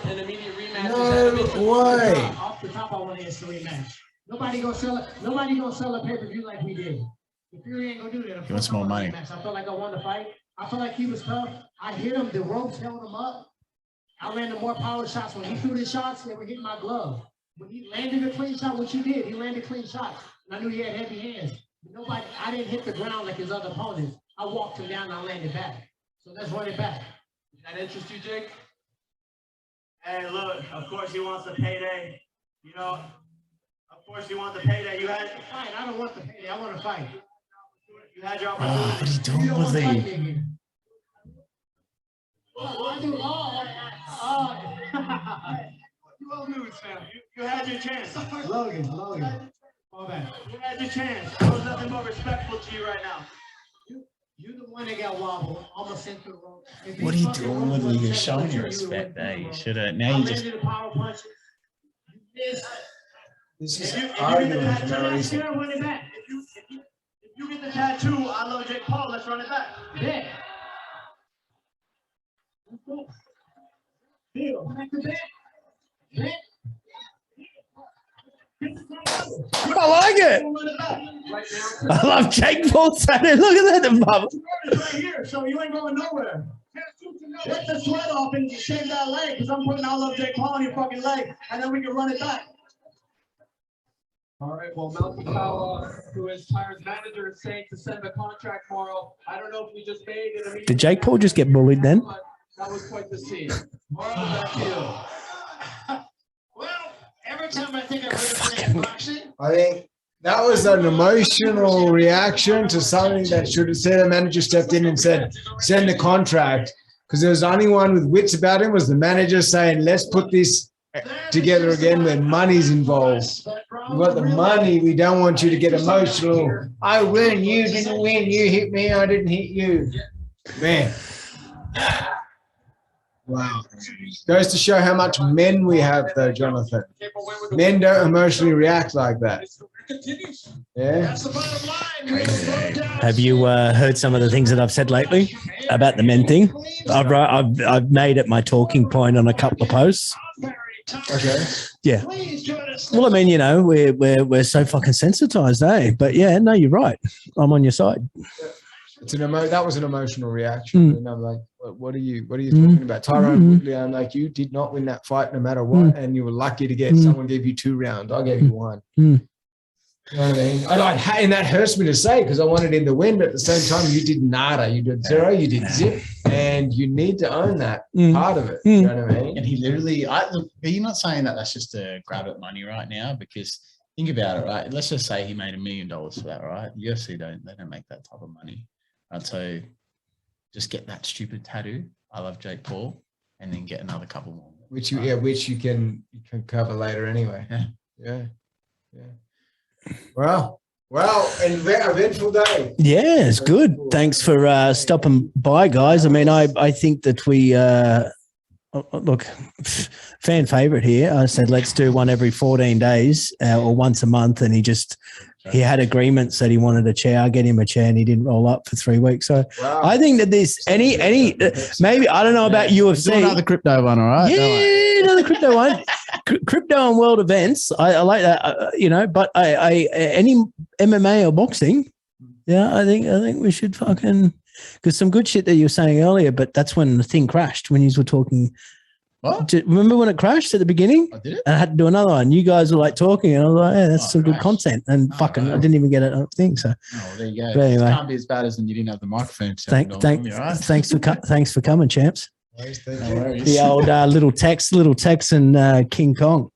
An immediate rematch. No way. Off the top, I want to ask the rematch. Nobody gonna sell it. Nobody gonna sell a pay-per-view like we did. The Fury ain't gonna do that. He wants more money. I felt like I won the fight. I felt like he was tough. I hit him. The ropes held him up. I landed more power shots. When he threw the shots, they were hitting my glove. When he landed a clean shot, which he did, he landed clean shots. And I knew he had heavy hands. Nobody, I didn't hit the ground like his other opponents. I walked him down and I landed back. So let's run it back. Does that interest you, Jake? Hey, look, of course he wants the payday. You know, of course you want the payday. You had Fine, I don't want the payday. I want to fight. you had your Oh, what are opportunity. you doing You don't with want to fight me? me again. I do. You all lose, fam. You had your chance. Logan. Fall back. You had your chance. I was nothing but respectful to you right now. You the one that got wobbled, almost sent to the rope. If What are you fucking doing rope with me? wasn't You're set showing for your you, you respect would've there. went You to the should have. rope. Now I you just. landed the power punches. You missed. This If is you get the arguing for no tattoo, reason. Run it back. if you get the tattoo, I love Jake Paul. Let's run it back. Yeah. Deal. Back to back. Back. I like it. We'll run it back. Right now, I love Jake Paul saying, look at that, Bob. It's right here, so you ain't going nowhere. Take the sweat off and shave that leg, because I'm putting I love Jake Paul on your fucking leg, and then we can run it back. all right. Well, Malcolm Powell, who is Tyron's manager, is saying to send the contract tomorrow. I don't know if we just made it. Immediately. Did Jake Paul just get bullied then? But that was quite the scene. Tomorrow, back to you. Well, every time I think I'm going to boxing, I think that was an emotional reaction to something that should have said. The manager stepped in and said, send the contract. Because there was only one with wits about him was the manager saying, let's put this together again when money's involved. We want the money. We don't want you to get emotional. I win. You didn't win. You hit me. I didn't hit you. Man. Wow. Goes to show how much men we have, though, Jonathan. Men don't emotionally react like that. Yeah. Have you heard some of the things that I've said lately about the men thing? I've made it my talking point on a couple of posts. Okay. Yeah. Well, I mean, you know, we're so fucking sensitized, eh? But yeah, no, you're right. I'm on your side. It's that was an emotional reaction. And I'm like, what are you talking about? Tyrone Woodley, I'm like, you did not win that fight no matter what. And you were lucky to get someone gave you 2 rounds. I gave you 1. You know what I mean? And that hurts me to say because I wanted him to win, but at the same time, you did nada. You did 0, you did zip, and you need to own that part of it. You know what I mean? And he literally, look, but you're not saying that that's just a grab at money right now, because think about it, right? Let's just say he made $1 million for that, right? UFC they don't make that type of money. Right? So just get that stupid tattoo. I love Jake Paul, and then get another couple more. Which you can cover later anyway. Yeah. Well, an eventful day. Yeah, it's good. Thanks for stopping by, guys. I mean, I think that we look, fan favorite here. I said let's do one every 14 days or once a month, and he just he had agreements that he wanted a chair. I get him a chair and he didn't roll up for 3 weeks. So I think that this maybe I don't know about UFC. Do another crypto one, all right? Yeah, another crypto one. Crypto and world events. I like that. But I any MMA or boxing. Yeah, I think we should fucking, because some good shit that you were saying earlier. But that's when the thing crashed. When you were talking. What? Remember when it crashed at the beginning? I did it. And I had to do another one. You guys were like talking, and I was like, "Yeah, that's some good content." And fucking, I didn't even get it. I don't think so. Oh, there you go. But anyway. It can't be as bad as when you didn't have the microphone. Thanks for coming, champs. No worries. The old little Tex and King Kong.